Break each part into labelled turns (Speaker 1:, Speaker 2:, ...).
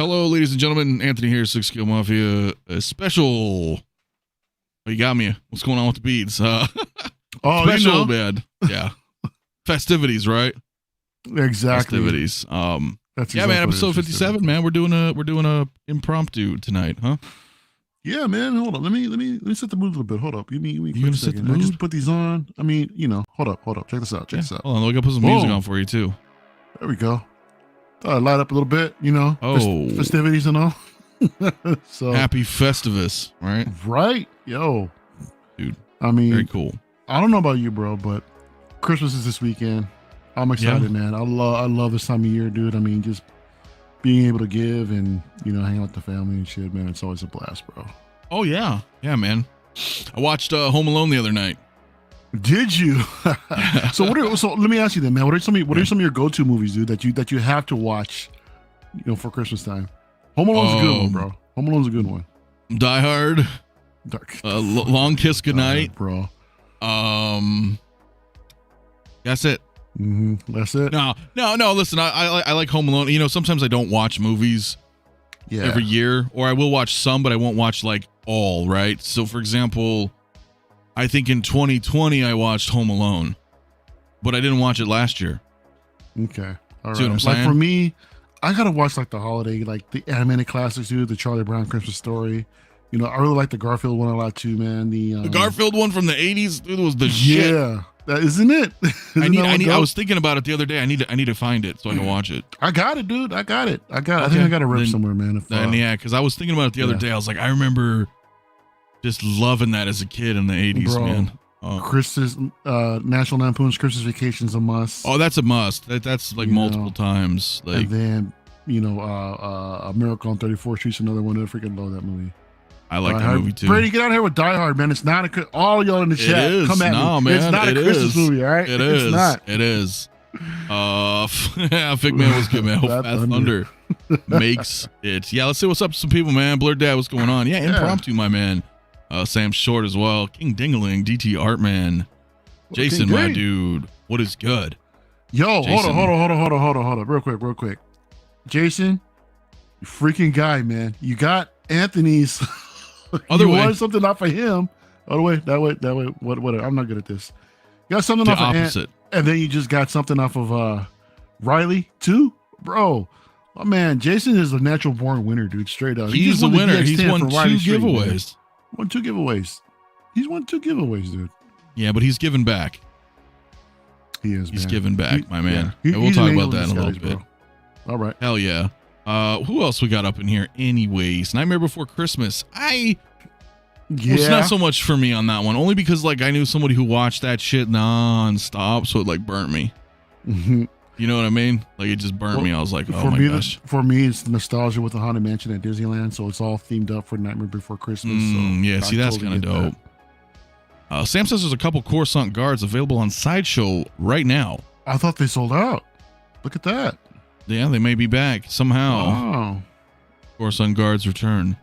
Speaker 1: Hello, ladies and gentlemen. Anthony here, Six Skill Mafia. A special. Oh, you got me. What's going on with the beads? Special, man. Yeah. Festivities, right?
Speaker 2: Exactly.
Speaker 1: Festivities.
Speaker 2: That's
Speaker 1: yeah,
Speaker 2: exactly
Speaker 1: man. Episode 57, man. We're doing a impromptu tonight, huh?
Speaker 2: Yeah, man. Hold on. Let me set the mood a little bit. Hold up. Give me
Speaker 1: You
Speaker 2: a
Speaker 1: gonna
Speaker 2: quick
Speaker 1: set the
Speaker 2: second. I
Speaker 1: mood?
Speaker 2: just put these on. I mean, hold up. Check this out. Check this out.
Speaker 1: Hold on, we gotta put some music on for you too.
Speaker 2: There we go. Light up a little bit,
Speaker 1: Oh.
Speaker 2: festivities and all. So
Speaker 1: Happy Festivus, right?
Speaker 2: Right. Yo.
Speaker 1: Dude.
Speaker 2: I mean,
Speaker 1: Very cool.
Speaker 2: I don't know about you, bro, but Christmas is this weekend. I'm excited, man. I love this time of year, dude. I mean, just being able to give and, hang out with the family and shit, man. It's always a blast, bro.
Speaker 1: Oh yeah. Yeah, man. I watched Home Alone the other night.
Speaker 2: Did you? So let me ask you then, man. What are some of your go-to movies, dude, that you have to watch, for Christmas time? Home Alone's a good one, bro. Home Alone's a good one.
Speaker 1: Die Hard. Long Kiss Goodnight,
Speaker 2: bro.
Speaker 1: That's it.
Speaker 2: That's it.
Speaker 1: No. Listen, I like Home Alone. Sometimes I don't watch movies every year, or I will watch some, but I won't watch like all. Right. So, for example, I think in 2020 I watched Home Alone, but I didn't watch it last year.
Speaker 2: Okay. All right.
Speaker 1: See what I'm saying?
Speaker 2: Like for me, I gotta watch like the holiday, like the animated classics, dude. The Charlie Brown Christmas Story. I really like the Garfield one a lot too, man. The
Speaker 1: Garfield one from the 80s, dude, was the shit.
Speaker 2: Yeah, that isn't it.
Speaker 1: I was thinking about it the other day. I need to find it so I can watch it.
Speaker 2: I got it, dude. I got it. I think I got it ripped somewhere, man.
Speaker 1: Because I was thinking about it the other day. I was like, I remember just loving that as a kid in the 80s,
Speaker 2: bro,
Speaker 1: man.
Speaker 2: Christmas, National Lampoon's Christmas Vacation's a must.
Speaker 1: Oh, that's a must. That's like multiple times. Like,
Speaker 2: and then A Miracle on 34th Street's another one. I freaking love that movie.
Speaker 1: I like that movie too.
Speaker 2: Brady, get out here with Die Hard, man. It's not all y'all in the chat.
Speaker 1: It is.
Speaker 2: Come at me.
Speaker 1: Man,
Speaker 2: it's not a Christmas movie, all right?
Speaker 1: It's
Speaker 2: not.
Speaker 1: It is. Fig Man was good, man. Fast Thunder makes it. Yeah, let's see what's up to some people, man. Blurred Dad, what's going on? Yeah, impromptu, my man. Sam Short as well. King Dingaling, DT Artman. Jason, my dude. What is good?
Speaker 2: Yo,
Speaker 1: Jason.
Speaker 2: hold on. Real quick. Jason, you freaking guy, man. You got Anthony's.
Speaker 1: Other way.
Speaker 2: wanted something off of him. Other way, that way. What? I'm not good at this. You got something off
Speaker 1: opposite.
Speaker 2: of and then you just got something off of Riley too, bro. Oh man, Jason is a natural born winner, dude. Straight up.
Speaker 1: He's the winner. He's won 2 giveaways.
Speaker 2: Won 2 giveaways. He's won 2 giveaways, dude.
Speaker 1: Yeah, but he's giving back.
Speaker 2: He is.
Speaker 1: He's giving back, my man.
Speaker 2: Yeah.
Speaker 1: We'll talk about that in a little bit.
Speaker 2: Bro. All right.
Speaker 1: Hell yeah. Who else we got up in here? Anyways, Nightmare Before Christmas. It's not so much for me on that one, only because like I knew somebody who watched that shit nonstop, so it like burnt me.
Speaker 2: Mm-hmm.
Speaker 1: You know what I mean? Like it just burnt me. I was like, oh my gosh.
Speaker 2: For me, it's the nostalgia with the Haunted Mansion at Disneyland, so it's all themed up for Nightmare Before Christmas.
Speaker 1: Yeah, see, that's kind of dope. Sam says there's a couple Coruscant guards available on Sideshow right now.
Speaker 2: I thought they sold out. Look at that.
Speaker 1: Yeah, they may be back somehow.
Speaker 2: Oh.
Speaker 1: Coruscant guards return.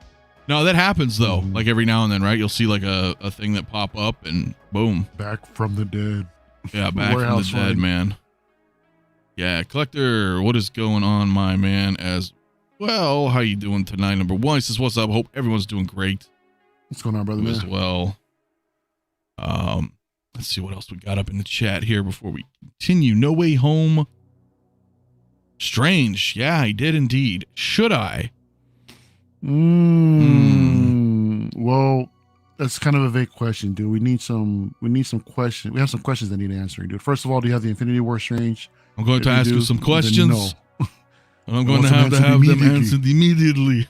Speaker 1: No, that happens though. Like every now and then, right? You'll see like a thing that pop up and boom.
Speaker 2: Back from the dead.
Speaker 1: Yeah, back from the dead, man. Yeah, Collector, what is going on, my man? As well, how you doing tonight? Number 1, he says, what's up? Hope everyone's doing great.
Speaker 2: What's going on, brother?
Speaker 1: As well. Let's see what else we got up in the chat here before we continue. No Way Home. Strange. Yeah, I did indeed. Should I?
Speaker 2: Well, that's kind of a vague question, dude. We need some questions. We have some questions that need answering, dude. First of all, do you have the Infinity War Strange?
Speaker 1: I'm going to ask you some questions.
Speaker 2: No.
Speaker 1: And I'm going to have them answered immediately.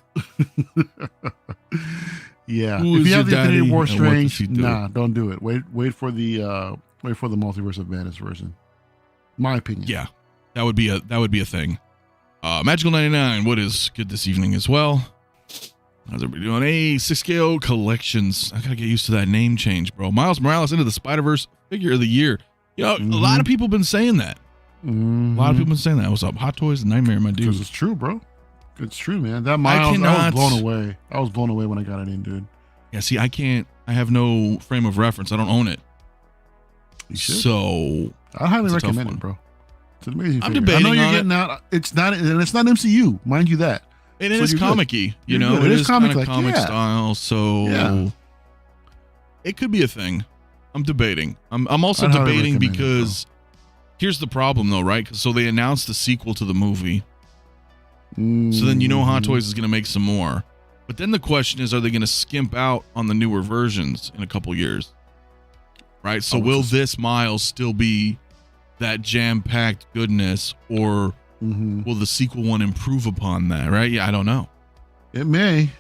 Speaker 2: Yeah.
Speaker 1: Who
Speaker 2: if you have the
Speaker 1: daddy,
Speaker 2: Infinity War Strange,
Speaker 1: do?
Speaker 2: nah, don't do it. Wait for the Multiverse of Madness version. My opinion.
Speaker 1: Yeah. That would be a thing. Magical 99, what is good this evening as well? How's everybody doing? Hey, 6KO Collections. I gotta get used to that name change, bro. Miles Morales into the Spider-Verse figure of the year. A lot of people been saying that. A lot of people been saying that. What's up? Hot Toys and Nightmare, my dude.
Speaker 2: Because it's true, bro. It's true, man. That Miles, I was blown away. I was blown away when I got it in, dude.
Speaker 1: Yeah, see, I have no frame of reference. I don't own it.
Speaker 2: You should.
Speaker 1: So
Speaker 2: I highly recommend it, bro. It's an amazing.
Speaker 1: I'm
Speaker 2: figure.
Speaker 1: debating.
Speaker 2: I know you're getting out. It's not MCU, mind you that.
Speaker 1: And it
Speaker 2: So
Speaker 1: is
Speaker 2: you're good.
Speaker 1: comic-y, you
Speaker 2: You're
Speaker 1: know,
Speaker 2: good.
Speaker 1: it is kind of
Speaker 2: comic-like,
Speaker 1: comic
Speaker 2: yeah.
Speaker 1: style. So
Speaker 2: Yeah.
Speaker 1: it could be a thing. I'm debating. I'm also
Speaker 2: I'd highly
Speaker 1: debating
Speaker 2: recommend it, bro.
Speaker 1: because here's the problem though, right? So they announced the sequel to the movie. So then you know Hot Toys is going to make some more. But then the question is, are they going to skimp out on the newer versions in a couple years? Right? So will this Miles still be that jam-packed goodness, or will the sequel one improve upon that, right? Yeah, I don't know.
Speaker 2: It may,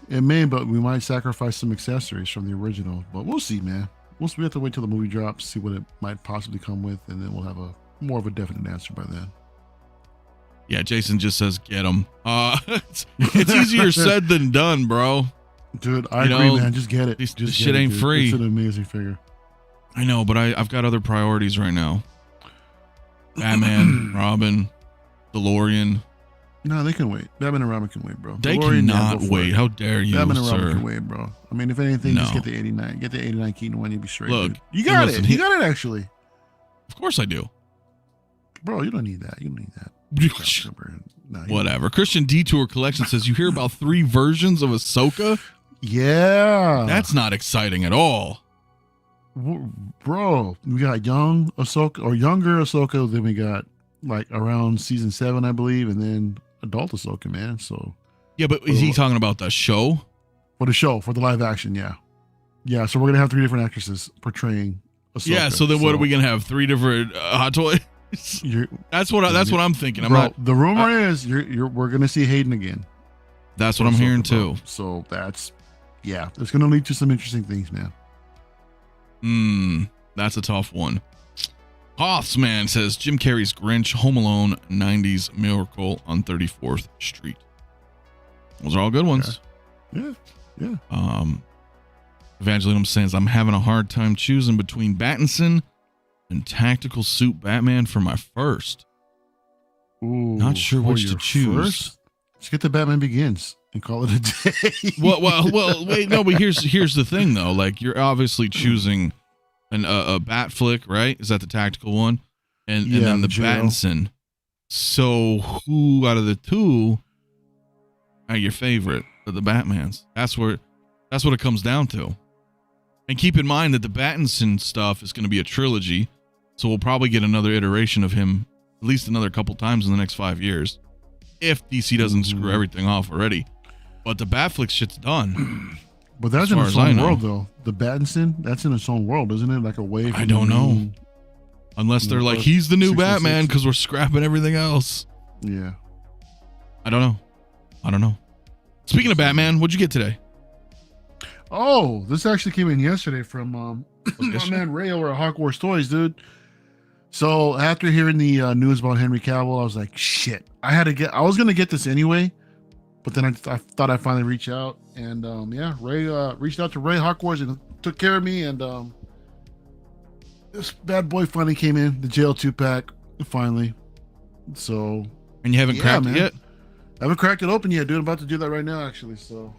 Speaker 2: but we might sacrifice some accessories from the original. But we'll see, man. We have to wait till the movie drops, see what it might possibly come with, and then we'll have a more of a definite answer by then.
Speaker 1: Yeah, Jason just says, get him. It's easier said than done, bro.
Speaker 2: Dude, I agree, man. Just get it.
Speaker 1: This
Speaker 2: Just
Speaker 1: shit ain't free.
Speaker 2: It's an amazing figure.
Speaker 1: I know, but I've got other priorities right now. Batman, Robin, DeLorean.
Speaker 2: No, they can wait. Batman and Robin can wait, bro.
Speaker 1: They
Speaker 2: DeLorean,
Speaker 1: cannot wait. How dare you,
Speaker 2: Batman and
Speaker 1: sir?
Speaker 2: Robin can wait, bro. I mean, if anything,
Speaker 1: No.
Speaker 2: just get the 89. Get the 89 Keaton one, you'll be straight.
Speaker 1: Look,
Speaker 2: dude. You got
Speaker 1: listen,
Speaker 2: it. You got it, actually.
Speaker 1: Of course I do.
Speaker 2: Bro, you don't need that. You don't need that. No,
Speaker 1: Whatever. Christian Detour Collection says, you hear about 3 versions of Ahsoka?
Speaker 2: Yeah.
Speaker 1: That's not exciting at all.
Speaker 2: Bro, we got young Ahsoka, or younger Ahsoka, then we got like around season 7, I believe, and then adult Ahsoka, man. So
Speaker 1: yeah, but is he talking about the show?
Speaker 2: For the show, for the live action, yeah. Yeah, so we're gonna have 3 different actresses portraying Ahsoka.
Speaker 1: Yeah, so then what are we gonna have? 3 different Hot Toys? That's what I'm thinking.
Speaker 2: The rumor is we're gonna see Hayden again.
Speaker 1: That's what I'm hearing too.
Speaker 2: So that's it's gonna lead to some interesting things, man.
Speaker 1: That's a tough one. Hoffsman says Jim Carrey's Grinch, Home Alone, 90s Miracle on 34th Street. Those are all good ones.
Speaker 2: Yeah.
Speaker 1: Evangelinum says I'm having a hard time choosing between Pattinson and Tactical Suit Batman for my first.
Speaker 2: Ooh,
Speaker 1: not sure which to choose.
Speaker 2: First? Let's get to Batman Begins and call it a day.
Speaker 1: well, wait, no, but here's the thing though. Like, you're obviously choosing a Bat flick, right? Is that the tactical one? And then the Pattinson. So who out of the 2 are your favorite of the Batmans? That's what it comes down to. And keep in mind that the Pattinson stuff is going to be a trilogy, so we'll probably get another iteration of him at least another couple times in the next 5 years, if DC doesn't screw everything off already. But the Batflix shit's done.
Speaker 2: But that's in its own world, though. The Pattinson, that's in its own world, isn't it? Like away from
Speaker 1: I don't know. Unless they're like, he's the new Batman because we're scrapping everything else.
Speaker 2: Yeah.
Speaker 1: I don't know. Speaking of Batman, what'd you get today?
Speaker 2: Oh, this actually came in yesterday from my man Ray over at Hawk Wars Toys, dude. So after hearing the news about Henry Cavill, I was like, shit. I was going to get this anyway, but then I thought I'd finally reach out. And Ray reached out to Ray Hawk Wars and took care of me. And this bad boy finally came in, the jail 2-pack, finally. So.
Speaker 1: And you haven't cracked it yet?
Speaker 2: I haven't cracked it open yet, dude. I'm about to do that right now, actually. So.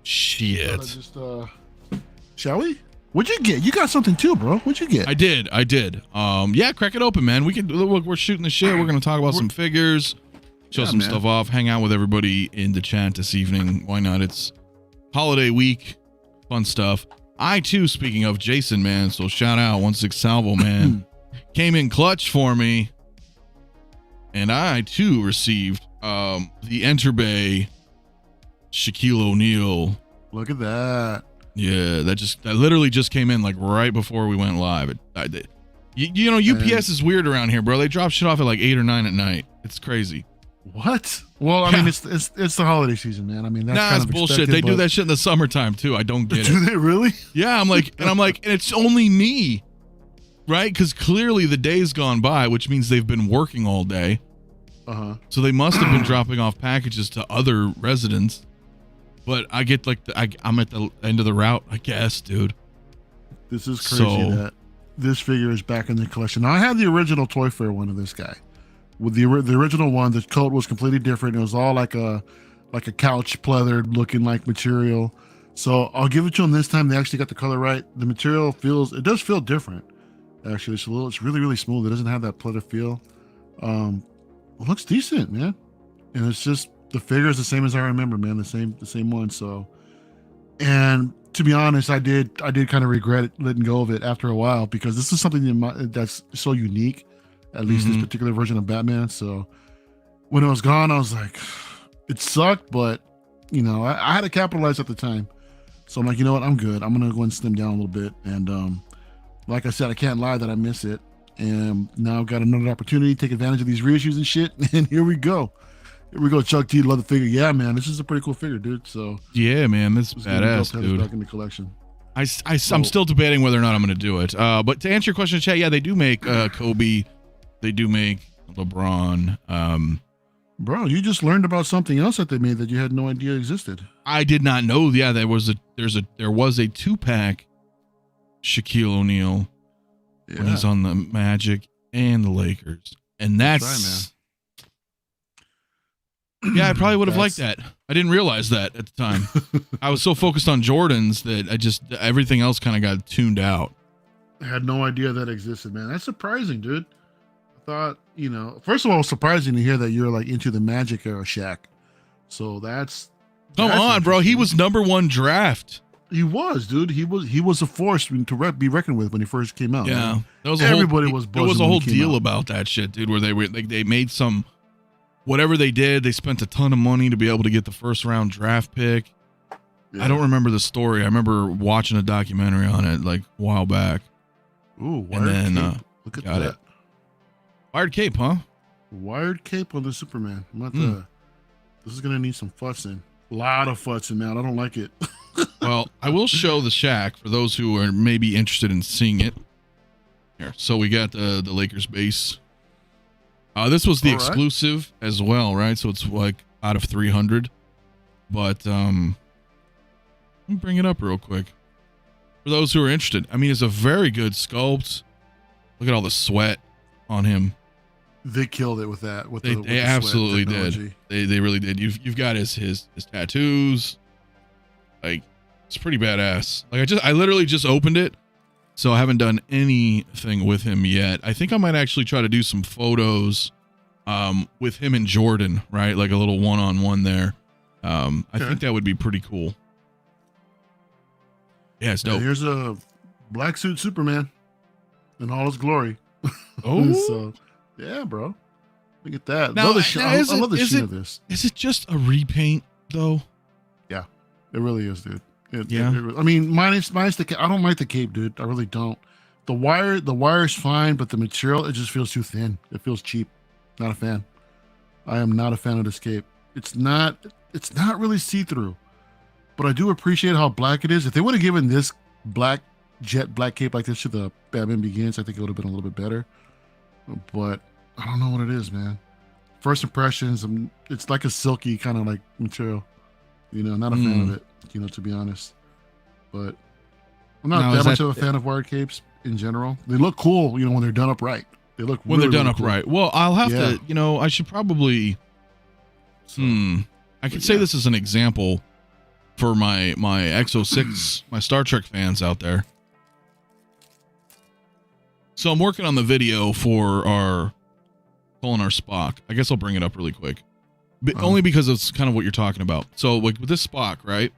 Speaker 1: Shit.
Speaker 2: Shall we? What'd you get? You got something too, bro. What'd you get?
Speaker 1: I did. Crack it open, man. We can look. We're shooting the shit. We're gonna talk about some figures, show some stuff off, hang out with everybody in the chat this evening. Why not? It's holiday week, fun stuff. I too, speaking of Jason, man. So shout out 16 Salvo, man. Came in clutch for me, and I too received the Enter Bay Shaquille O'Neal.
Speaker 2: Look at that.
Speaker 1: Yeah, that literally just came in like right before we went live. You know, UPS is weird around here, bro. They drop shit off at like 8 or 9 at night. It's crazy.
Speaker 2: What? Well, I mean, it's the holiday season, man. I mean, that's kind of
Speaker 1: bullshit. They do that shit in the summertime too. I don't get it.
Speaker 2: Do they really?
Speaker 1: Yeah, and it's only me, right? Because clearly the day's gone by, which means they've been working all day. So they must have been dropping off packages to other residents. But I get like I'm at the end of the route, I guess, dude.
Speaker 2: This is crazy that this figure is back in the collection. Now, I had the original Toy Fair one of this guy. With the original one, the coat was completely different. It was all like a couch pleathered looking like material. So I'll give it to them this time. They actually got the color right. The material does feel different. Actually, it's really, really smooth. It doesn't have that pleather feel. It looks decent, man. And it's just The figure is the same as I remember, man. The same one. So, and to be honest, I did kind of regret letting go of it after a while, because this is something that's so unique, at least this particular version of Batman. So when it was gone, I was like, it sucked, but you know, I had to capitalize at the time. So I'm like, you know what, I'm good. I'm gonna go and slim down a little bit. And like I said, I can't lie that I miss it. And now I've got another opportunity to take advantage of these reissues and shit. And here we go. Here we go. Chuck T, love the figure. Yeah, man, this is a pretty cool figure, dude. So
Speaker 1: yeah, man, this is badass, dude.
Speaker 2: Back in the collection.
Speaker 1: I'm still debating whether or not I'm going to do it. But to answer your question, Chad, yeah, they do make Kobe. They do make LeBron.
Speaker 2: Bro, you just learned about something else that they made that you had no idea existed.
Speaker 1: I did not know. Yeah, there was a 2-pack Shaquille O'Neal when he's on the Magic and the Lakers, and that's
Speaker 2: right,
Speaker 1: man. Yeah, I probably would have liked that. I didn't realize that at the time. I was so focused on Jordans that everything else kind of got tuned out.
Speaker 2: I had no idea that existed, man. That's surprising, dude. I thought, you know, first of all, it's surprising to hear that you're like into the Magic era Shaq. So that's
Speaker 1: come on, bro. He was #1 draft.
Speaker 2: He was, dude. He was a force to be reckoned with when he first came out.
Speaker 1: Yeah,
Speaker 2: man.
Speaker 1: there was
Speaker 2: Everybody was.
Speaker 1: There was a whole deal about that shit, dude. Where they made some, whatever they did, they spent a ton of money to be able to get the first round draft pick. Yeah. I don't remember the story. I remember watching a documentary on it like a while back.
Speaker 2: Ooh, wired cape. Look at that. It.
Speaker 1: Wired cape, huh?
Speaker 2: Wired cape on the Superman. This is gonna need some futzing. A lot of futzing, man. I don't like it.
Speaker 1: Well, I will show the Shaq for those who are maybe interested in seeing it. Here, so we got the Lakers base. This was the exclusive as well, right? So it's like out of 300. But let me bring it up real quick for those who are interested. I mean, it's a very good sculpt. Look at all the sweat on him.
Speaker 2: They killed it with that.
Speaker 1: They absolutely did. They really did. You've got his tattoos. Like, it's pretty badass. Like I literally just opened it, so I haven't done anything with him yet. I think I might actually try to do some photos with him and Jordan, right? Like a little one-on-one there. I think that would be pretty cool. Yeah, it's dope.
Speaker 2: Here's a black suit Superman in all his glory.
Speaker 1: Oh,
Speaker 2: so yeah, bro. Look at that.
Speaker 1: Now,
Speaker 2: I love the sheen of this.
Speaker 1: Is it just a repaint though?
Speaker 2: Yeah, it really is, dude.
Speaker 1: I
Speaker 2: mean, minus the. I don't like the cape, dude. I really don't. The wire's fine, but the material, it just feels too thin. It feels cheap. Not a fan. I am not a fan of this cape. It's not really see-through, but I do appreciate how black it is. If they would have given this jet black cape like this to the Batman Begins, I think it would have been a little bit better. But I don't know what it is, man. First impressions, it's like a silky kind of like material. You know, not a fan of it, you know, to be honest. But I'm not that much of a fan of wired capes in general. They look cool, you know, when they're done upright. They look
Speaker 1: when
Speaker 2: really,
Speaker 1: they're done
Speaker 2: really
Speaker 1: upright.
Speaker 2: Cool.
Speaker 1: Well, I'll have to, you know, I should probably. I could say this as an example for my X06, my Star Trek fans out there. So I'm working on the video for our Spock. I guess I'll bring it up really quick. But only because it's kind of what you're talking about. So like with this Spock, right?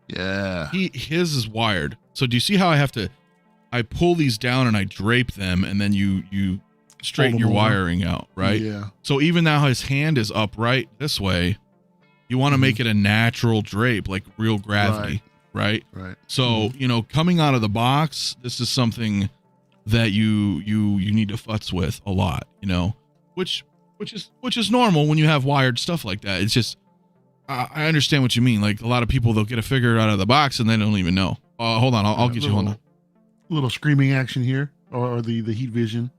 Speaker 2: Yeah.
Speaker 1: His is wired. So do you see how I pull these down and I drape them, and then you straighten your wiring out, right?
Speaker 2: Yeah.
Speaker 1: So even now his hand is upright this way, you want to make it a natural drape, like real gravity, right?
Speaker 2: Right.
Speaker 1: So, you know, coming out of the box, this is something that you need to futz with a lot, you know, which is normal when you have wired stuff like that. It's just, I understand what you mean. Like a lot of people, they'll get a figure out of the box and they don't even know. Hold on. I'll get you. Hold on.
Speaker 2: Little screaming action here, or the heat vision.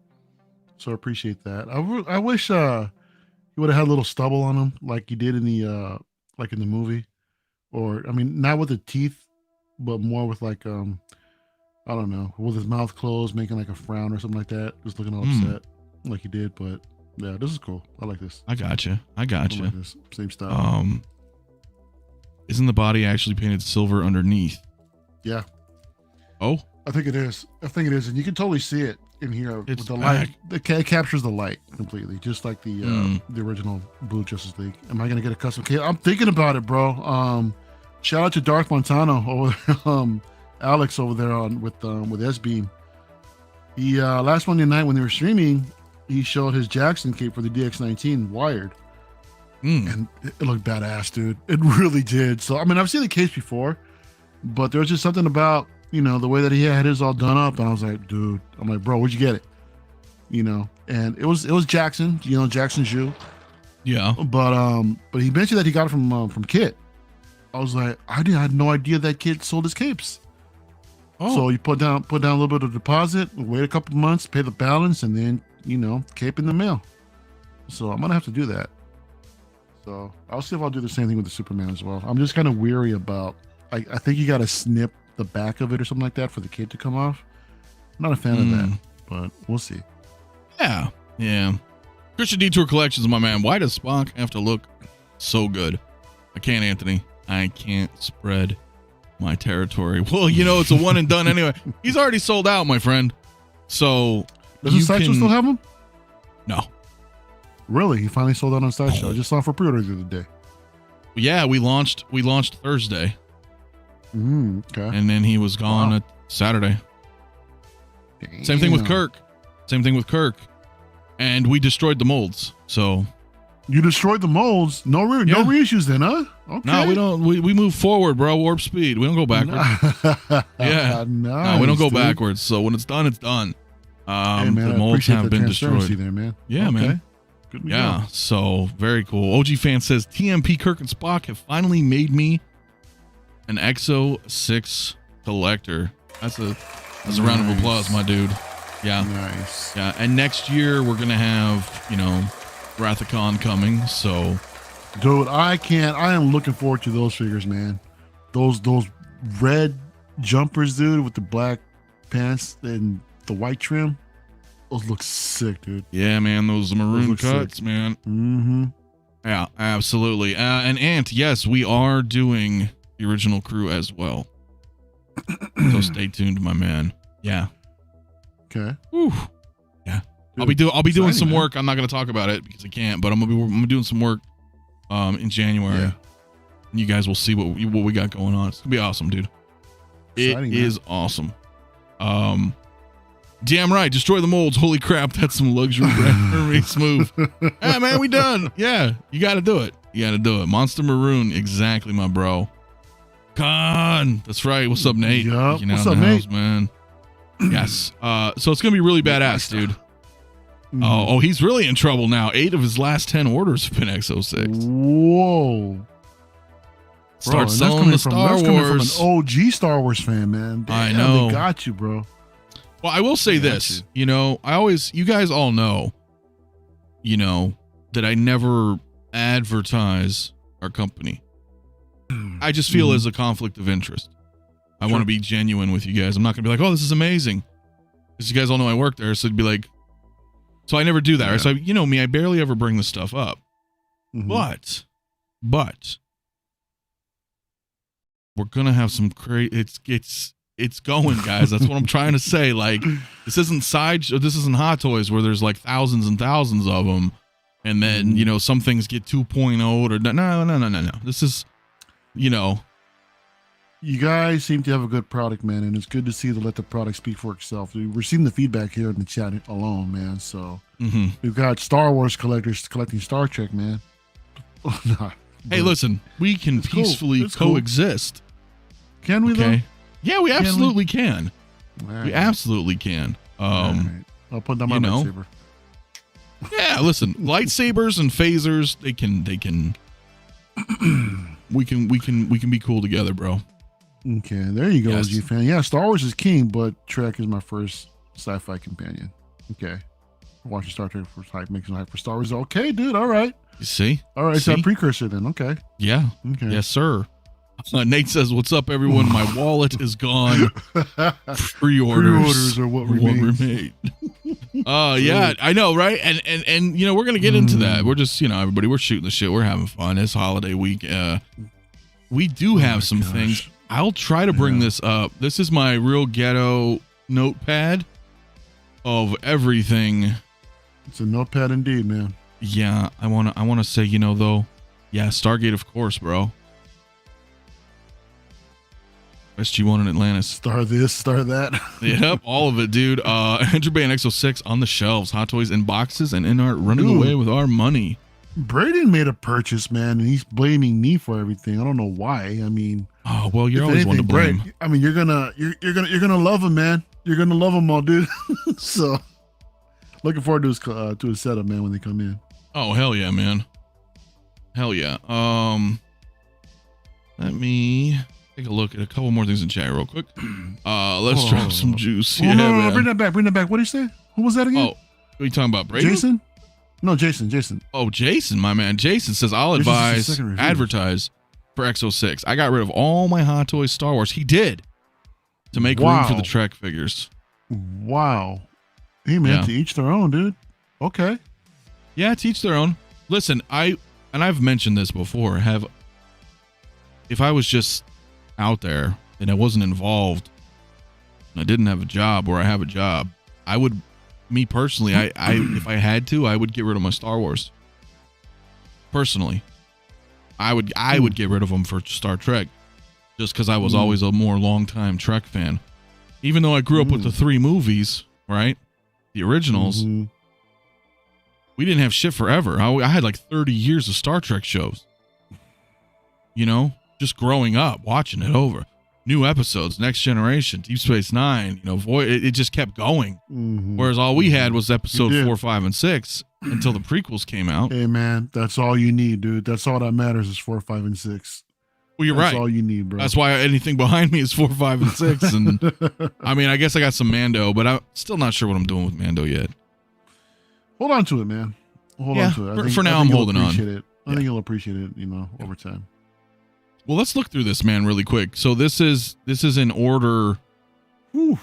Speaker 2: So I appreciate that. I wish he would have had a little stubble on him like he did in the like in the movie, or I mean not with the teeth, but more with like I don't know, with his mouth closed, making like a frown or something like that, just looking all upset like he did. But yeah, this is cool. I like this.
Speaker 1: I gotcha.
Speaker 2: I like this. Same style.
Speaker 1: Isn't the body actually painted silver underneath?
Speaker 2: Yeah.
Speaker 1: Oh,
Speaker 2: I think it is. And you can totally see it. in here
Speaker 1: It's
Speaker 2: with the
Speaker 1: back.
Speaker 2: light. It captures the light completely, just like the original Blue Justice League. Am I gonna get a custom cape? I'm thinking about it, bro. Shout out to Darth Montano over there, Alex over there with S Beam. He last Monday night when they were streaming, he showed his Jackson cape for the DX19 wired, and it looked badass, dude. It really did. So I mean, I've seen the case before, but there was just something about the way that he had his all done up, and I was like, dude, bro, where'd you get it? And it was Jackson, Jackson Zhu.
Speaker 1: Yeah.
Speaker 2: But he mentioned that he got it from Kit. I was like, I had no idea that Kit sold his capes. Oh. So you put down a little bit of deposit, wait a couple months, pay the balance, and then cape in the mail. So I'm gonna have to do that. So I'll see if I'll do the same thing with the Superman as well. I'm just kind of weary about. I think you got to snip the back of it or something like that for the cape to come off. I'm not a fan of that, but we'll see.
Speaker 1: Yeah. Christian Detour Collections, my man. Why does Spock have to look so good? I can't, Anthony. I can't spread my territory. Well, it's a one and done anyway. He's already sold out, my friend. So
Speaker 2: does Sideshow still have him?
Speaker 1: No.
Speaker 2: Really? He finally sold out on Sideshow. I just saw him for pre-order the other day.
Speaker 1: Yeah, we launched Thursday.
Speaker 2: Okay.
Speaker 1: And then he was gone at Saturday.
Speaker 2: Damn.
Speaker 1: Same thing with Kirk. And we destroyed the molds. So
Speaker 2: you destroyed the molds. No reissues then, huh? Okay.
Speaker 1: No, we don't. We move forward, bro. Warp speed. We don't go backwards. Yeah.
Speaker 2: Nice,
Speaker 1: no, we don't go backwards. So when it's done, it's done.
Speaker 2: Hey, man,
Speaker 1: the molds have been destroyed.
Speaker 2: There, man.
Speaker 1: Yeah,
Speaker 2: okay.
Speaker 1: man.
Speaker 2: Good to
Speaker 1: go. So very cool. OG fan says TMP Kirk and Spock have finally made me an Exo 6 collector. That's a round of applause, my dude. Yeah.
Speaker 2: Nice.
Speaker 1: Yeah. And next year we're gonna have, Rathacon coming. So
Speaker 2: dude, I am looking forward to those figures, man. Those red jumpers, dude, with the black pants and the white trim. Those look sick, dude.
Speaker 1: Yeah, man. Those maroon cuts, sick. Man.
Speaker 2: Mm-hmm.
Speaker 1: Yeah, absolutely. And Ant, yes, we are doing the original crew as well. So stay tuned, my man. Yeah.
Speaker 2: Okay.
Speaker 1: Whew. Yeah. Dude, I'll be doing some work. I'm not gonna talk about it because I can't, but I'm gonna be doing some work in January. Yeah. And you guys will see what we got going on. It's gonna be awesome, dude. Exciting, it is awesome. Damn right. Destroy the molds. Holy crap. That's some luxury race move. Hey, man, we done. Yeah. You got to do it. Monster Maroon. Exactly, my bro. Con. That's right. What's up, Nate?
Speaker 2: Yep. What's up, Nate?
Speaker 1: Man. Yes. So it's going to be really badass, dude. Oh, he's really in trouble now. 8 of his last 10 orders have been X06.
Speaker 2: Whoa.
Speaker 1: Start selling the Star Wars.
Speaker 2: Coming from an OG Star Wars fan, man. Damn,
Speaker 1: I know.
Speaker 2: They got you, bro.
Speaker 1: Well, I will say this, you guys all know, that I never advertise our company. I just feel as a conflict of interest. I want to be genuine with you guys. I'm not going to be like, oh, this is amazing. Because you guys all know I work there. So it'd be like, so I never do that. Yeah. Right? So, me, I barely ever bring this stuff up. But we're going to have some it's going, guys. That's what I'm trying to say. Like, this isn't Hot Toys where there's like thousands and thousands of them, and then some things get 2.0 or no. This is,
Speaker 2: You guys seem to have a good product, man, and it's good to see to let the product speak for itself. We're seeing the feedback here in the chat alone, man. So we've got Star Wars collectors collecting Star Trek, man.
Speaker 1: Hey, listen, we can peacefully coexist.
Speaker 2: Can we, though?
Speaker 1: Yeah, we absolutely can. Right. We absolutely can.
Speaker 2: Right. I'll put down my lightsaber.
Speaker 1: Yeah, listen, lightsabers and phasers, they can we can be cool together, bro.
Speaker 2: Okay, there you go, yes. OG fan. Yeah, Star Wars is king, but Trek is my first sci-fi companion. Okay. Watching Star Trek for hype makes me hype for Star Wars. Okay, dude, all right.
Speaker 1: You see?
Speaker 2: All right, so a precursor then. Okay.
Speaker 1: Yeah. Okay. Yes, sir. Nate says, "What's up, everyone? My wallet is gone. Pre-orders
Speaker 2: are what remain."
Speaker 1: Yeah, I know, right? And we're gonna get into that. We're just, everybody, we're shooting the shit. We're having fun. It's holiday week. We do have some things. I'll try to bring this up. This is my real ghetto notepad of everything.
Speaker 2: It's a notepad indeed, man.
Speaker 1: Yeah, I wanna say, though, yeah, Stargate, of course, bro. SG-1 in Atlantis.
Speaker 2: Star this, star that.
Speaker 1: Yep, all of it, dude. Andrew Bay and Exo-6 on the shelves. Hot Toys in boxes and Inart running away with our money.
Speaker 2: Braden made a purchase, man, and he's blaming me for everything. I don't know why. I mean,
Speaker 1: oh well, you're always one to blame.
Speaker 2: Brad, I mean, you're gonna love him, man. You're gonna love him all, dude. So, looking forward to his setup, man, when they come in.
Speaker 1: Oh hell yeah, man. Hell yeah. Let me take a look at a couple more things in chat real quick. Let's drop some juice.
Speaker 2: Yeah, man. Bring that back. What did you say? Who was that again?
Speaker 1: Oh, are you talking about Brady?
Speaker 2: Jason? No, Jason.
Speaker 1: Oh, Jason, my man. Jason says, I'll advise advertise for Exo-6. I got rid of all my Hot Toys Star Wars. He did. To make room for the Trek figures.
Speaker 2: Wow. Hey, man, to each their own, dude. Okay.
Speaker 1: Yeah, to each their own. Listen, I've mentioned this before, if I was just out there and I wasn't involved and I didn't have a job, or I have a job, I would, me personally, I if I had to, I would get rid of my Star Wars. Personally, I would get rid of them for Star Trek, just because I was always a more long-time Trek fan. Even though I grew up with the 3 movies, right, the originals, we didn't have shit forever. I had like 30 years of Star Trek shows. Just growing up, watching it over. New episodes, Next Generation, Deep Space Nine, it just kept going. Whereas all we had was episode 4, 5, and 6 until the prequels came out.
Speaker 2: Hey, man, that's all you need, dude. That's all that matters is 4, 5, and 6.
Speaker 1: Well, you're right.
Speaker 2: That's all you need, bro.
Speaker 1: That's why anything behind me is 4, 5, and 6. And I mean, I guess I got some Mando, but I'm still not sure what I'm doing with Mando yet.
Speaker 2: Hold on to it, man. Hold on to it.
Speaker 1: For now, I'm holding on.
Speaker 2: I think you'll appreciate it, over time.
Speaker 1: Well, let's look through this, man, really quick. So this is in order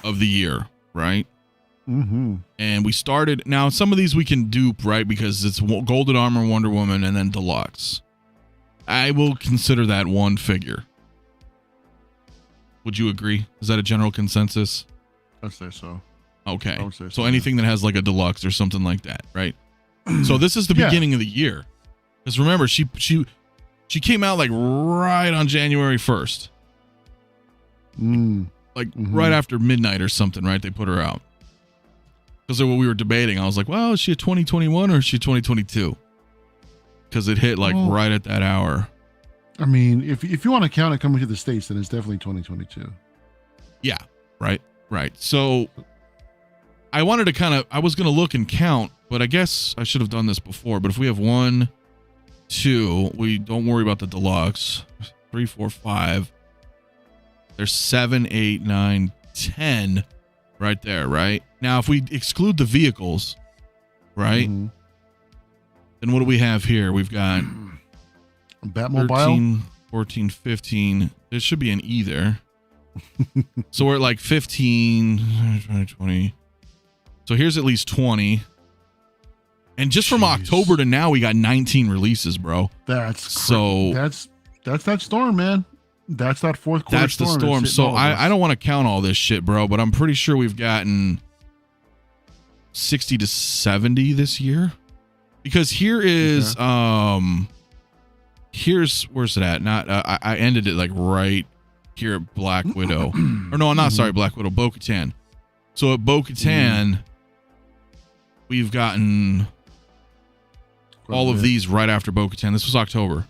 Speaker 1: of the year, right? And we started. Now, some of these we can dupe, right? Because it's Golden Armor, Wonder Woman, and then Deluxe. I will consider that one figure. Would you agree? Is that a general consensus?
Speaker 2: I'd say so.
Speaker 1: Okay. So anything that has like a Deluxe or something like that, right? So this is the beginning of the year. Because remember, she came out like right on January 1st. Right after midnight or something, right? They put her out. Because when we were debating, I was like, well, is she a 2021 or is she 2022? Because it hit like right at that hour.
Speaker 2: I mean, if you want to count it coming to the States, then it's definitely 2022.
Speaker 1: Yeah, right. So I wanted to I was going to look and count, but I guess I should have done this before. But if we have 1, 2, we don't worry about the Deluxe. 3, 4, 5. There's 7, 8, 9, 10 right there, right? Now, if we exclude the vehicles, right? Then what do we have here? We've got
Speaker 2: Batmobile,
Speaker 1: 13, 14, 15. There should be an E there. So we're at like 15, 20. So here's at least 20. And just from October to now, we got 19 releases, bro.
Speaker 2: That's that storm, man. That's that fourth quarter.
Speaker 1: That's the storm. So I don't want to count all this shit, bro, but I'm pretty sure we've gotten 60 to 70 this year. Because here is here's where's it at? Not I ended it like right here at Black Widow. Or no, I'm not sorry, Black Widow, Bo-Katan. So at Bo-Katan, we've gotten all of these right after Bo-Katan. This was October.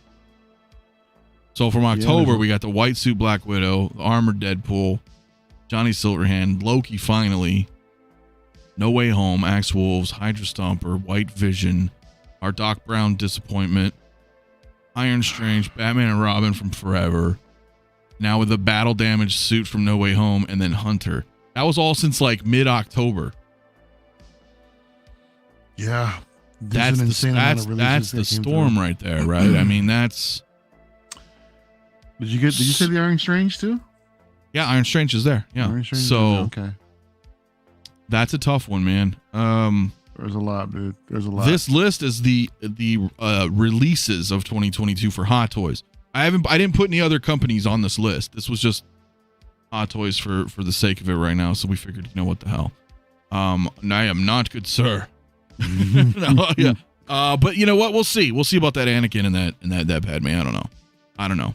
Speaker 1: So from October, we got the white suit Black Widow, the armored Deadpool, Johnny Silverhand, Loki finally, No Way Home, Axe Wolves, Hydra Stomper, White Vision, our Doc Brown disappointment, Iron Strange, Batman and Robin from Forever, now with the battle damaged suit from No Way Home, and then Hunter. That was all since like mid-October.
Speaker 2: Yeah.
Speaker 1: That's the storm right there, right? I mean, that's...
Speaker 2: Did you say the Iron Strange too?
Speaker 1: Yeah, Iron Strange is there. Yeah. Okay. That's a tough one, man.
Speaker 2: There's a lot, dude. There's a lot.
Speaker 1: This list is the releases of 2022 for Hot Toys. I didn't put any other companies on this list. This was just Hot Toys for the sake of it right now. So we figured, what the hell. I am not, good sir. No, yeah. But you know what? We'll see. We'll see about that Anakin and that Padme. I don't know.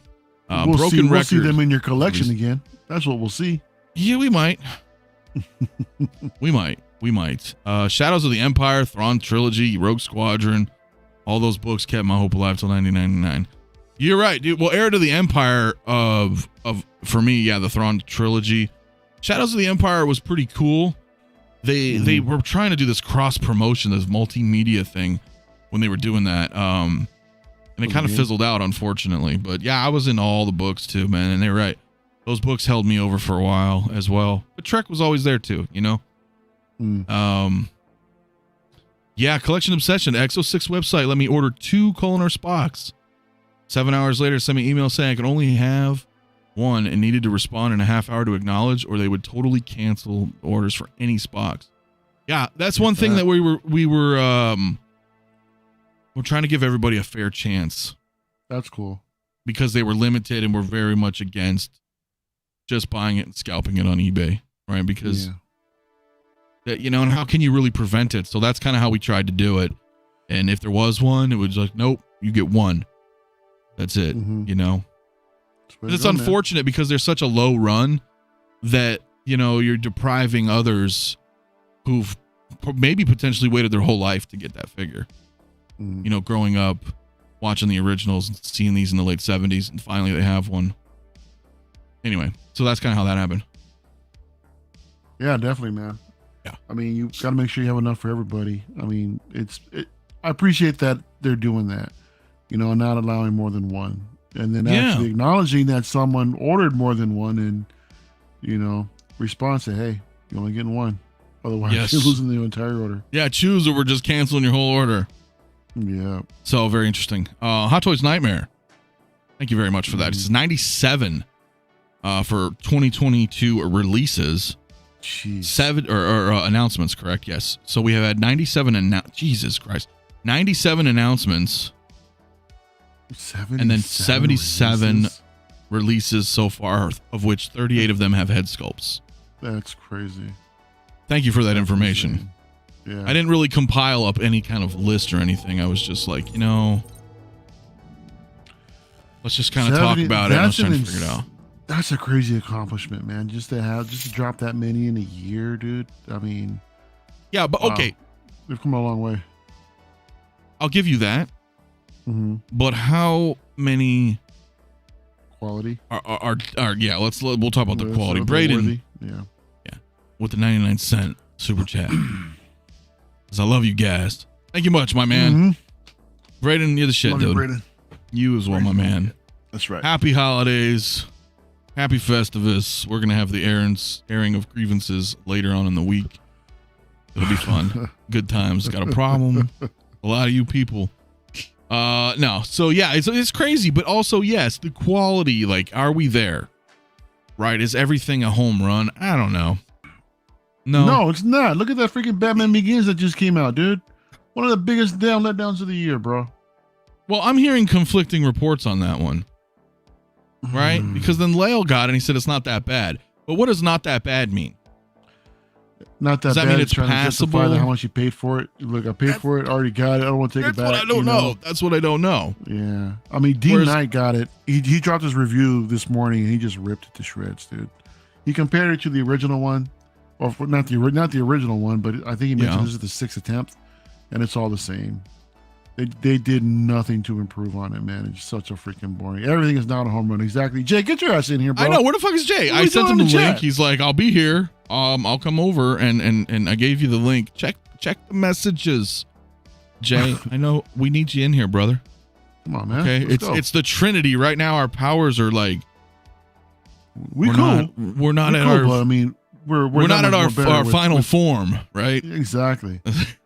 Speaker 2: We'll see
Speaker 1: Record.
Speaker 2: them in your collection again. That's what we'll see.
Speaker 1: Yeah, we might. we might. Shadows of the Empire, Thrawn Trilogy, Rogue Squadron, all those books kept my hope alive till 1999. You're right, dude. Well, Heir to the Empire of for me, yeah, the Thrawn Trilogy. Shadows of the Empire was pretty cool. They were trying to do this cross promotion, this multimedia thing when they were doing that. And it kind of fizzled out, unfortunately. But yeah, I was in all the books too, man. And they're right. Those books held me over for a while as well. But Trek was always there too, you know? Yeah, Collection Obsession, Exo6 website. Let me order 2 Colonor Spocks. 7 hours later, sent me an email saying I could only have 1 and needed to respond in a half hour to acknowledge, or they would totally cancel orders for any Spocks. Yeah, that's one thing that we're trying to give everybody a fair chance.
Speaker 2: That's cool.
Speaker 1: Because they were limited and we're very much against just buying it and scalping it on eBay, right? Because that, you know, and how can you really prevent it? So that's kind of how we tried to do it. And if there was one, it was like, nope, you get 1. That's it, you know? It's unfortunate because there's such a low run that, you know, you're depriving others who've maybe potentially waited their whole life to get that figure. You know, growing up, watching the originals and seeing these in the late 70s, and finally they have one. Anyway, so that's kind of how that happened.
Speaker 2: Yeah, definitely, man.
Speaker 1: Yeah.
Speaker 2: I mean, you got to make sure you have enough for everybody. I mean, I appreciate that they're doing that, you know, not allowing more than 1. And then actually acknowledging that someone ordered more than 1 and, you know, respond, say, hey, you're only getting 1. Otherwise, you're losing the entire order.
Speaker 1: Yeah, choose or we're just canceling your whole order.
Speaker 2: Yeah.
Speaker 1: So very interesting. Hot Toys Nightmare. Thank you very much for that. This is 97 for 2022 releases.
Speaker 2: Jeez.
Speaker 1: 7 or announcements, correct? Yes. So we have had 97 Jesus Christ. 97 announcements.
Speaker 2: 77
Speaker 1: and then 77 releases so far, of which 38 of them have head sculpts.
Speaker 2: That's crazy.
Speaker 1: Thank you for that information.
Speaker 2: Yeah.
Speaker 1: I didn't really compile up any kind of list or anything. I was just like, you know, let's just kind of talk about it. I was trying to figure it out.
Speaker 2: That's a crazy accomplishment, man. Just to drop that many in a year, dude. I mean,
Speaker 1: yeah, but okay.
Speaker 2: They've come a long way.
Speaker 1: I'll give you that. But how many
Speaker 2: quality
Speaker 1: are yeah, we'll talk about the quality. Braden,
Speaker 2: yeah,
Speaker 1: with the 99-cent super chat. Because I love you guys. Thank you much, my man. Braden, you're the shit, dude.
Speaker 2: Braden.
Speaker 1: You as well, my man.
Speaker 2: That's right.
Speaker 1: Happy holidays. Happy Festivus. We're gonna have the airing of grievances later on in the week. It'll be fun. Good times. Got a problem. A lot of you people. No. So yeah, it's crazy, but also yes, the quality. Like, are we there? Right? Is everything a home run? I don't know. No,
Speaker 2: it's not. Look at that freaking Batman Begins that just came out, dude. One of the biggest letdowns of the year, bro.
Speaker 1: Well, I'm hearing conflicting reports on that one. Right? Because then Lale got it and he said it's not that bad. But what does not that bad mean?
Speaker 2: Not that
Speaker 1: does that
Speaker 2: bad.
Speaker 1: mean it's
Speaker 2: trying
Speaker 1: passable?
Speaker 2: To justify how much you paid for it. Look, I paid for it. Already got it. I don't want to take it back.
Speaker 1: That's what I don't know. That's what I don't know.
Speaker 2: Yeah. I mean, Dean Knight got it. He dropped his review this morning and he just ripped it to shreds, dude. He compared it to the original one. Or not the original one, but I think he mentioned this is the 6th attempt, and it's all the same. They did nothing to improve on it, man. It's such a freaking boring. Everything is not a home run. Exactly. Jay, get your ass in here, bro.
Speaker 1: I know. Where the fuck is Jay? I sent him the link. He's like, I'll be here. I'll come over, and I gave you the link. Check the messages, Jay. I know we need you in here, brother.
Speaker 2: Come on, man.
Speaker 1: Okay, it's the Trinity right now. Our powers are like we're not at our.
Speaker 2: I mean. We're
Speaker 1: not at our final form, right?
Speaker 2: Exactly.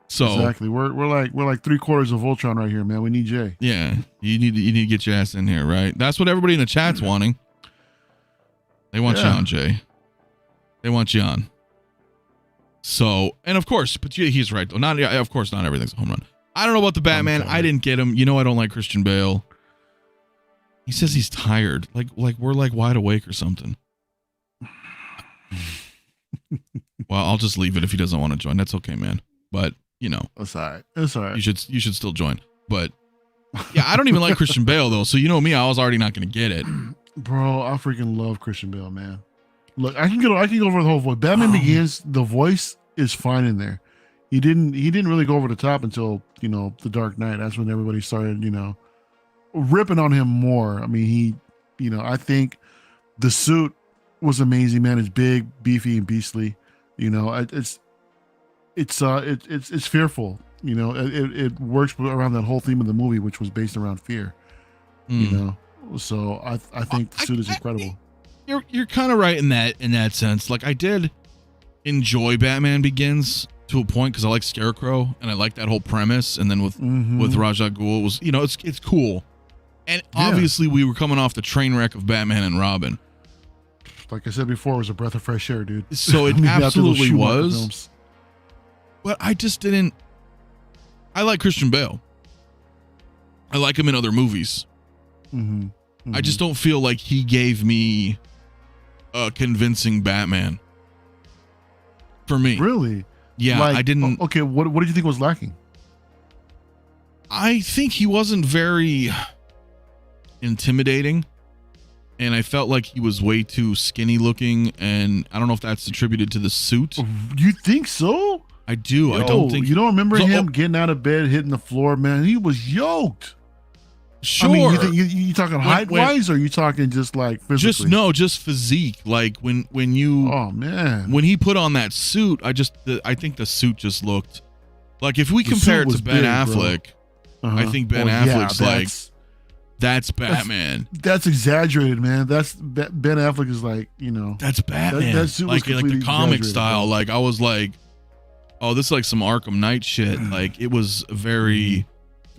Speaker 1: So
Speaker 2: exactly, we're like 3/4 of Voltron right here, man. We need Jay.
Speaker 1: Yeah, you need to get your ass in here, right? That's what everybody in the chat's wanting. They want you on, Jay. They want you on. So, and of course, but he's right though. Of course, not everything's a home run. I don't know about the Batman. I didn't get him. You know, I don't like Christian Bale. He says he's tired. Like we're like wide awake or something. Well, I'll just leave it if he doesn't want to join. That's okay, man. But
Speaker 2: That's all right. It's all right.
Speaker 1: you should still join. But yeah, I don't even like Christian Bale though. So I was already not going to get it.
Speaker 2: Bro, I freaking love Christian Bale, man. Look, I can go over the whole voice. Batman Begins, the voice is fine in there. He didn't really go over the top until, The Dark Knight. That's when everybody started, ripping on him more. I mean, I think the suit was amazing, man. It's big, beefy, and beastly. It's fearful. It works around that whole theme of the movie, which was based around fear. So I think the suit is incredible.
Speaker 1: You're kind of right in that sense. Like, I did enjoy Batman Begins to a point because I like Scarecrow and I like that whole premise. And then with Ra's al Ghul, it was it's cool. And obviously we were coming off the train wreck of Batman and Robin.
Speaker 2: Like I said before, it was a breath of fresh air, dude.
Speaker 1: So it absolutely was. But I just didn't. I like Christian Bale. I like him in other movies. I just don't feel like he gave me a convincing Batman. For me.
Speaker 2: Really?
Speaker 1: Yeah, I didn't.
Speaker 2: Okay, what did you think was lacking?
Speaker 1: I think he wasn't very intimidating. And I felt like he was way too skinny looking. And I don't know if that's attributed to the suit.
Speaker 2: You think so?
Speaker 1: I do. I don't think.
Speaker 2: You don't remember him getting out of bed, hitting the floor, man? He was yoked.
Speaker 1: Sure.
Speaker 2: I mean, you talking height wise, or are you talking just like physically?
Speaker 1: Just physique. Like when you.
Speaker 2: Oh man.
Speaker 1: When he put on that suit, I think the suit just looked like, if we compare it to Ben Affleck, I think Ben Affleck's that's Batman.
Speaker 2: That's exaggerated, man. That's Ben Affleck is like,
Speaker 1: that's Batman. That suit was like the comic style. Bro. Like I was like, oh, this is like some Arkham Knight shit. Like it was very,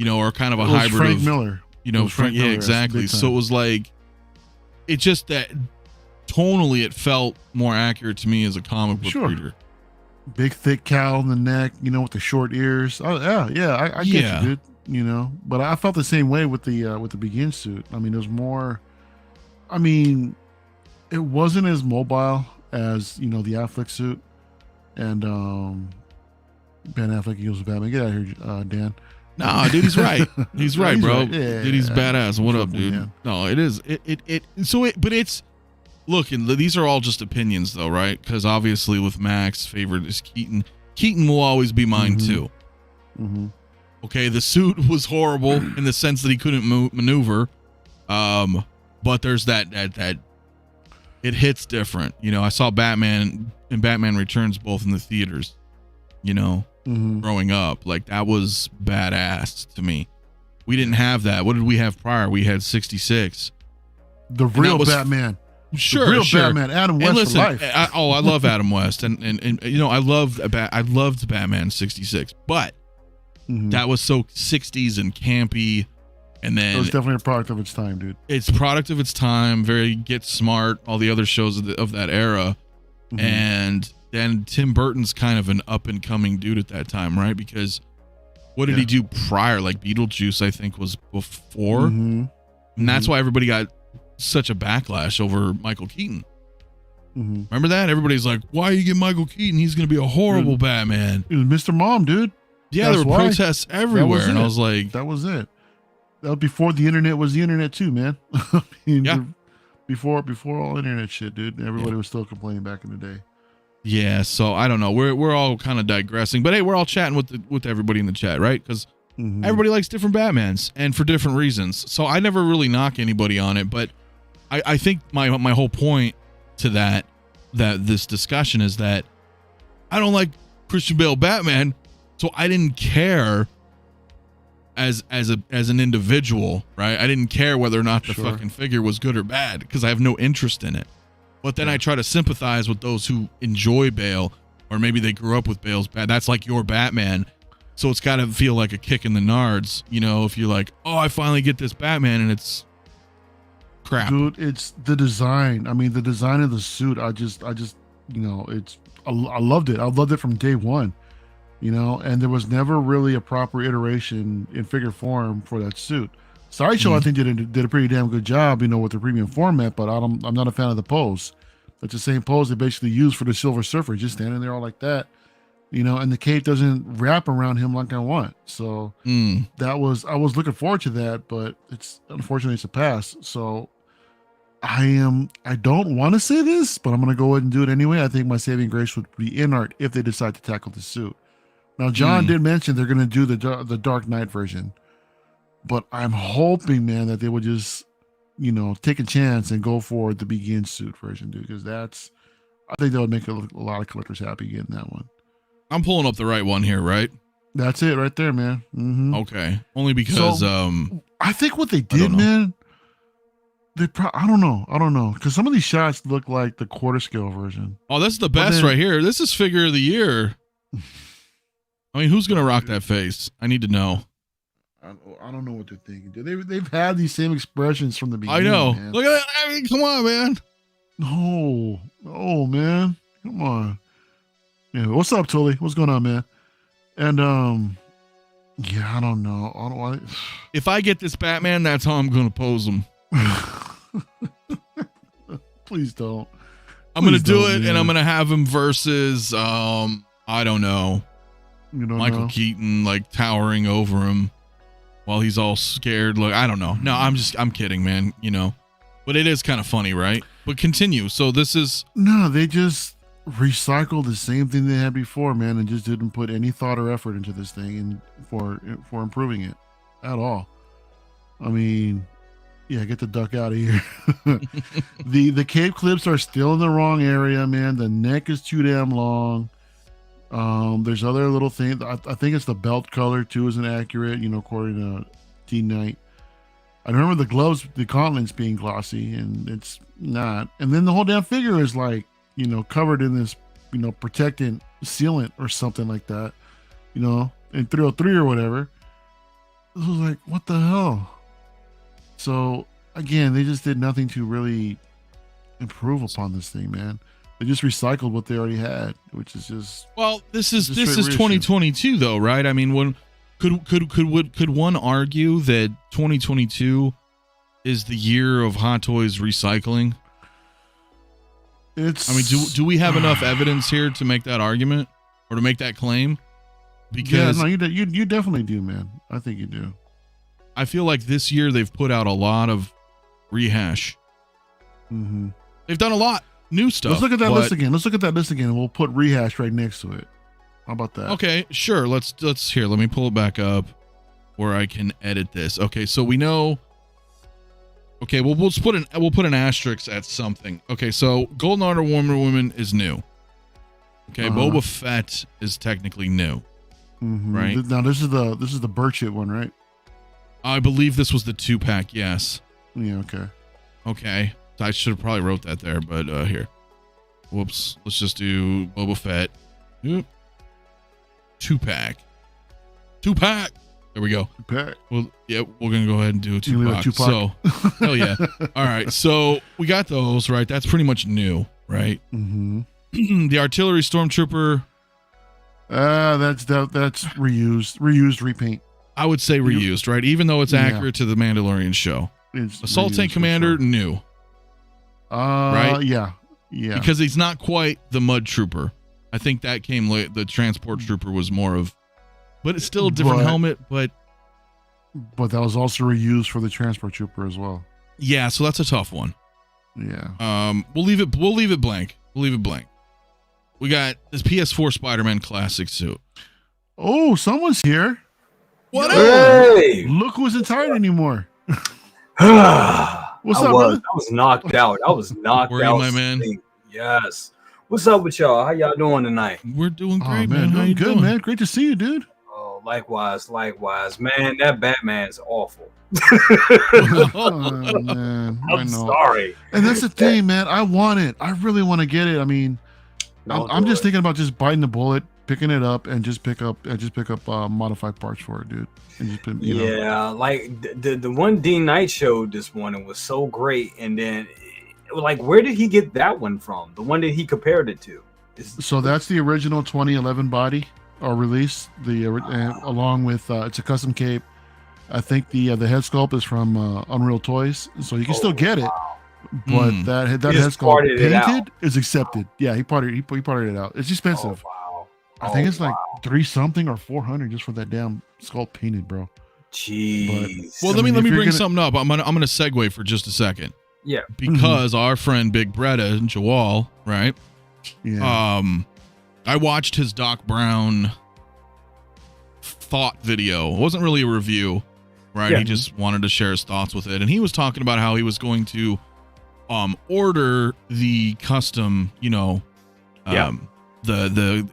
Speaker 1: or kind of a hybrid
Speaker 2: Frank
Speaker 1: of
Speaker 2: Miller.
Speaker 1: Frank Miller, exactly. So it was like, it just that tonally it felt more accurate to me as a comic book reader.
Speaker 2: Big thick cowl in the neck, with the short ears. Oh yeah, I get you, dude. But I felt the same way with the Begin suit. I mean, there's more. I mean, it wasn't as mobile as the Affleck suit, and Ben Affleck equals Batman. Get out of here, Dan.
Speaker 1: No, dude, he's right. He's right, bro.
Speaker 2: Right. Yeah,
Speaker 1: dude, he's badass. What up, dude? Man. No, it is. But it's. Look, and these are all just opinions, though, right? Because obviously, with Max, favorite is Keaton. Keaton will always be mine too. Okay, the suit was horrible in the sense that he couldn't maneuver. But there's that it hits different. I saw Batman and Batman Returns both in the theaters. Growing up, like that was badass to me. We didn't have that. What did we have prior? We had 66.
Speaker 2: The real Batman.
Speaker 1: Sure,
Speaker 2: Batman, Adam West for life.
Speaker 1: I love Adam West, and I loved Batman 66, but that was so 60s and campy, and then
Speaker 2: it was definitely a product of its time, dude.
Speaker 1: It's a product of its time. Very Get Smart, all the other shows of that era, and then Tim Burton's kind of an up and coming dude at that time, right? Because what did he do prior? Like Beetlejuice, I think was before, and that's why everybody got such a backlash over Michael Keaton. Remember that? Everybody's like, why you get Michael Keaton? He's going to be a horrible Batman.
Speaker 2: It was Mr. Mom, dude.
Speaker 1: Yeah, there were protests everywhere. And I was like,
Speaker 2: that was it. That was before the internet was the internet too, man. I mean, before all internet shit, dude. Everybody was still complaining back in the day.
Speaker 1: Yeah, so I don't know. We're all kind of digressing, but hey, we're all chatting with everybody in the chat, right? Because everybody likes different Batmans and for different reasons. So I never really knock anybody on it, but I think my whole point to that this discussion is that I don't like Christian Bale Batman, so I didn't care as an individual, right? I didn't care whether or not the fucking figure was good or bad because I have no interest in it. But then I try to sympathize with those who enjoy Bale, or maybe they grew up with Bale's Batman. That's like your Batman. So it's got to feel like a kick in the nards, if you're like, oh, I finally get this Batman and it's crap.
Speaker 2: Dude, it's the design. I mean, the design of the suit, I just I loved it. I loved it from day one, and there was never really a proper iteration in figure form for that suit. Sideshow, I think did a pretty damn good job, with the premium format, but I'm not a fan of the pose. That's the same pose they basically use for the Silver Surfer, just standing there all like that, and the cape doesn't wrap around him like I want. So I was looking forward to that, but unfortunately it's a pass. So I don't want to say this, but I'm going to go ahead and do it anyway. I think my saving grace would be in art if they decide to tackle the suit. Now, John did mention they're going to do the Dark Knight version, but I'm hoping, man, that they would just, take a chance and go for the Begin suit version, dude, because I think that would make a lot of collectors happy getting that one.
Speaker 1: I'm pulling up the right one here, right?
Speaker 2: That's it right there, man. Mm-hmm.
Speaker 1: Okay. Only because,
Speaker 2: I think what they did, man, I don't know, because some of these shots look like the quarter scale version.
Speaker 1: Oh, that's the best right here. This is figure of the year. I mean, who's gonna rock that face? I need to know.
Speaker 2: I don't know what they're thinking. They've had these same expressions from the beginning.
Speaker 1: I know.
Speaker 2: Man.
Speaker 1: Look at that. I mean, come on, man.
Speaker 2: No, man. Come on. Yeah, what's up, Tully? What's going on, man? And yeah, I don't know.
Speaker 1: If I get this Batman, that's how I'm gonna pose him.
Speaker 2: Please don't.
Speaker 1: I'm gonna do it, man. And I'm gonna have him versus I don't know. Michael Keaton, like towering over him while he's all scared. Look, I don't know. No, I'm kidding, man. But it is kind of funny, right? But continue. So this is
Speaker 2: they just recycled the same thing they had before, man, and just didn't put any thought or effort into this thing and for improving it at all. I mean, yeah, get the duck out of here. The cape clips are still in the wrong area, man. The neck is too damn long. There's other little things. I think it's the belt color too isn't accurate, according to D-Knight. I remember the gloves, the gauntlets being glossy, and it's not. And then the whole damn figure is like, covered in this, protectant sealant or something like that, in 303 or whatever. It was like, what the hell? So again, they just did nothing to really improve upon this thing, man. They just recycled what they already had, which is just
Speaker 1: this is 2022 though, right? I mean, could one argue that 2022 is the year of Hot Toys recycling? Do we have enough evidence here to make that argument or to make that claim? Because
Speaker 2: you definitely do, man. I think you do.
Speaker 1: I feel like this year they've put out a lot of rehash.
Speaker 2: Mm-hmm.
Speaker 1: They've done a lot. New stuff.
Speaker 2: Let's look at that list again. And we'll put rehash right next to it. How about that?
Speaker 1: Okay, sure. Let's here. Let me pull it back up where I can edit this. Okay, so we know. Okay, well we'll put an asterisk at something. Okay, so Golden Honor Wonder Woman is new. Okay, Boba Fett is technically new.
Speaker 2: Mm-hmm.
Speaker 1: Right
Speaker 2: now, this is the Burchett one, right?
Speaker 1: I believe this was the 2-pack. Yes.
Speaker 2: Yeah.
Speaker 1: Okay. I should have probably wrote that there, but here. Whoops. Let's just do Boba Fett. 2-pack. 2-pack. There we go.
Speaker 2: 2-pack.
Speaker 1: Well, yeah, we're going to go ahead and do a 2-pack. So, hell yeah. All right. So we got those, right? That's pretty much new, right?
Speaker 2: Mm-hmm.
Speaker 1: The Artillery Stormtrooper.
Speaker 2: That's reused, repaint.
Speaker 1: I would say reused, right? Even though it's accurate to the Mandalorian show. Assault Tank Commander, new. Right?
Speaker 2: Yeah.
Speaker 1: Because he's not quite the Mud Trooper. I think that came late. The Transport Trooper was more of, but it's still a different helmet. But
Speaker 2: that was also reused for the Transport Trooper as well.
Speaker 1: Yeah, so that's a tough one.
Speaker 2: Yeah.
Speaker 1: We'll leave it blank. We got this PS4 Spider-Man classic suit.
Speaker 2: Oh, someone's here.
Speaker 1: What?
Speaker 3: Hey!
Speaker 2: Look who's in tired anymore.
Speaker 3: What's
Speaker 2: up, brother?
Speaker 3: I was knocked out.
Speaker 1: Where are you, my man?
Speaker 3: Yes. What's up with y'all? How y'all doing tonight?
Speaker 1: We're doing great,
Speaker 2: man.
Speaker 1: How you
Speaker 2: good,
Speaker 1: doing?
Speaker 2: Man. Great to see you, dude.
Speaker 3: Oh, likewise. Man, that Batman's awful.
Speaker 2: Oh, man.
Speaker 3: I'm sorry.
Speaker 2: And that's the thing, man. I want it. I really want to get it. I mean, I'm just thinking about just biting the bullet, picking it up, and just pick up modified parts for it, dude. And just put,
Speaker 3: like the one D Knight showed this morning was so great, and then like, where did he get that one from? The one that he compared it to.
Speaker 2: So that's the original 2011 body or release. Along with it's a custom cape. I think the head sculpt is from Unreal Toys, so you can still get it. but
Speaker 1: Mm.
Speaker 2: that
Speaker 3: He
Speaker 2: head
Speaker 3: just
Speaker 2: sculpt
Speaker 3: parted it out.
Speaker 2: painted is accepted. Yeah, he parted it out. It's expensive.
Speaker 3: Oh, wow.
Speaker 2: I think
Speaker 3: Oh,
Speaker 2: it's like 3 something or 400 just for that damn sculpt painted, bro.
Speaker 3: Jeez.
Speaker 1: Well,
Speaker 2: I
Speaker 1: let me
Speaker 2: mean, if you're
Speaker 1: bring
Speaker 2: gonna-
Speaker 1: something up. I'm gonna segue for just a second
Speaker 3: Yeah.
Speaker 1: because our friend Big Bretta Jawal, right?
Speaker 2: Yeah.
Speaker 1: I watched his Doc Brown thought video. It wasn't really a review, right?
Speaker 3: Yeah.
Speaker 1: He just wanted to share his thoughts with it, and he was talking about how he was going to order the custom, the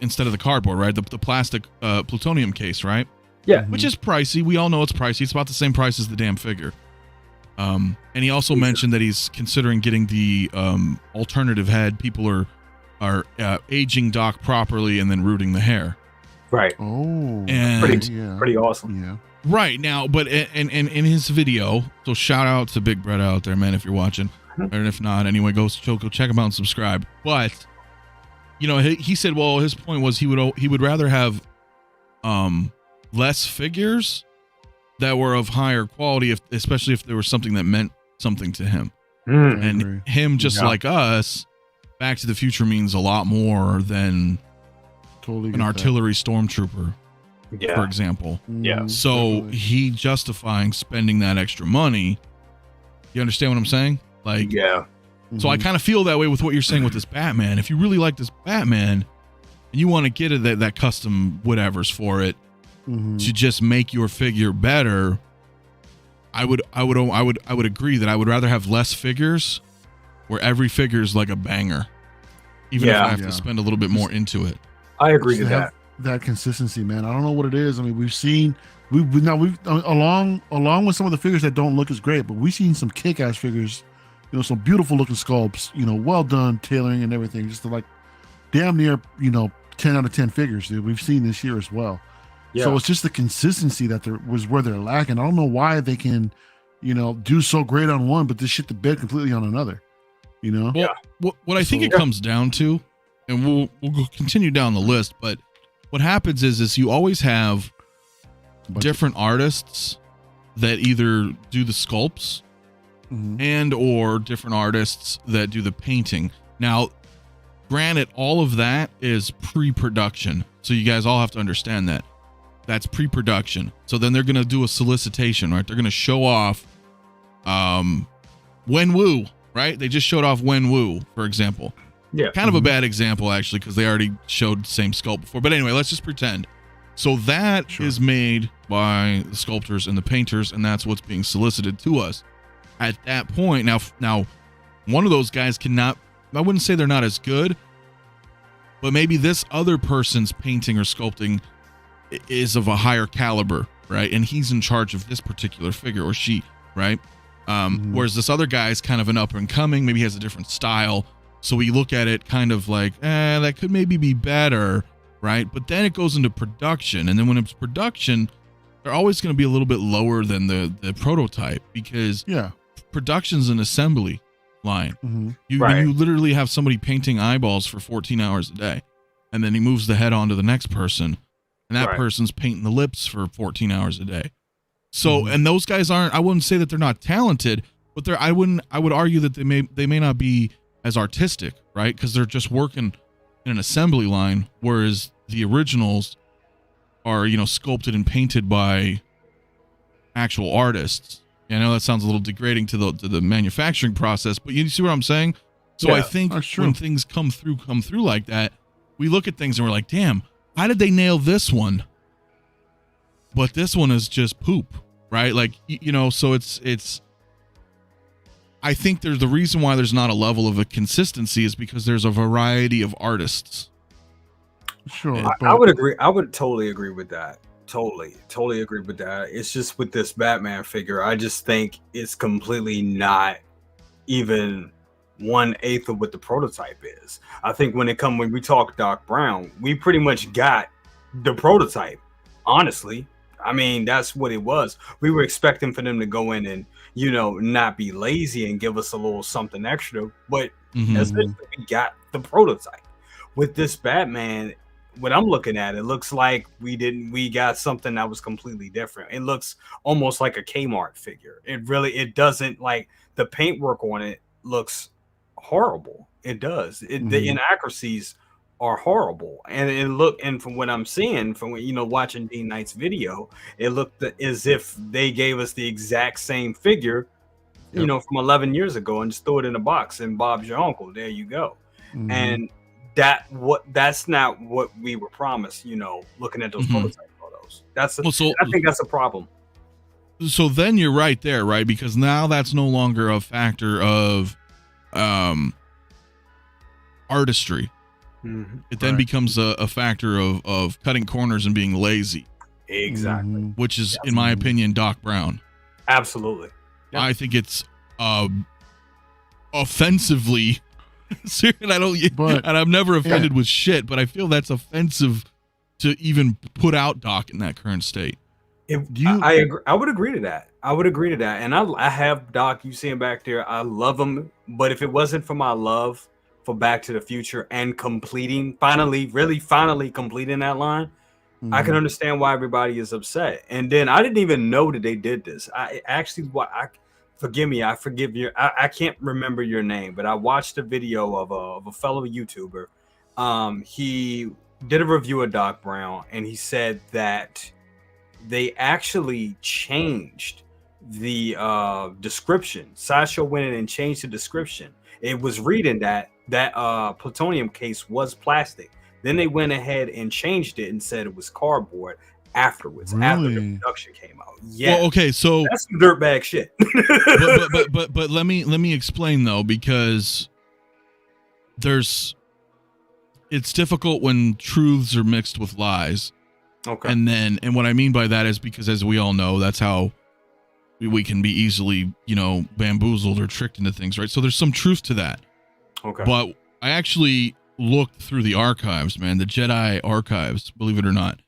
Speaker 1: instead of the cardboard, right? The plastic plutonium case, right?
Speaker 3: Yeah.
Speaker 1: Which is pricey. We all know it's pricey. It's about the same price as the damn figure. And he also mentioned that he's considering getting the alternative head. People are aging Doc properly and then rooting the hair.
Speaker 3: Right.
Speaker 2: Oh.
Speaker 1: And
Speaker 3: Pretty awesome.
Speaker 2: Yeah.
Speaker 1: right now, but in his video, so shout out to Big Brett out there, man, if you're watching, and if not, anyway, go check him out and subscribe. But he said, well, his point was he would rather have less figures that were of higher quality, especially if there was something that meant something to him.
Speaker 3: Mm.
Speaker 2: I
Speaker 1: And
Speaker 2: agree.
Speaker 1: him, just
Speaker 3: Yeah.
Speaker 1: like us, Back to the Future means a lot more than
Speaker 2: Totally.
Speaker 1: an
Speaker 2: get that.
Speaker 1: artillery stormtrooper, for
Speaker 3: Yeah.
Speaker 1: example.
Speaker 3: Yeah.
Speaker 2: Mhm,
Speaker 1: So
Speaker 2: definitely.
Speaker 1: he justifying spending that extra money. You understand what I'm saying? Like,
Speaker 3: Yeah.
Speaker 1: so I
Speaker 2: Mhm.
Speaker 1: kind of feel that way with what you're saying with this Batman. If you really like this Batman and you want to get that custom whatever's for it
Speaker 2: Mhm.
Speaker 1: to just make your figure better, I would agree that I would rather have less figures where every figure is like a banger, even if
Speaker 3: Yeah.
Speaker 1: I have
Speaker 2: Yeah.
Speaker 1: to spend a little bit more into it.
Speaker 3: I agree
Speaker 2: Just
Speaker 3: to
Speaker 2: to
Speaker 3: that.
Speaker 2: that consistency, man. I don't know what it is. I mean, we've along with some of the figures that don't look as great, but we've seen some kick-ass figures, some beautiful looking sculpts, well done tailoring and everything, just to like damn near 10 out of 10 figures, dude. We've seen this year as well.
Speaker 3: Yeah.
Speaker 2: So it's just the consistency that there was where they're lacking. I don't know why they can do so great on one but this shit the bed completely on another.
Speaker 1: Well, what I think
Speaker 2: So-
Speaker 1: it comes down to, and we'll go continue down the list, but what happens is you always have
Speaker 2: But-
Speaker 1: different artists that either do the sculpts
Speaker 2: Mhm.
Speaker 1: and or different artists that do the painting. Now, granted, all of that is pre-production, so you guys all have to understand that. That's pre-production. So then they're going to do a solicitation, right? They're going to show off Wenwu, right? They just showed off Wenwu, for example.
Speaker 3: Yeah.
Speaker 1: Kind of a bad example, actually, because they already showed the same sculpt before. But anyway, let's just pretend. So that is
Speaker 2: Sure.
Speaker 1: made by the sculptors and the painters, and that's what's being solicited to us. At that point, now, one of those guys cannot, I wouldn't say they're not as good, but maybe this other person's painting or sculpting is of a higher caliber, right? And he's in charge of this particular figure, or she, right? Whereas this other guy is kind of an up and coming, maybe he has a different style. So we look at it kind of like, that could maybe be better, right? But then it goes into production. And then when it's production, they're always going to be a little bit lower than the prototype, because
Speaker 2: Yeah.
Speaker 1: production's an assembly line.
Speaker 2: Mhm.
Speaker 3: Right.
Speaker 1: You literally have somebody painting eyeballs for 14 hours a day, and then he moves the head on to the next person, and that
Speaker 3: Right.
Speaker 1: person's painting the lips for 14 hours a day. So, and those guys aren't, I wouldn't say that they're not talented, but I would argue that they may not be as artistic, right? Because they're just working in an assembly line, whereas the originals are, sculpted and painted by actual artists. I know that sounds a little degrading to the manufacturing process, but you see what I'm saying? So
Speaker 3: Yeah,
Speaker 1: I think
Speaker 2: that's true.
Speaker 1: when things come through like that, we look at things and we're like, damn, how did they nail this one? But this one is just poop, right? Like, so it's I think there's the reason why there's not a level of a consistency is because there's a variety of artists.
Speaker 2: Sure.
Speaker 3: I
Speaker 2: but-
Speaker 3: would agree. I would totally agree with that. Totally agree with that. It's just with this Batman figure, I just think it's completely not even 1/8 of what the prototype is. I think when we talk Doc Brown, we pretty much got the prototype. Honestly, I mean, that's what it was. We were expecting for them to go in and not be lazy and give us a little something extra, but
Speaker 1: Mhm.
Speaker 3: essentially we got the prototype. With this Batman, what I'm looking at, it looks like we got something that was completely different. It looks almost like a Kmart figure. It doesn't, like, the paintwork on it looks horrible. It does. The inaccuracies are horrible, and from what I'm seeing, from watching Dean Knight's video, it looked as if they gave us the exact same figure, from 11 years ago, and just throw it in a box and Bob's your uncle. There you go. And that's not what we were promised. Looking at those prototype photos, I think that's a problem.
Speaker 1: So then you're right there, right? Because now that's no longer a factor of artistry. It then becomes a factor of cutting corners and being lazy.
Speaker 3: Exactly.
Speaker 1: Which is, in my opinion, Doc Brown.
Speaker 3: Absolutely. Yep.
Speaker 1: I think it's offensively and I'm never offended with shit, but I feel that's offensive to even put out Doc in that current state.
Speaker 3: I agree. I would agree to that. And I have Doc. You see him back there. I love him. But if it wasn't for my love for Back to the Future and finally completing that line, I can understand why everybody is upset. And then I didn't even know that they did this. Forgive me. I can't remember your name, but I watched a video of a fellow YouTuber. He did a review of Doc Brown, and he said that they actually changed the description. Sideshow went in and changed the description. It was reading that plutonium case was plastic. Then they went ahead and changed it and said it was cardboard afterwards, after the production came out. Yeah.
Speaker 1: Well, okay, so
Speaker 3: that's some dirtbag shit.
Speaker 1: but let me explain though, because it's difficult when truths are mixed with lies.
Speaker 3: Okay.
Speaker 1: And what I mean by that is because, as we all know, that's how we can be easily, bamboozled or tricked into things, right? So there's some truth to that.
Speaker 3: Okay.
Speaker 1: But I actually looked through the archives, man, the Jedi archives, believe it or not.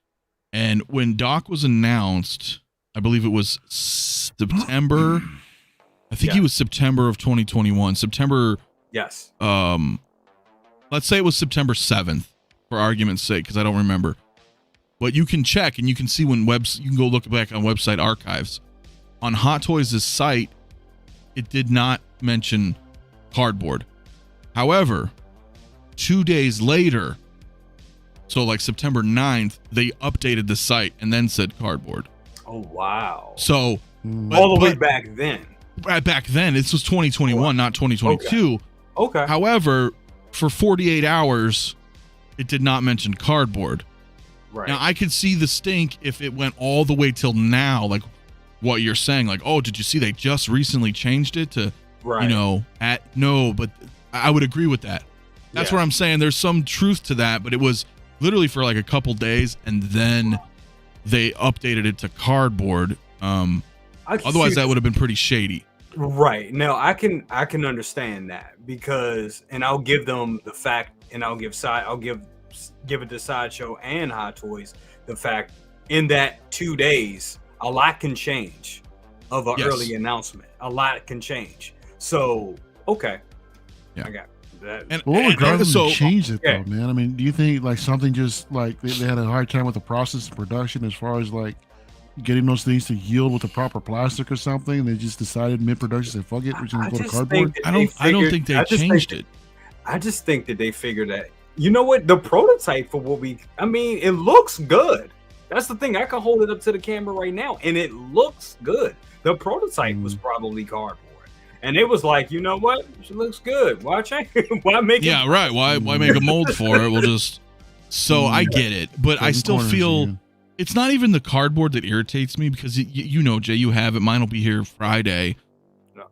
Speaker 1: And when Doc was announced, I believe it was September. I think he was September of 2021. September.
Speaker 3: Yes.
Speaker 1: Let's say it was September 7th, for argument's sake, because I don't remember. But you can check and you can see you can go look back on website archives. On Hot Toys' site, it did not mention cardboard. However, 2 days later, so like September 9th, they updated the site and then said cardboard.
Speaker 3: Oh, wow.
Speaker 1: So
Speaker 3: all the way back then.
Speaker 1: Back then, this was 2021, not 2022.
Speaker 3: Okay.
Speaker 1: However, for 48 hours, it did not mention cardboard.
Speaker 3: Right.
Speaker 1: Now, I could see the stink if it went all the way till now, like what you're saying, like, oh, did you see they just recently changed it to, but I would agree with that. That's what I'm saying. There's some truth to that, but it was literally for like a couple days, and then they updated it to cardboard. Otherwise, that would have been pretty shady.
Speaker 3: Right. No, I can understand that, because, and I'll give them the fact, and I'll give it to Sideshow and Hot Toys the fact, in that 2 days, a lot can change of an early announcement. A lot can change. So, okay.
Speaker 1: Yeah.
Speaker 3: I got that.
Speaker 2: And what would drive them to change it though, man? I mean, do you think like something just like they had a hard time with the process of production as far as like getting those things to yield with the proper plastic or something? They just decided mid-production, said, fuck it, we're going to go to cardboard.
Speaker 1: I don't think they changed it.
Speaker 3: I just think that they figured that, you know what, the prototype for it looks good. That's the thing. I can hold it up to the camera right now, and it looks good. The prototype was probably cardboard. And it was like, you know what? It looks good. Why change? Why make it?
Speaker 1: Yeah, right. Why make a mold for it? We'll just. So I get it, but I still feel it's not even the cardboard that irritates me, because Jay, you have it. Mine will be here Friday.
Speaker 3: No.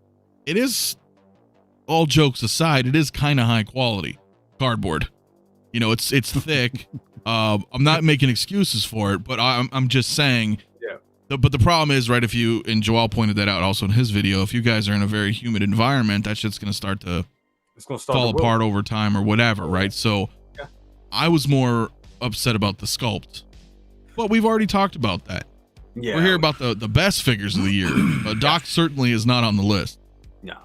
Speaker 1: It is, all jokes aside, it is kind of high quality cardboard. It's thick. I'm not making excuses for it, but I'm just saying. But the problem is, right, and Joel pointed that out also in his video, if you guys are in a very humid environment, that shit's going to start to fall apart over time or whatever, right? So I was more upset about the sculpt. But we've already talked about that.
Speaker 3: Yeah.
Speaker 1: We're here about the best figures of the year. Doc certainly is not on the list.
Speaker 3: No.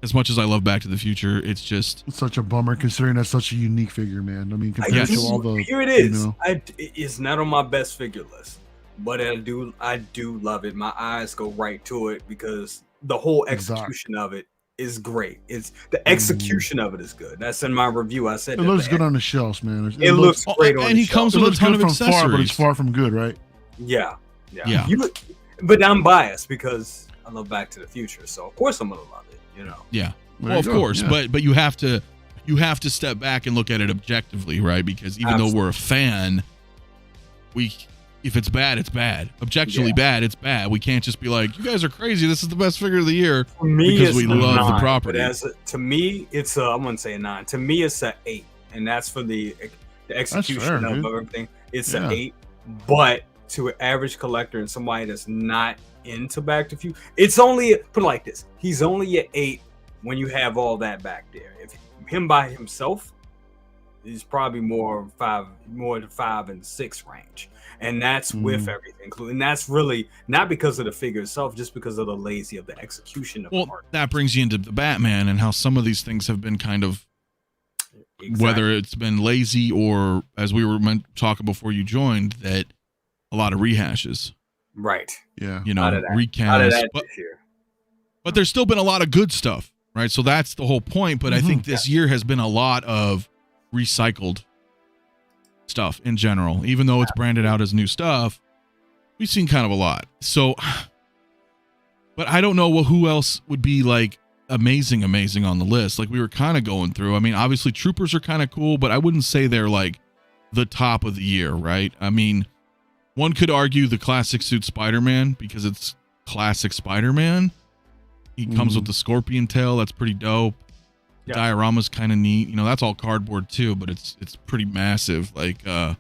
Speaker 1: As much as I love Back to the Future, it's
Speaker 2: such a bummer considering that's such a unique figure, man. I mean, compared to all the...
Speaker 3: Here it is. It's not on my best figure list. But I do love it. My eyes go right to it because the whole execution of it is great. It's the execution of it is good. That's in my review. I said
Speaker 2: It looks good on the shelves, man.
Speaker 3: It looks great on
Speaker 1: and
Speaker 3: the
Speaker 1: he comes
Speaker 3: shelf.
Speaker 1: with a ton of
Speaker 2: from
Speaker 1: accessories.
Speaker 2: far, but it's far from good, right?
Speaker 3: Yeah.
Speaker 1: Yeah.
Speaker 3: But I'm biased because I love Back to the Future, so of course I'm gonna love it. You know.
Speaker 1: Yeah.
Speaker 2: There
Speaker 1: Well,
Speaker 2: you
Speaker 1: of
Speaker 2: go.
Speaker 1: course,
Speaker 2: Yeah.
Speaker 1: but you have to step back and look at it objectively, right? Because even though we're a fan, if it's bad, it's bad. Objectively bad, it's bad. We can't just be like, you guys are crazy. This is the best figure of the year
Speaker 3: For me,
Speaker 1: because we
Speaker 3: it's a
Speaker 1: love
Speaker 3: 9,
Speaker 1: the property.
Speaker 3: But to me, it's I wouldn't say a 9. To me, it's an 8, and that's for the execution
Speaker 2: fair,
Speaker 3: of
Speaker 2: dude.
Speaker 3: everything. It's an 8, but to an average collector and somebody that's not into Back to the Future, it's only put it like this: he's only an 8 when you have all that back there. If him by himself, he's probably more to 5 and 6 range. And that's with everything, including that's really not because of the figure itself, just because of the lazy of the execution of the art.
Speaker 1: That brings you into the Batman and how some of these things have been kind of, whether it's been lazy or, as we were talking before you joined, that a lot of rehashes.
Speaker 3: Right.
Speaker 2: Yeah.
Speaker 1: You know,
Speaker 3: recasts.
Speaker 1: But there's still been a lot of good stuff, right? So that's the whole point. But I think this year has been a lot of recycled stuff in general. Even though it's branded out as new stuff, we've seen kind of a lot. So, but I don't know who else would be like amazing on the list. Like we were kind of going through. I mean, obviously Troopers are kind of cool, but I wouldn't say they're like the top of the year, right? I mean, one could argue the classic suit Spider-Man because it's classic Spider-Man. He comes with the scorpion tail. That's pretty dope. The diorama's kind of neat. You know, that's all cardboard too, but it's pretty massive. Like, I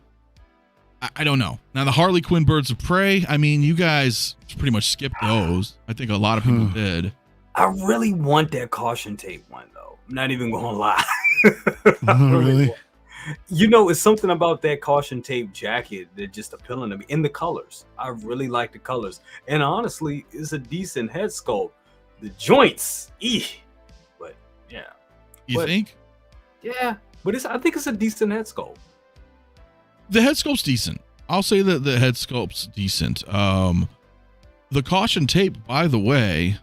Speaker 1: don't know. Now the Harley Quinn Birds of Prey. I mean, you guys pretty much skipped those. I think a lot of people did.
Speaker 3: I really want that caution tape one though. I'm not even gonna lie.
Speaker 2: Really?
Speaker 3: You know, it's something about that caution tape jacket that just appealing to me. In the colors, I really like the colors, and honestly, it's a decent head sculpt. The joints, but yeah.
Speaker 1: You think?
Speaker 3: Yeah, but I think it's a decent head sculpt.
Speaker 1: The head sculpt's decent. I'll say that the head sculpt's decent. The caution tape, by the way,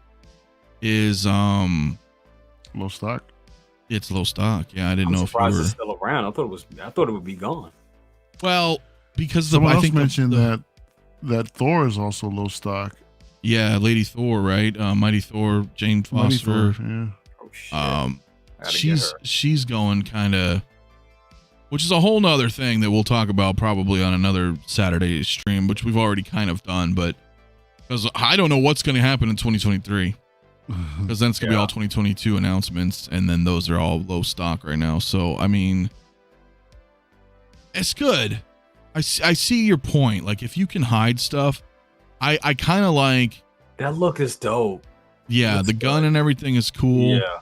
Speaker 1: is
Speaker 2: low stock.
Speaker 1: It's low stock. Yeah, I didn't know if you
Speaker 3: surprised
Speaker 1: were
Speaker 3: it's still around. I thought it would be gone.
Speaker 1: Well, because
Speaker 2: Someone
Speaker 1: I
Speaker 2: else
Speaker 1: think
Speaker 2: mentioned that Thor is also low stock.
Speaker 1: Yeah, Lady Thor, right? Mighty Thor, Jane Foster.
Speaker 2: Mighty Thor, yeah.
Speaker 3: Oh shit.
Speaker 1: She's going kind of, which is a whole nother thing that we'll talk about probably on another Saturday stream, which we've already kind of done, but because I don't know what's going to happen in 2023, because then it's going to be all 2022 announcements, and then those are all low stock right now. So, I mean, it's good. I see your point. Like, if you can hide stuff, I kind of like
Speaker 3: that look is dope.
Speaker 1: Yeah, the gun and everything is cool.
Speaker 3: Yeah.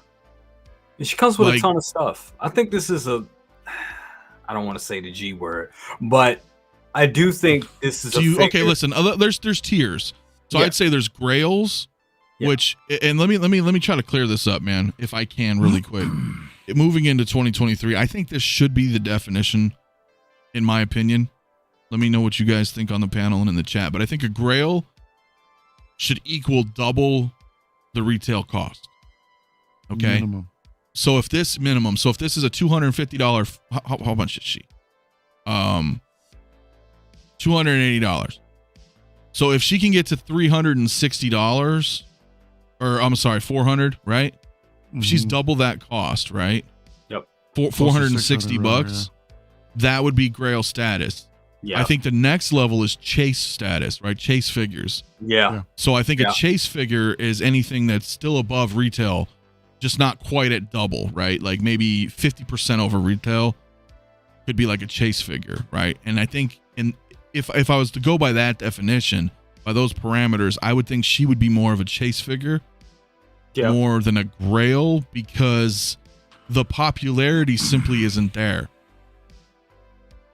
Speaker 3: And she comes with a ton of stuff. I think this is I don't want to say the G word, but I do think this is
Speaker 1: okay, listen, there's tiers. So I'd say there's grails, which, and let me try to clear this up, man, if I can really quick. Moving into 2023, I think this should be the definition, in my opinion. Let me know what you guys think on the panel and in the chat. But I think a grail should equal double the retail cost. Okay.
Speaker 2: Minimum.
Speaker 1: So if this is a $250, how much is she? $280. So if she can get to $360, or I'm sorry, $400, right? She's double that cost, right?
Speaker 3: Yep.
Speaker 1: $460. That would be grail status. Yeah. I think the next level is chase status, right? Chase figures.
Speaker 3: Yeah.
Speaker 1: So I think a chase figure is anything that's still above retail, just not quite at double, right? Like maybe 50% over retail could be like a chase figure, right? And I think if I was to go by that definition, by those parameters, I would think she would be more of a chase figure more than a grail, because the popularity simply isn't there.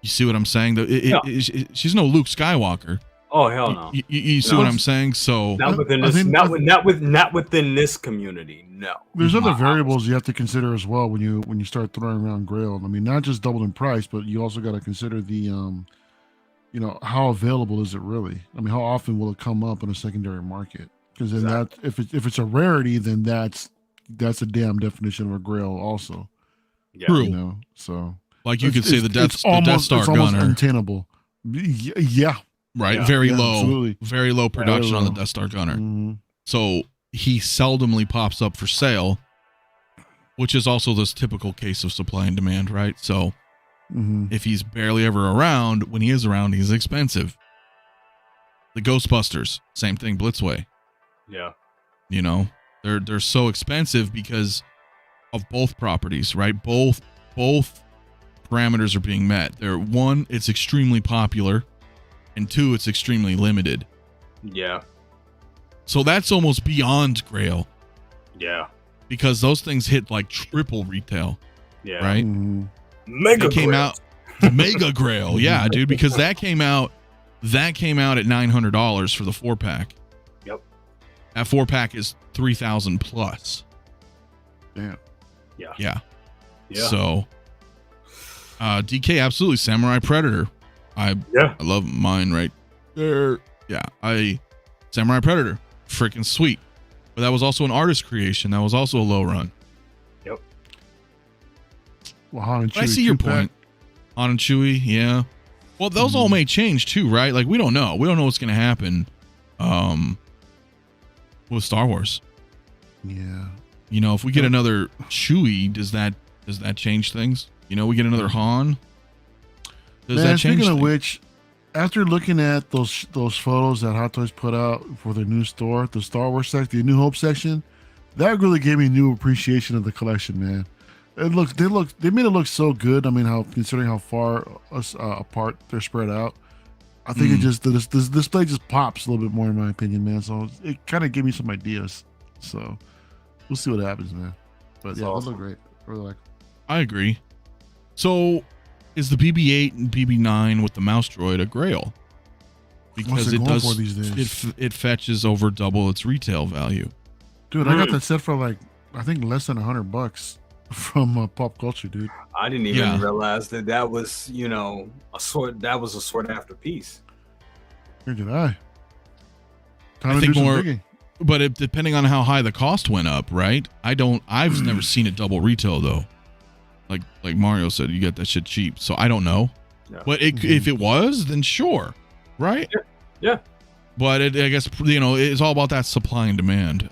Speaker 1: You see what I'm saying? She's no Luke Skywalker.
Speaker 3: Oh hell no!
Speaker 1: You see what I'm saying? So
Speaker 3: not within this, not within this community. No.
Speaker 2: There's other variables you have to consider as well when you start throwing around grail. I mean, not just double in price, but you also got to consider the how available is it really? I mean, how often will it come up in a secondary market? Because then if it's a rarity, then that's that's a damn definition of a Grail, also.
Speaker 3: Yeah.
Speaker 1: True.
Speaker 2: You know, so
Speaker 1: Like you could say the Death Star
Speaker 2: it's almost
Speaker 1: Gunner,
Speaker 2: untenable. Yeah,
Speaker 1: right?
Speaker 3: Yeah.
Speaker 1: Very
Speaker 2: Yeah,
Speaker 1: low,
Speaker 2: absolutely.
Speaker 1: very low production on the
Speaker 2: low.
Speaker 1: Death Star Gunner.
Speaker 2: Mhm.
Speaker 1: So he seldomly pops up for sale, which is also this typical case of supply and demand, right? So
Speaker 2: Mhm.
Speaker 1: if he's barely ever around, when he is around, he's expensive. The Ghostbusters, same thing, Blitzway.
Speaker 3: Yeah.
Speaker 1: You know, they're so expensive because of both properties, right? Both parameters are being met. They're one, it's extremely popular, and two, it's extremely limited.
Speaker 3: Yeah.
Speaker 1: So that's almost beyond Grail
Speaker 3: Yeah.
Speaker 1: because those things hit like triple retail,
Speaker 3: Yeah.
Speaker 1: right?
Speaker 2: Mhm.
Speaker 3: Mega
Speaker 1: It came
Speaker 3: Grail.
Speaker 1: out Mega Grail, yeah, dude, because that came out at $900 for the 4-pack.
Speaker 3: Yep.
Speaker 1: That 4-pack is 3,000 plus.
Speaker 2: Damn.
Speaker 3: Yeah.
Speaker 1: Yeah.
Speaker 3: Yeah.
Speaker 1: So, DK, absolutely, Samurai Predator. I love mine right there. Yeah, Samurai Predator, freaking sweet. But that was also an artist creation. That was also a low run.
Speaker 3: Yep.
Speaker 2: Well, Han and
Speaker 1: But I
Speaker 2: Chewie
Speaker 1: see your
Speaker 2: 2-pack.
Speaker 1: point. Han and Chewie, yeah. Well, those all may change too, right? Like we don't know. We don't know what's going to happen with Star Wars.
Speaker 2: Yeah.
Speaker 1: You know, if we get another Chewie, does that change things? You know, we get another Han. Does
Speaker 2: Man,
Speaker 1: that change
Speaker 2: speaking of
Speaker 1: things?
Speaker 2: which, after looking at those photos that Hot Toys put out for their new store, the Star Wars section, the New Hope section, that really gave me a new appreciation of the collection, man. They made it look so good. I mean, considering how far apart they're spread out, I think it just this display just pops a little bit more, in my opinion, man. So it kind of gave me some ideas. So we'll see what happens, man. But
Speaker 3: That's
Speaker 2: yeah,
Speaker 3: awesome.
Speaker 2: they look great. I really like.
Speaker 1: I agree. So, is the BB-8 and BB-9 with the mouse droid a Grail?
Speaker 2: What's
Speaker 1: Because
Speaker 2: it
Speaker 1: it
Speaker 2: going
Speaker 1: does
Speaker 2: for these days?
Speaker 1: it fetches over double its retail value.
Speaker 2: Dude, I got that set for like I think less than $100 from Pop Culture, dude.
Speaker 3: I didn't even
Speaker 1: Yeah.
Speaker 3: realize that was, you know, a sword. That was a sword after piece.
Speaker 2: Here did I. Time
Speaker 1: I
Speaker 2: to
Speaker 1: think
Speaker 2: do some
Speaker 1: more-
Speaker 2: digging.
Speaker 1: But depending on how high the cost went up, right? I've never seen it double retail though. Like Mario said, you get that shit cheap. So I don't know.
Speaker 3: Yeah.
Speaker 1: But if it was, then sure, right?
Speaker 3: Yeah.
Speaker 1: But I guess it's all about that supply and demand.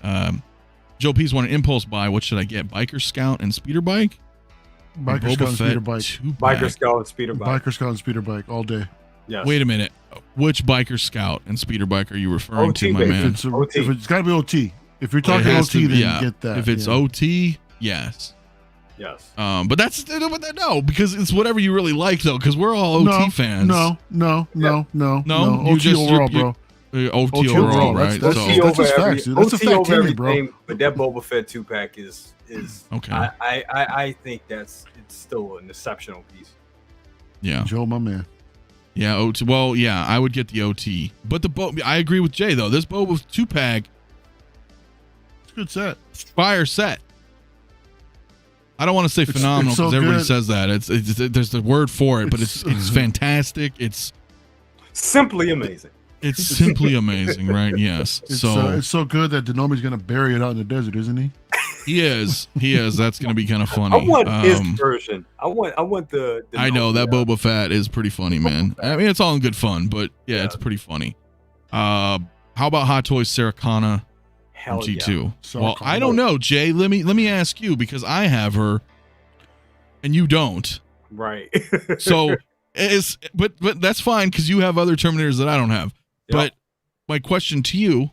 Speaker 1: Joe P's want an impulse buy. What should I get? Biker Scout and Speeder Bike? Or
Speaker 2: Biker Scout and Speeder Bike.
Speaker 1: 2-pack?
Speaker 3: Biker Scout and Speeder Bike.
Speaker 2: Biker Scout and Speeder Bike all day.
Speaker 3: Yes.
Speaker 1: Wait a minute. Which Biker Scout and Speeder Bike are you referring to,
Speaker 3: OT,
Speaker 1: my
Speaker 3: baby.
Speaker 1: man?
Speaker 2: If it's got to be OT. If you're talking
Speaker 1: It has
Speaker 2: OT,
Speaker 1: to-
Speaker 2: then
Speaker 1: yeah.
Speaker 2: you get that.
Speaker 1: If it's
Speaker 2: yeah.
Speaker 1: OT, yes.
Speaker 3: Yes.
Speaker 1: But that's no, because it's whatever you really like though, because we're all OT fans.
Speaker 2: No.
Speaker 1: No, you
Speaker 2: OT
Speaker 1: just-
Speaker 2: overall,
Speaker 1: you-
Speaker 2: bro.
Speaker 1: OT
Speaker 2: OT
Speaker 1: overall,
Speaker 2: overall,
Speaker 1: right?
Speaker 2: that's-
Speaker 1: So
Speaker 2: that's just facts, dude. That's a
Speaker 3: OT
Speaker 2: fact,
Speaker 3: over
Speaker 2: candy, bro.
Speaker 3: everything, but that Boba Fett 2-pack is
Speaker 1: Okay.
Speaker 3: I think it's still an exceptional piece.
Speaker 1: yeah,
Speaker 2: Joe, my man.
Speaker 1: yeah. OT. Well, yeah, I would get the OT, but I agree with Jay though. This Boba 2-pack
Speaker 2: It's a good set.
Speaker 1: fire set. I don't want to say phenomenal
Speaker 2: it's so
Speaker 1: because everybody
Speaker 2: good.
Speaker 1: says that. It's there's the word for it, but it's fantastic. It's
Speaker 3: Simply amazing.
Speaker 1: simply amazing, right? Yes.
Speaker 2: It's
Speaker 1: So
Speaker 2: so good that Denomi's gonna bury it out in the desert, isn't he?
Speaker 1: he is. That's going to be kind of funny.
Speaker 3: I want his version. I want the
Speaker 1: I know that
Speaker 3: Boba.
Speaker 1: Boba Fett is pretty funny, man. I mean, it's all in good fun, but yeah, it's pretty funny. How about Hot Toys Saracana
Speaker 3: Hell
Speaker 1: G2?
Speaker 2: yeah.
Speaker 1: Well, I don't know, Jay. Let me ask you because I have her, and you don't.
Speaker 3: Right.
Speaker 1: So but that's fine because you have other Terminators that I don't have.
Speaker 3: Yep.
Speaker 1: But my question to you,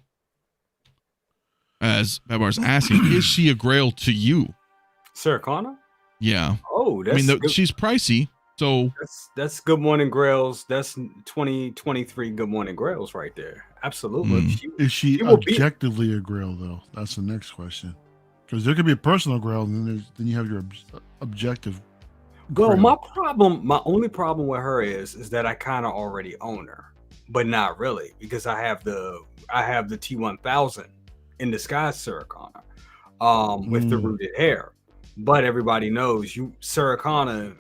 Speaker 1: as Babar's asking, is she a Grail to you?
Speaker 3: Sarah Connor?
Speaker 1: Yeah.
Speaker 3: Oh, that's
Speaker 1: I mean,
Speaker 3: good.
Speaker 1: she's pricey, so
Speaker 3: That's Good Morning Grails. That's 2023 Good Morning Grails right there. Absolutely.
Speaker 1: Mm.
Speaker 2: Is she
Speaker 3: will be-
Speaker 2: objectively a Grail though? That's the next question. Because there could be a personal Grail, and then you have your objective.
Speaker 3: Well,
Speaker 2: Grail.
Speaker 3: my only problem with her is that I kind of already own her, but not really because I have the T1000 in disguise Sarah Connor, with the rooted hair. But everybody knows Sarah Connor,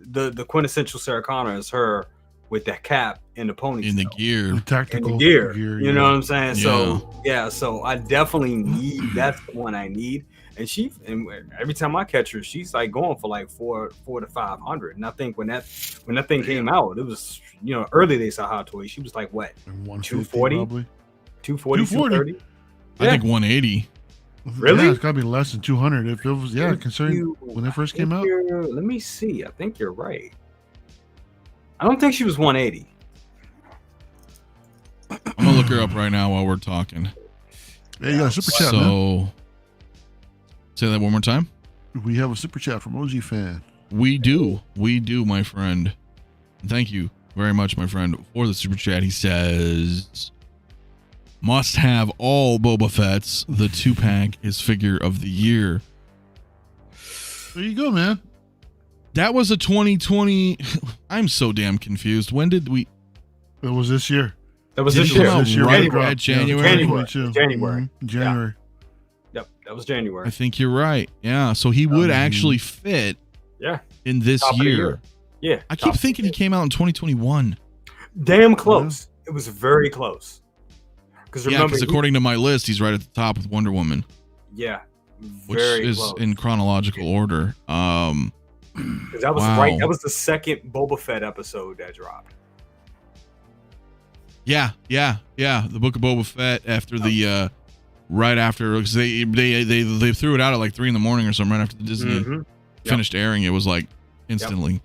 Speaker 3: the quintessential Sarah Connor is her with that cap and the ponytail.
Speaker 1: in the gear.
Speaker 2: The
Speaker 3: And
Speaker 2: tactical
Speaker 3: the gear,
Speaker 2: gear,
Speaker 3: you know what I'm saying?
Speaker 1: Yeah.
Speaker 3: So I definitely need that's the one I need. and every time I catch her, she's like going for like 400 to 500. And I think when that thing came out, it was early days of Hot Toys. She was like what 240,
Speaker 2: probably
Speaker 3: 240, 230.
Speaker 1: I think 180.
Speaker 3: Really?
Speaker 2: Yeah, it's gotta be less than 200 if it was. Yeah, considering when they first came out.
Speaker 3: Let me see. I think you're right. I don't think she was 180.
Speaker 1: I'm gonna look her up right now while we're talking.
Speaker 2: Hey, you got a super chat, man.
Speaker 1: Say that one more time.
Speaker 2: We have a super chat from OG fan.
Speaker 1: We do, my friend. Thank you very much, my friend, for the super chat. He says, "Must have all Boba Fett's. The 2-pack is figure of the year."
Speaker 2: There you go, man.
Speaker 1: That was a 2020. I'm so damn confused. When did we?
Speaker 2: It was this year.
Speaker 3: That was
Speaker 1: Did
Speaker 3: this
Speaker 1: it come
Speaker 3: year.
Speaker 1: out
Speaker 3: January.
Speaker 1: right at January?
Speaker 3: January.
Speaker 2: January. January.
Speaker 3: Yep, that was January.
Speaker 1: I think you're right. Yeah, so he would actually fit.
Speaker 3: Yeah.
Speaker 1: In this
Speaker 3: Top of the
Speaker 1: year.
Speaker 3: Yeah.
Speaker 1: I keep thinking he came out in 2021.
Speaker 3: Damn close. It was very close. Because
Speaker 1: according to my list, he's right at the top with Wonder Woman.
Speaker 3: Yeah.
Speaker 1: Which is
Speaker 3: close.
Speaker 1: in chronological order.
Speaker 3: That was right. That was the second Boba Fett episode that dropped.
Speaker 1: Yeah. The Book of Boba Fett after the right after, because they threw it out at like 3 a.m. or something right after the Disney finished airing. It was like instantly.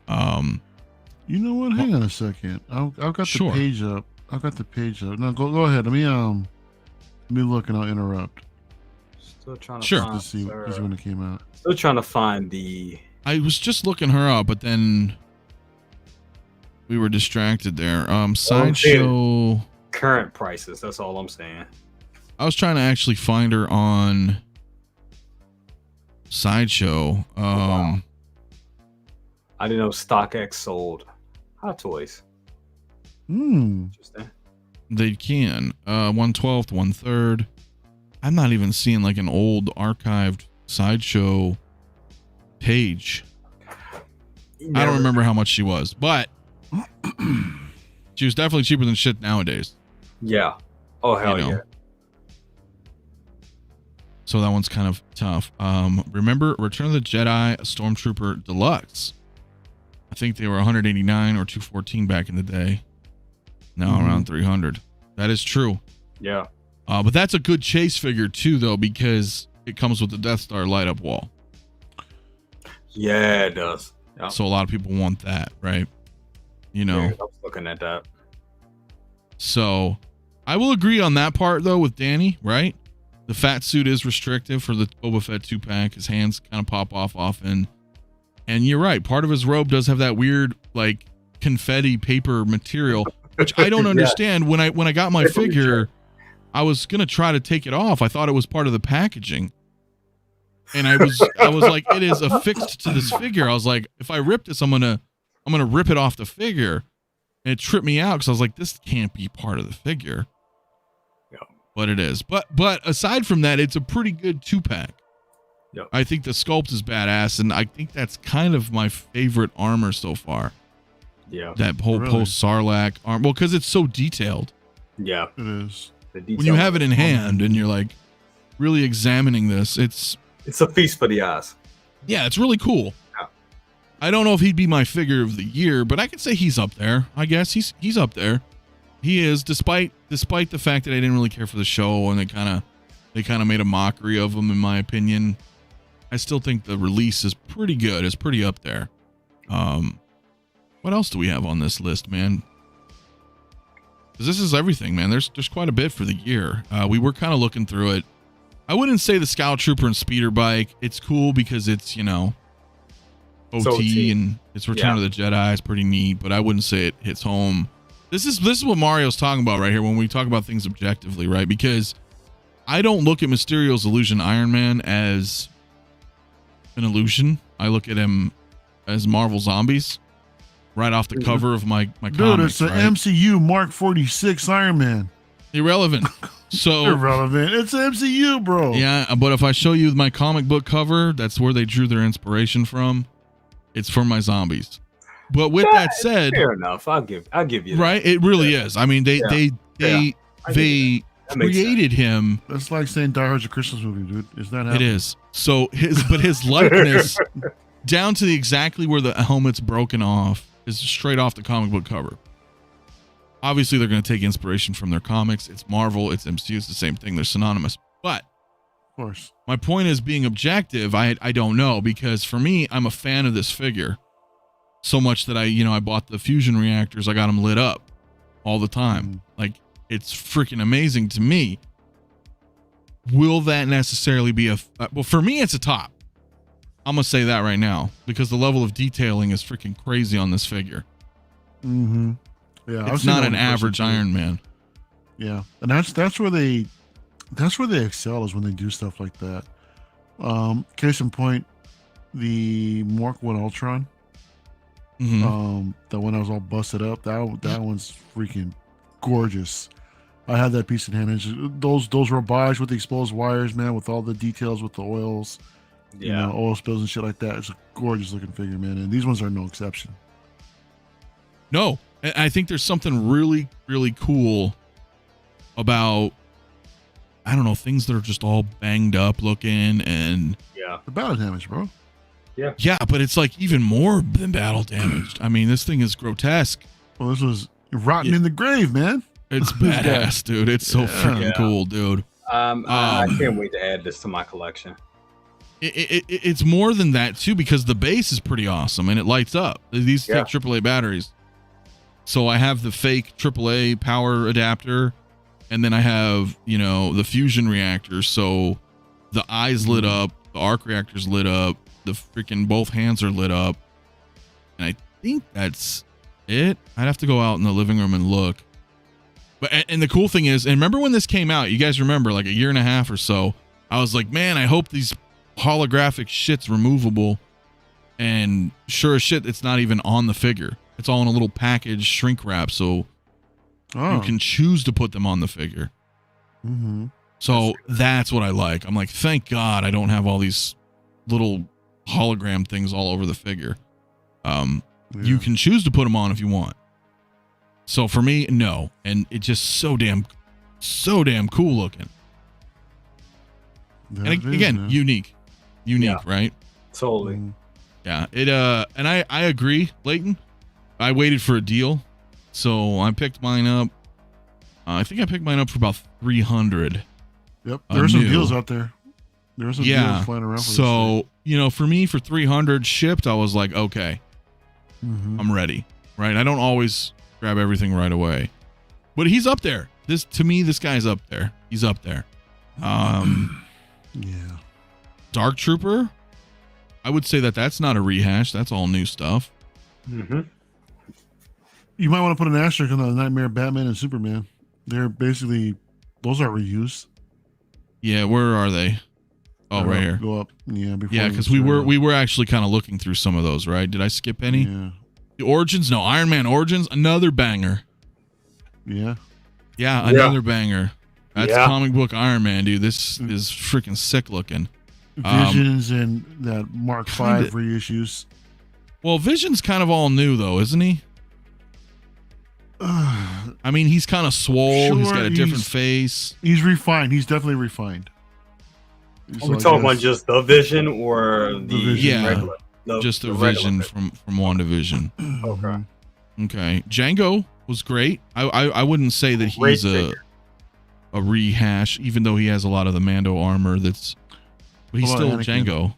Speaker 2: You know what? Hang on a second. I've got the page up. I've got the page up. No, go ahead. Let me look and I'll interrupt.
Speaker 3: Still trying to find
Speaker 2: to see when it came out.
Speaker 3: Still trying to find the.
Speaker 1: I was just looking her up, but then we were distracted there. Sideshow
Speaker 3: current prices. That's all I'm saying.
Speaker 1: I was trying to actually find her on Sideshow.
Speaker 3: Wow. I didn't know StockX sold Hot Toys. Interesting.
Speaker 1: They can. 1/12, 1/3. I'm not even seeing like an old archived Sideshow page. I don't remember how much she was, but she was definitely cheaper than shit nowadays.
Speaker 3: Yeah. Oh, hell yeah.
Speaker 1: So that one's kind of tough. Remember Return of the Jedi Stormtrooper Deluxe? I think they were 189 or 214 back in the day. Now around 300. That is true.
Speaker 3: Yeah.
Speaker 1: But that's a good chase figure too, though, because it comes with the Death Star light up wall.
Speaker 3: Yeah, it does. Yeah.
Speaker 1: So a lot of people want that, right? You know.
Speaker 3: Yeah, I was looking at that.
Speaker 1: So I will agree on that part though with Danny, right? The fat suit is restrictive for the Boba Fett 2-pack. His hands kind of pop off often. And you're right. Part of his robe does have that weird, like, confetti paper material, which I don't understand. When I got my figure, I was gonna try to take it off. I thought it was part of the packaging, and I was like, it is affixed to this figure. I was like, if I rip this, I'm gonna rip it off the figure. And it tripped me out because I was like, this can't be part of the figure.
Speaker 3: Yeah.
Speaker 1: But it is. But aside from that, it's a pretty good 2-pack.
Speaker 3: Yep.
Speaker 1: I think the sculpt is badass, and I think that's kind of my favorite armor so far.
Speaker 3: Yeah.
Speaker 1: That whole post Sarlacc armor. Well, because it's so detailed.
Speaker 3: Yeah.
Speaker 2: It is.
Speaker 1: When you have it in hand and you're like really examining this, it's
Speaker 3: a feast for the eyes.
Speaker 1: Yeah, it's really cool.
Speaker 3: Yeah.
Speaker 1: I don't know if he'd be my figure of the year, but I could say he's up there. I guess he's up there. He is, despite the fact that I didn't really care for the show and they kind of made a mockery of him, in my opinion. I still think the release is pretty good. It's pretty up there. What else do we have on this list, man? Because this is everything, man. There's quite a bit for the year. We were kind of looking through it. I wouldn't say the Scout Trooper and Speeder Bike. It's cool because it's, OT and it's Return of the Jedi. It's pretty neat, but I wouldn't say it hits home. This is what Mario's talking about right here when we talk about things objectively, right? Because I don't look at Mysterio's Illusion Iron Man as an illusion. I look at him as Marvel Zombies right off the cover of my
Speaker 2: Dude,
Speaker 1: comics.
Speaker 2: Dude, it's an MCU Mark 46 Iron Man.
Speaker 1: Irrelevant. So
Speaker 2: irrelevant. It's MCU, bro.
Speaker 1: Yeah, but if I show you my comic book cover, that's where they drew their inspiration from. It's for my zombies. But with that said,
Speaker 3: fair enough. I'll give you that.
Speaker 1: Right? It really is. I mean, they
Speaker 3: That makes
Speaker 1: created him.
Speaker 2: That's like saying Die Hard's a Christmas movie, dude. Is that
Speaker 1: It
Speaker 2: happening?
Speaker 1: is. So his likeness down to exactly where the helmet's broken off is straight off the comic book cover. Obviously, they're going to take inspiration from their comics. It's Marvel, it's MCU, it's the same thing. They're synonymous. But
Speaker 2: Of course.
Speaker 1: my point is, being objective, I don't know, because for me, I'm a fan of this figure so much that I bought the fusion reactors. I got them lit up all the time. Like, it's freaking amazing to me. Will that necessarily be well, for me, it's a top. I'm going to say that right now, because the level of detailing is freaking crazy on this figure.
Speaker 2: Mm-hmm. Yeah,
Speaker 1: It's not an average Iron Man.
Speaker 2: Yeah, and that's where they excel, is when they do stuff like that. Case in point, the Mark 1 Ultron.
Speaker 1: Mm-hmm.
Speaker 2: The one that was all busted up. That one's freaking gorgeous. I had that piece in hand. It's those robotics with the exposed wires, man, with all the details with the oils, oil spills and shit like that. It's a gorgeous looking figure, man. And these ones are no exception.
Speaker 1: No, I think there's something really, really cool about, I don't know, things that are just all banged up looking and
Speaker 2: the battle damage, bro.
Speaker 1: Yeah, but it's like even more than battle damaged. I mean, this thing is grotesque.
Speaker 2: Well, this was rotten in the grave, man.
Speaker 1: It's badass, dude. It's so freaking cool, dude.
Speaker 3: I can't wait to add this to my collection.
Speaker 1: It's more than that too, because the base is pretty awesome and it lights up. These take AAA batteries. So I have the fake AAA power adapter, and then I have, the fusion reactor. So the eyes lit up, the arc reactor's lit up, the freaking both hands are lit up. And I think that's it. I'd have to go out in the living room and look. But and the cool thing is, and remember when this came out, you guys remember, like a year and a half or so, I was like, man, I hope these holographic shit's removable. And sure as shit, it's not even on the figure. It's all in a little package shrink wrap, so you can choose to put them on the figure.
Speaker 2: Mm-hmm.
Speaker 1: So that's what I like. I'm like, thank God I don't have all these little hologram things all over the figure. You can choose to put them on if you want. So for me, no. And it's just so damn cool looking.
Speaker 2: That
Speaker 1: And again, unique, right?
Speaker 3: Totally.
Speaker 1: Yeah. It and I agree, Leighton. I waited for a deal, so I picked mine up. I think I picked mine up for about $300.
Speaker 2: Yep, there's some deals out there. There's some deals flying around.
Speaker 1: So for me, for $300 shipped, I was like, okay, I'm ready. Right? I don't always grab everything right away, but he's up there. This guy's up there. He's up there. Dark Trooper. I would say that's not a rehash. That's all new stuff.
Speaker 3: Mm-hmm.
Speaker 2: You might want to put an asterisk on the Nightmare Batman and Superman. They're basically, those are reused.
Speaker 1: Yeah, where are they? Oh, right here.
Speaker 2: Go up. Yeah,
Speaker 1: because we were actually kind of looking through some of those, right? Did I skip any?
Speaker 2: Yeah.
Speaker 1: The Origins? No, Iron Man Origins, another banger.
Speaker 2: Yeah.
Speaker 1: Yeah, another banger. That's comic book Iron Man, dude. This is freaking sick looking.
Speaker 2: Visions and that Mark V reissues.
Speaker 1: Well, Vision's kind of all new though, isn't he? I mean, he's kind of swole. He's got a different face.
Speaker 2: He's refined. He's definitely refined.
Speaker 3: Are we talking about just the Vision or the regular?
Speaker 1: Just the Vision from WandaVision. Okay. Django was great. I wouldn't say that he's a rehash, even though he has a lot of the Mando armor. But he's still Django.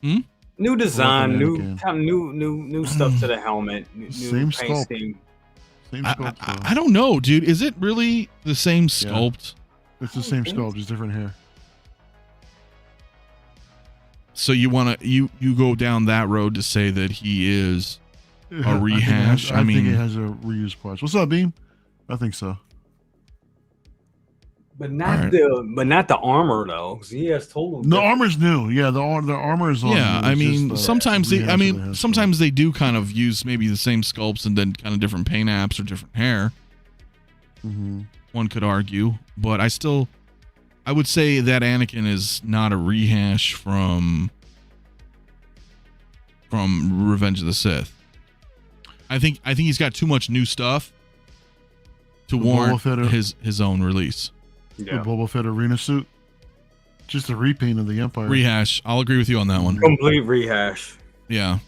Speaker 3: New design, new stuff to the helmet.
Speaker 2: Same sculpt. Same sculpt.
Speaker 1: I don't know, dude. Is it really the same sculpt?
Speaker 2: It's the same sculpt, just different hair.
Speaker 1: So you want to you go down that road to say that he is a rehash?
Speaker 2: I think it has a reused parts. What's up, Beam? I think so.
Speaker 3: But not the armor though, because he has total.
Speaker 2: The armor's new. Yeah, the armor is on.
Speaker 1: Yeah, I mean, sometimes they do kind of use maybe the same sculpts and then kind of different paint apps or different hair. One could argue, but I would say that Anakin is not a rehash from Revenge of the Sith. I think he's got too much new stuff to warrant his own release.
Speaker 2: The Boba Fett arena suit. Just a repaint of the Empire.
Speaker 1: Rehash. I'll agree with you on that one.
Speaker 3: Complete rehash.
Speaker 1: Yeah.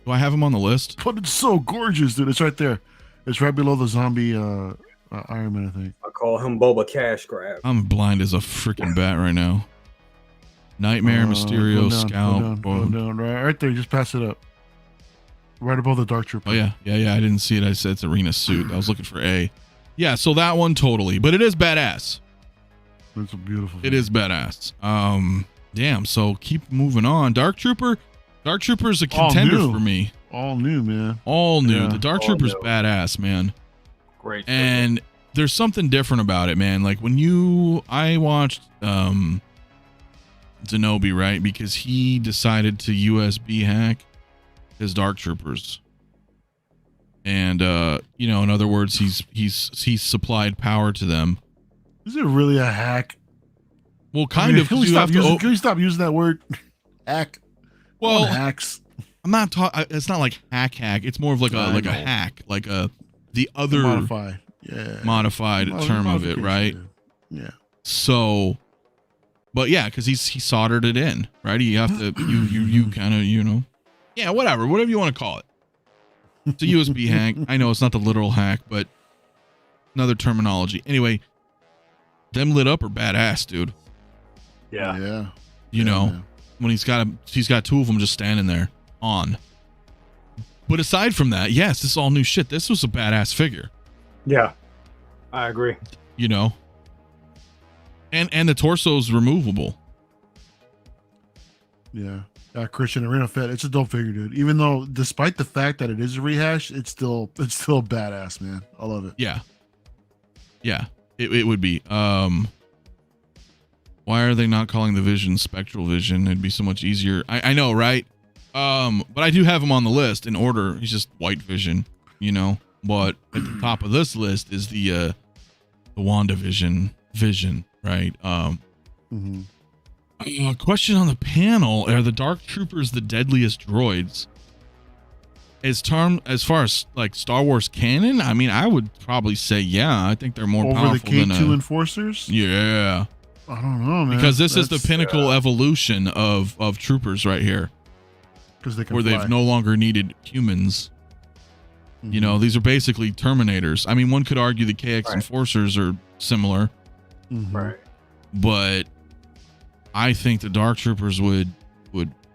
Speaker 1: Do I have him on the list?
Speaker 2: But it's so gorgeous, dude. It's right there. It's right below the zombie Iron Man, I think.
Speaker 3: I call him Boba Cash Grab.
Speaker 1: I'm blind as a freaking bat right now. Nightmare, Mysterio, Scout.
Speaker 2: Go down. Right there. Just pass it up. Right above the Dark Trooper.
Speaker 1: Oh, yeah. I didn't see it. I said it's arena suit. I was looking for A. Yeah, so that one totally. But it is badass.
Speaker 2: It's a beautiful
Speaker 1: thing. It is badass. Damn, so keep moving on. Dark Trooper is a contender for me.
Speaker 2: All new, man.
Speaker 1: All new. Yeah. The Dark Trooper's badass, man.
Speaker 3: Great.
Speaker 1: And there's something different about it, man. Like I watched Zenobi, right? Because he decided to USB hack his Dark Troopers. And in other words, he's supplied power to them.
Speaker 2: Is it really a hack?
Speaker 1: Well, kind of.
Speaker 2: Can we stop using that word? Hack.
Speaker 1: Well,
Speaker 2: hacks.
Speaker 1: I'm not talking. It's not like hack. It's more of like a hack, like the other modified term of it, right?
Speaker 2: Yeah.
Speaker 1: So, but yeah, because he soldered it in, right? You have to you kind of yeah, whatever you want to call it. It's a USB hack. I know it's not the literal hack, but another terminology. Anyway, them lit up are badass, dude.
Speaker 3: Yeah.
Speaker 1: When he's got two of them just standing there on. But aside from that, yes, this is all new shit. This was a badass figure.
Speaker 3: Yeah, I agree.
Speaker 1: And the torso's removable.
Speaker 2: Yeah. Christian Arena Fett. It's a dope figure, dude. Even though, despite the fact that it is a rehash, it's still badass, man. I love it.
Speaker 1: Yeah. It would be. Why are they not calling the Vision Spectral Vision? It'd be so much easier. I know, right? But I do have him on the list in order. He's just White Vision, But at the top of this list is the WandaVision Vision, right? Question on the panel: are the Dark Troopers the deadliest droids? As far as like Star Wars canon, I mean, I would probably say yeah. I think they're more powerful
Speaker 2: than
Speaker 1: the
Speaker 2: K2 Enforcers.
Speaker 1: Yeah.
Speaker 2: I don't know, man.
Speaker 1: Because this is the pinnacle evolution of troopers right here.
Speaker 2: Because they can
Speaker 1: where
Speaker 2: fly.
Speaker 1: They've no longer needed humans. These are basically Terminators. I mean, one could argue the KX Enforcers are similar.
Speaker 3: Right.
Speaker 1: But I think the Dark Troopers would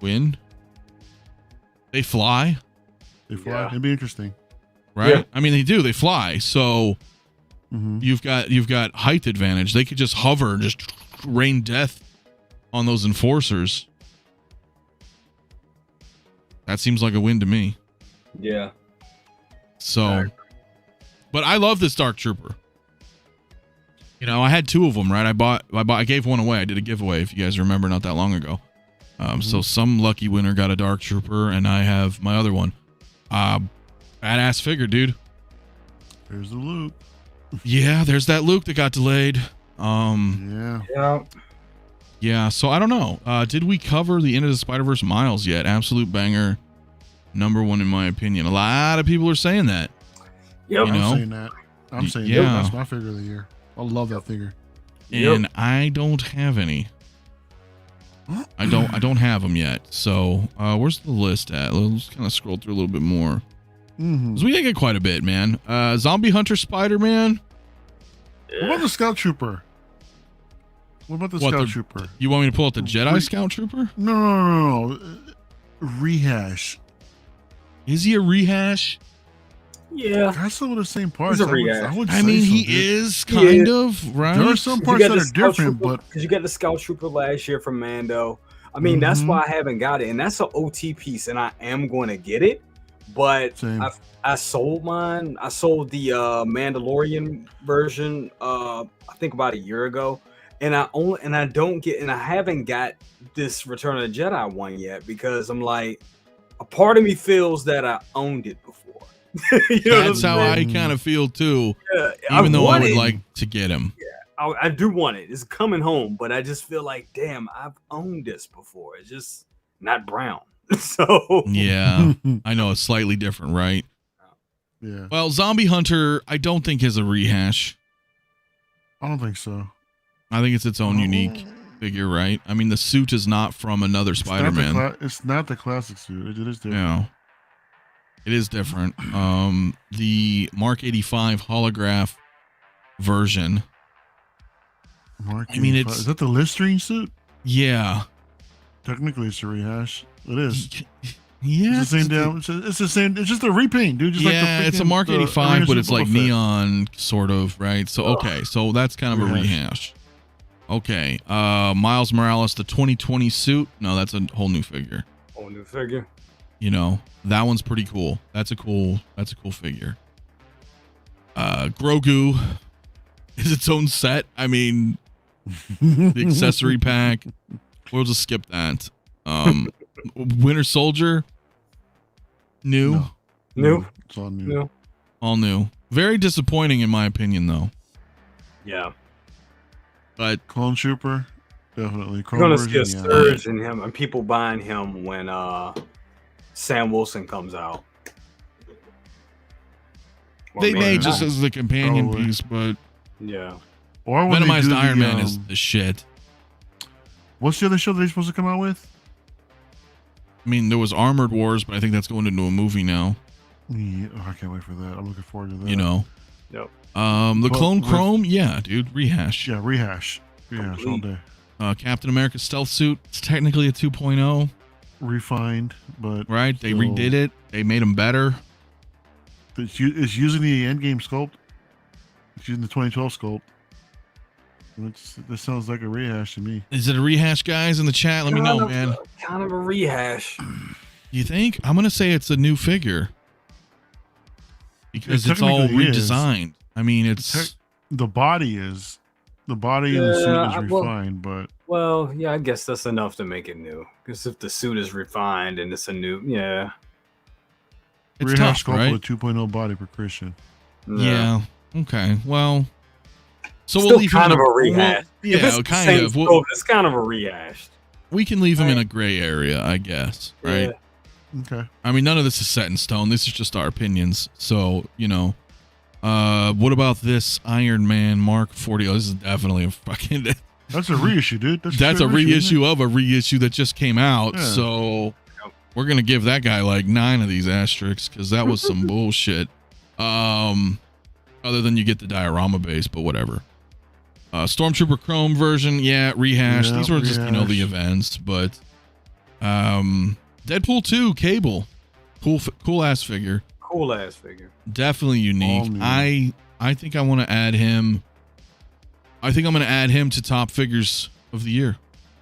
Speaker 1: win. They fly.
Speaker 2: Yeah. It'd be interesting.
Speaker 1: Right?
Speaker 3: Yeah.
Speaker 1: I mean, they do. They fly. So you've got height advantage. They could just hover and just rain death on those enforcers. That seems like a win to me.
Speaker 3: Yeah.
Speaker 1: So, but I love this Dark Trooper. I had two of them, right? I gave one away. I did a giveaway, if you guys remember, not that long ago. So some lucky winner got a Dark Trooper, and I have my other one. Badass figure, dude.
Speaker 2: There's the Luke.
Speaker 1: Yeah, there's that Luke that got delayed. Yeah. So I don't know. Did we cover the Into the Spider-Verse Miles yet? Absolute banger, #1 in my opinion. A lot of people are saying that.
Speaker 3: Yep.
Speaker 2: I'm saying that. That's my figure of the year. I love that figure.
Speaker 1: And I don't have any. I don't have them yet. So where's the list at? Let's kind of scroll through a little bit more. Because we did get quite a bit, man. Zombie Hunter Spider-Man.
Speaker 2: What about the Scout Trooper? Scout Trooper?
Speaker 1: You want me to pull out the Jedi Scout Trooper?
Speaker 2: No. Rehash.
Speaker 1: Is he a rehash?
Speaker 3: Yeah.
Speaker 2: Got some of the same parts.
Speaker 3: He's a rehash.
Speaker 2: I mean,
Speaker 1: he is kind of, right?
Speaker 2: There are some parts that are different, but
Speaker 3: because you got the Scout Trooper last year from Mando. I mean, that's why I haven't got it, and that's an OT piece, and I am going to get it. But I sold mine. I sold the Mandalorian version. I think about a year ago, and I haven't got this Return of the Jedi one yet because I'm like, a part of me feels that I owned it before.
Speaker 1: That's how I kind of feel too. Yeah, even though I would like to get him.
Speaker 3: Yeah, I do want it. It's coming home, but I just feel like, damn, I've owned this before. It's just not brown. So
Speaker 1: yeah, I know it's slightly different, right?
Speaker 2: Yeah.
Speaker 1: Well, Zombie Hunter, I don't think is a rehash.
Speaker 2: I don't think so.
Speaker 1: I think it's its own unique figure, right? I mean, the suit is not from another Spider-Man.
Speaker 2: It's not the classic suit. It is different.
Speaker 1: Yeah. It is different. The Mark 85 holograph version.
Speaker 2: Is that the Listerine suit?
Speaker 1: Yeah.
Speaker 2: Technically, it's a rehash. It is.
Speaker 1: Yeah.
Speaker 2: It's the same damn. It's the same. It's just a repaint, dude. Just
Speaker 1: yeah, it's a Mark 85, but it's like neon, sort of, right? So okay, so that's kind of a rehash. Okay. Miles Morales, the 2020 suit. No, that's a whole new figure.
Speaker 3: Whole new figure.
Speaker 1: You know, that one's pretty cool. That's a cool figure. Grogu is its own set. I mean, the accessory pack. We'll just skip that. Winter Soldier. New.
Speaker 2: It's all new.
Speaker 1: All new. Very disappointing in my opinion, though.
Speaker 3: Yeah.
Speaker 1: But
Speaker 2: Clone Trooper, definitely.
Speaker 3: You're gonna see a surge in him and people buying him when Sam Wilson comes out.
Speaker 1: They may just as the companion piece, but
Speaker 3: yeah.
Speaker 2: Or
Speaker 1: Venomized Iron Man is the shit.
Speaker 2: What's the other show that they're supposed to come out with?
Speaker 1: I mean, there was Armored Wars, but I think that's going into a movie now.
Speaker 2: Yeah, I can't wait for that. I'm looking forward to that.
Speaker 1: You know.
Speaker 3: Yep.
Speaker 1: The Clone Chrome, yeah, dude, rehash.
Speaker 2: Yeah, rehash all day.
Speaker 1: Captain America stealth suit. It's technically a 2.0.
Speaker 2: Refined, but
Speaker 1: right. They redid it. They made them better.
Speaker 2: It's using the Endgame sculpt. It's using the 2012 sculpt. This sounds like a rehash to me.
Speaker 1: Is it a rehash, guys, in the chat? Let me know, man.
Speaker 3: Kind of a rehash.
Speaker 1: You think? I'm gonna say it's a new figure because it's all redesigned. I mean, it's
Speaker 2: the body is and the suit is refined, but
Speaker 3: well, yeah, I guess that's enough to make it new. Because if the suit is refined and it's a new,
Speaker 1: it's
Speaker 2: rehash
Speaker 1: tough, right?
Speaker 2: With 2.0 body per Christian.
Speaker 1: Yeah. Okay. Well. So
Speaker 3: still
Speaker 1: we'll leave
Speaker 3: kind
Speaker 1: him
Speaker 3: of a rehash.
Speaker 1: Yeah, kind of.
Speaker 3: It's kind of a rehash.
Speaker 1: We can leave him in a gray area, I guess. Right.
Speaker 2: Yeah. Okay.
Speaker 1: I mean, none of this is set in stone. This is just our opinions. So, you know, what about this Iron Man Mark 40? Oh, this is definitely a fucking.
Speaker 2: That's a reissue, dude.
Speaker 1: That's a reissue of a reissue that just came out. Yeah. So we're gonna give that guy like 9 of these asterisks because that was some bullshit. Other than you get the diorama base, but whatever. Stormtrooper Chrome version, rehash.
Speaker 2: Yeah,
Speaker 1: these were just the events, but Deadpool 2 Cable, cool ass figure.
Speaker 3: Cool ass figure.
Speaker 1: Definitely unique. I think I want to add him. I think I'm going to add him to top figures of the year.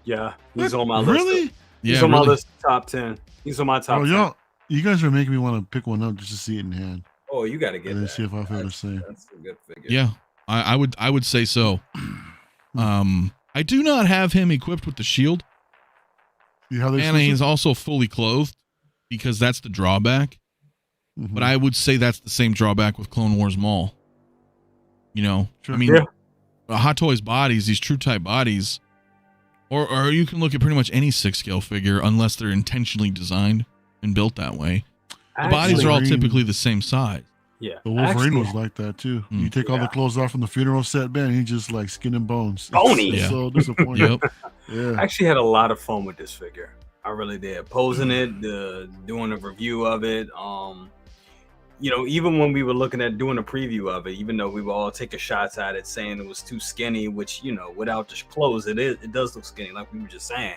Speaker 3: Yeah, he's on my list.
Speaker 2: Really?
Speaker 3: He's on my list. Top 10. He's on my top 10.
Speaker 2: You guys are making me want to pick one up just to see it in hand.
Speaker 3: Oh, you got to get that.
Speaker 2: See if I feel the same.
Speaker 3: That's a good figure.
Speaker 1: Yeah, I would say so. I do not have him equipped with the shield. And he's also fully clothed because that's the drawback. Mm-hmm. But I would say that's the same drawback with Clone Wars Mall. You know, sure. I mean, Hot Toys bodies, these true type bodies, or you can look at pretty much any 6-scale figure unless they're intentionally designed and built that way. The bodies are all typically the same size.
Speaker 3: Yeah.
Speaker 2: The Wolverine was like that too. You take all the clothes off from the funeral set, man, he's just like skin and bones.
Speaker 3: Bony.
Speaker 2: It's so disappointing.
Speaker 3: I actually had a lot of fun with this figure. I really did. Posing it, doing a review of it. You know, even when we were looking at doing a preview of it, even though we were all taking shots at it saying it was too skinny, which, you know, without the clothes, it does look skinny, like we were just saying.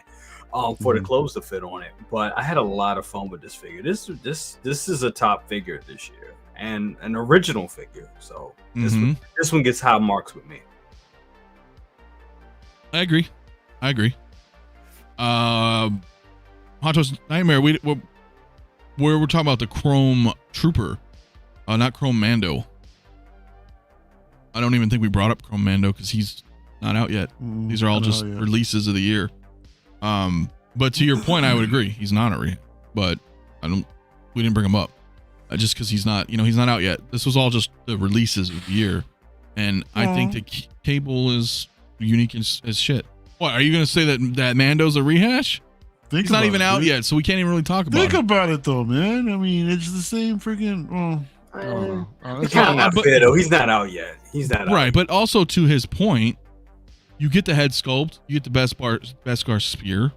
Speaker 3: For the clothes to fit on it. But I had a lot of fun with this figure. This is a top figure this year and an original figure. So this one gets high marks with me.
Speaker 1: I agree. Hot Toast Nightmare. We're talking about the Chrome Trooper, not Chrome Mando. I don't even think we brought up Chrome Mando because he's not out yet. These are all just releases of the year. But to your point, I would agree. He's not a rehash, but we didn't bring him up just because he's not out yet. This was all just the releases of the year. And I think the Cable is unique as shit. What, are you going to say that Mando's a rehash? He's not even out yet, so we can't even really talk about it.
Speaker 2: Think about it though, man. I mean, it's the same freaking, It's
Speaker 3: Kind of
Speaker 2: not-
Speaker 3: not
Speaker 1: but-
Speaker 3: fair though. He's not out yet. He's not out.
Speaker 1: Right, but also to his point, you get the head sculpt, you get the Beskar spear,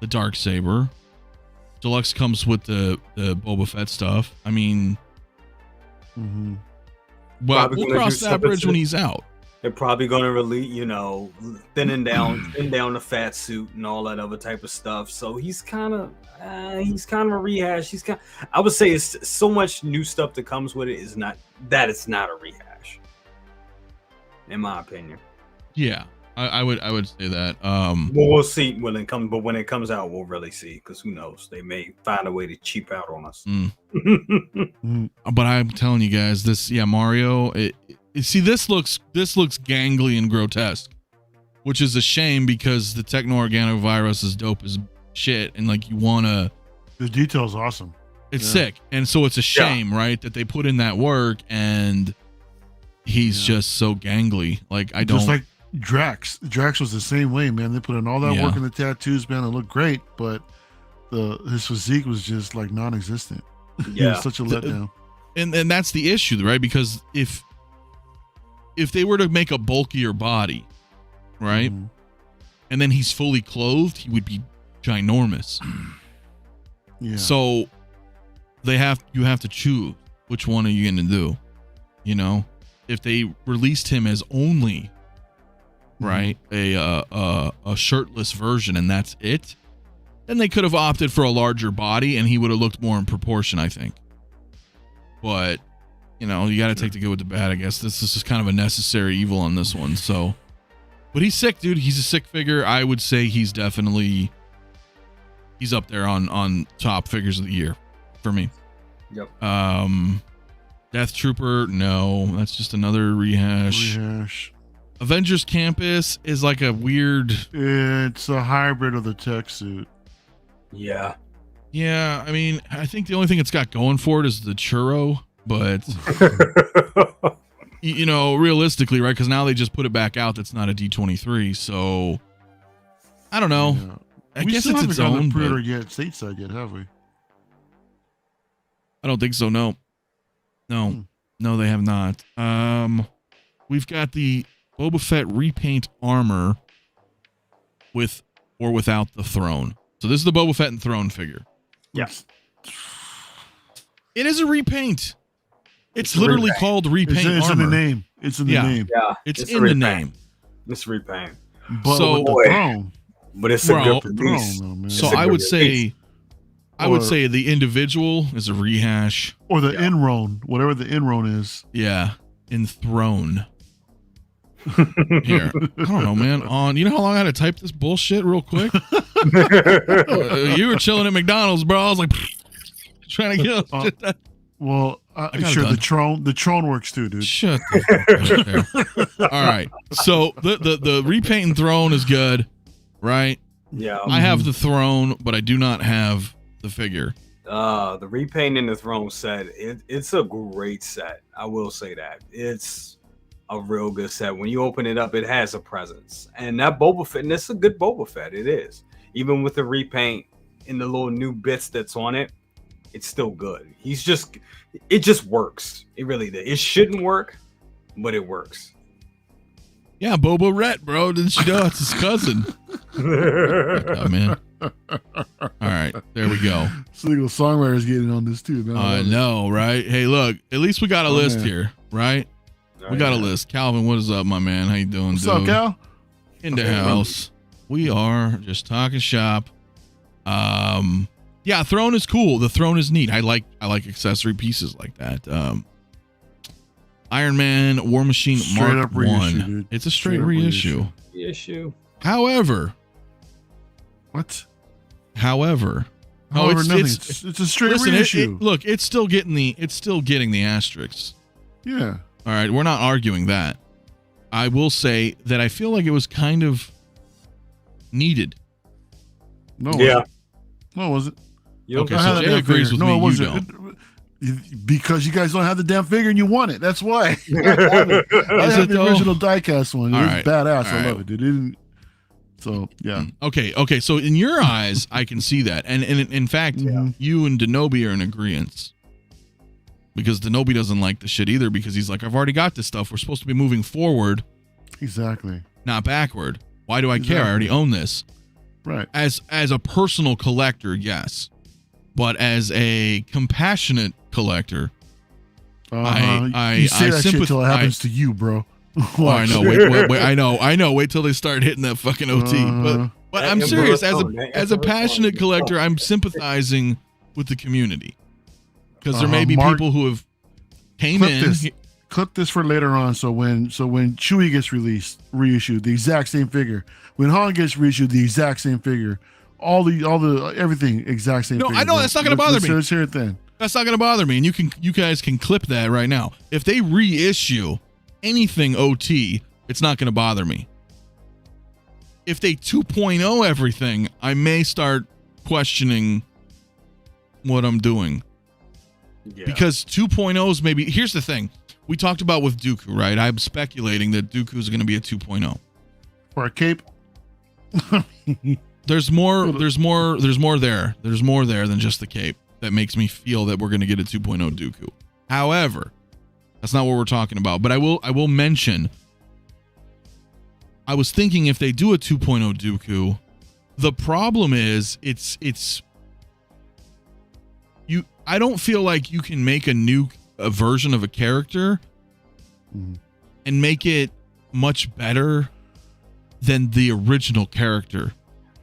Speaker 1: the dark saber. Deluxe comes with the Boba Fett stuff. I mean,
Speaker 2: Mhm.
Speaker 1: well,
Speaker 3: Probably
Speaker 1: we'll
Speaker 3: gonna
Speaker 1: cross
Speaker 3: do
Speaker 1: that
Speaker 3: something
Speaker 1: bridge when he's out.
Speaker 3: They're probably going to release, thin down the fat suit and all that other type of stuff. So he's kind of a rehash. I would say it's so much new stuff that comes with it is not it's not a rehash, in my opinion.
Speaker 1: Yeah, I would say that.
Speaker 3: Well, we'll see when it comes, but when it comes out, we'll really see, because who knows? They may find a way to cheap out on us.
Speaker 1: But I'm telling you guys, this Mario. See, this looks gangly and grotesque, which is a shame because the techno-organovirus is dope as shit, and like you wanna.
Speaker 2: The detail's awesome.
Speaker 1: It's sick, and so it's a shame, right, that they put in that work and he's just so gangly. Like I don't.
Speaker 2: Just like Drax. Drax was the same way, man. They put in all that work in the tattoos, man. It looked great, but his physique was just like non-existent. It was such a letdown.
Speaker 1: And that's the issue, right? Because if they were to make a bulkier body, right, and then he's fully clothed, he would be ginormous.
Speaker 2: Yeah.
Speaker 1: So you have to choose which one are you going to do. You know, if they released him as only right a shirtless version and that's it, then they could have opted for a larger body and he would have looked more in proportion, I think. But you got to take the good with the bad, I guess. This is just kind of a necessary evil on this one. So, but he's sick, dude. He's a sick figure. I would say he's up there on top figures of the year for me.
Speaker 3: Yep.
Speaker 1: Death Trooper, no, that's just another rehash. Avengers Campus is like a weird.
Speaker 2: It's a hybrid of the tech suit.
Speaker 3: Yeah.
Speaker 1: Yeah, I mean, I think the only thing it's got going for it is the churro, but realistically, right? Because now they just put it back out. That's not a D23, so I don't know.
Speaker 2: Yeah.
Speaker 1: I
Speaker 2: We
Speaker 1: guess
Speaker 2: still
Speaker 1: it's
Speaker 2: haven't
Speaker 1: its
Speaker 2: gotten
Speaker 1: own.
Speaker 2: the pre-order
Speaker 1: But
Speaker 2: yet, stateside yet, have we?
Speaker 1: I don't think so. No, they have not. We've got the Boba Fett repaint armor with or without the throne. So this is the Boba Fett and throne figure.
Speaker 3: Yes.
Speaker 1: It is a repaint. It's literally called repaint
Speaker 2: It's
Speaker 1: armor.
Speaker 2: in the name. It's in the name.
Speaker 3: Yeah.
Speaker 1: It's in the name.
Speaker 3: It's repaint.
Speaker 2: But
Speaker 1: So-
Speaker 2: with the throne.
Speaker 3: But it's a
Speaker 1: Bro,
Speaker 3: good
Speaker 2: Throne,
Speaker 3: piece.
Speaker 2: though, man.
Speaker 1: So
Speaker 3: It's a
Speaker 1: I
Speaker 3: good
Speaker 1: would
Speaker 3: piece.
Speaker 1: say the individual is a rehash.
Speaker 2: Or the Enron, whatever the Enron is.
Speaker 1: Yeah, enthrone. Here, I don't know, man. You know how long I had to type this bullshit real quick? You were chilling at McDonald's, bro. I was like trying to get.
Speaker 2: Well,
Speaker 1: got it
Speaker 2: sure,
Speaker 1: done.
Speaker 2: the Tron works too, dude.
Speaker 1: Shut the fuck up there. All right. So the repaint and throne is good, right?
Speaker 3: Yeah.
Speaker 1: I have the throne, but I do not have the figure.
Speaker 3: The repaint in the throne set, it's a great set. I will say that. It's a real good set. When you open it up, it has a presence. And that Boba Fett, and it's a good Boba Fett. It is. Even with the repaint and the little new bits that's on it, it's still good. It just works. It really did. It shouldn't work, but it works.
Speaker 1: Yeah, Boba Rhett, bro. Didn't you know it's his cousin? Oh, man. All right, there we go.
Speaker 2: Single songwriters getting on this too, man.
Speaker 1: I know, right? Hey, look, at least we got a list
Speaker 2: man.
Speaker 1: here, right? We got a list. Calvin, what is up, my man? How you doing,
Speaker 2: What's
Speaker 1: dude?
Speaker 2: up, Cal?
Speaker 1: In the house. We are just talking shop. Yeah, throne is cool. The throne is neat. I like accessory pieces like that. Iron Man, War Machine,
Speaker 2: Straight
Speaker 1: Mark
Speaker 2: up reissue,
Speaker 1: 1.
Speaker 2: dude.
Speaker 1: It's a straight
Speaker 2: Straight up
Speaker 1: reissue.
Speaker 3: Issue.
Speaker 1: However,
Speaker 2: What?
Speaker 1: However,
Speaker 2: Nothing. It's a straight
Speaker 1: listen,
Speaker 2: reissue.
Speaker 1: look, it's still getting the asterisks.
Speaker 2: Yeah.
Speaker 1: All right, we're not arguing that. I will say that I feel like it was kind of needed.
Speaker 2: No. It
Speaker 3: Yeah.
Speaker 2: wasn't. No, it wasn't.
Speaker 3: You don't
Speaker 1: Okay,
Speaker 2: I
Speaker 1: so
Speaker 2: had that
Speaker 1: Jay
Speaker 2: damn
Speaker 1: agrees
Speaker 2: figure.
Speaker 1: with me,
Speaker 2: It
Speaker 1: you
Speaker 2: wasn't.
Speaker 1: don't.
Speaker 2: Because you guys don't have the damn figure and you want it. That's why. I have it. I
Speaker 1: Is
Speaker 2: have
Speaker 1: it
Speaker 2: the
Speaker 1: though?
Speaker 2: original diecast one. It
Speaker 1: All
Speaker 2: was
Speaker 1: right.
Speaker 2: badass.
Speaker 1: All
Speaker 2: I
Speaker 1: right.
Speaker 2: love it, dude. It didn't. So yeah.
Speaker 1: Okay. So in your eyes, I can see that, and in fact,
Speaker 2: Mhm.
Speaker 1: you and Denobi are in agreement. because Denobi doesn't like the shit either, because he's like, I've already got this stuff. We're supposed to be moving forward,
Speaker 2: Exactly.
Speaker 1: not backward. Why do I care? I already own this.
Speaker 2: Right.
Speaker 1: As a personal collector, yes, but as a compassionate collector,
Speaker 2: you say that shit till it happens to you, bro.
Speaker 1: Oh, I know. Wait. I know. Wait till they start hitting that fucking OT. But I'm serious. As a passionate collector, I'm sympathizing with the community, because there may be people who have came in.
Speaker 2: Clip this for later on. So when Chewie gets reissued, the exact same figure. When Han gets reissued, the exact same figure. All the everything exact same.
Speaker 1: No,
Speaker 2: figure,
Speaker 1: I know, that's not gonna bother me.
Speaker 2: Let's hear it then.
Speaker 1: That's not gonna bother me, and you guys can clip that right now. If they reissue anything OT, it's not gonna bother me. If they 2.0 everything, I may start questioning what I'm doing. Yeah. Because 2.0s maybe. Here's the thing. We talked about with Dooku, right? I'm speculating that Dooku is going to be a 2.0.
Speaker 2: For a cape?
Speaker 1: There's more there. There's more there than just the cape that makes me feel that we're going to get a 2.0 Dooku. However, that's not what we're talking about. But I will mention, I was thinking if they do a 2.0 Dooku, the problem is I don't feel like you can make a version of a character and make it much better than the original character.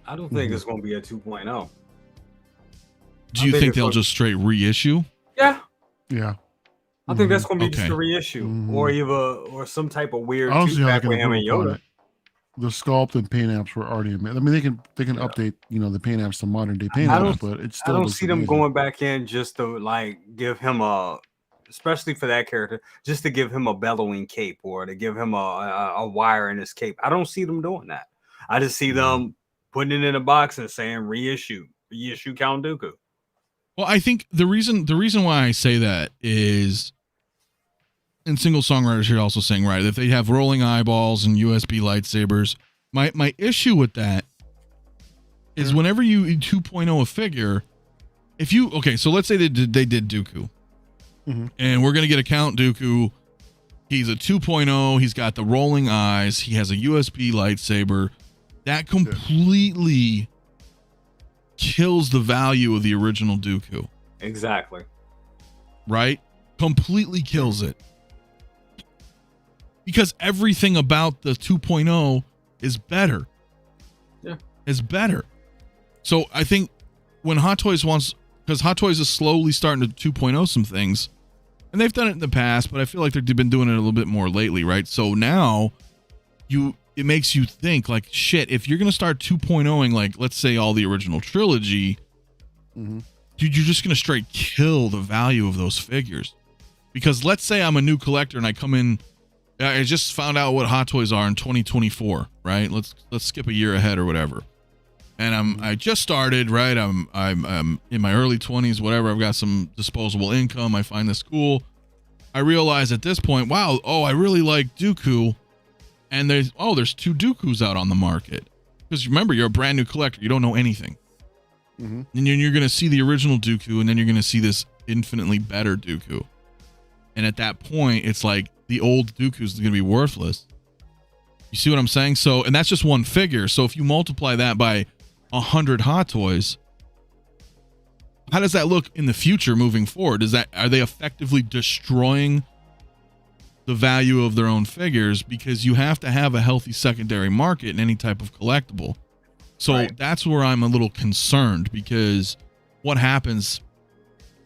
Speaker 3: I don't think it's going to be a 2.0.
Speaker 1: Do you think they'll just straight reissue?
Speaker 3: Yeah. I think that's going to be just a reissue, or some type of weird two-pack with him and Yoda.
Speaker 2: The sculpt and paint apps were already. I mean, they can update the paint apps to modern day paint apps, but it's still.
Speaker 3: I don't see them going back in just to like give him especially for that character, just to give him a bellowing cape or to give him a wire in his cape. I don't see them doing that. I just see them putting it in a box and saying reissue Count Dooku.
Speaker 1: Well, I think the reason why I say that is, and Single Songwriters here also saying, right, if they have rolling eyeballs and USB lightsabers, my issue with that is whenever you 2.0 a figure, so let's say they did Dooku. And we're going to get a Count Dooku. He's a 2.0. He's got the rolling eyes. He has a USB lightsaber. That completely kills the value of the original Dooku.
Speaker 3: Exactly.
Speaker 1: Right? Completely kills it. Because everything about the 2.0 is better.
Speaker 3: Yeah.
Speaker 1: Is better. So I think when Hot Toys because Hot Toys is slowly starting to 2.0 some things, and they've done it in the past, but I feel like they've been doing it a little bit more lately, right? So now it makes you think like, shit, if you're going to start 2.0ing, like, let's say all the original trilogy, dude, you're just going to straight kill the value of those figures. Because let's say I'm a new collector and I come in, I just found out what Hot Toys are in 2024, right? Let's skip a year ahead or whatever. And I just started, right? I'm in my early 20s, whatever. I've got some disposable income. I find this cool. I realize at this point, wow, I really like Dooku. And there's 2 Dookus out on the market. Because remember, you're a brand new collector. You don't know anything. And you're going to see the original Dooku, and then you're going to see this infinitely better Dooku. And at that point, it's like the old Dooku is going to be worthless. You see what I'm saying? So, and that's just one figure. So if you multiply that by 100 Hot Toys, how does that look in the future moving forward? Are they effectively destroying the value of their own figures? Because you have to have a healthy secondary market in any type of collectible. So that's where I'm a little concerned, because what happens?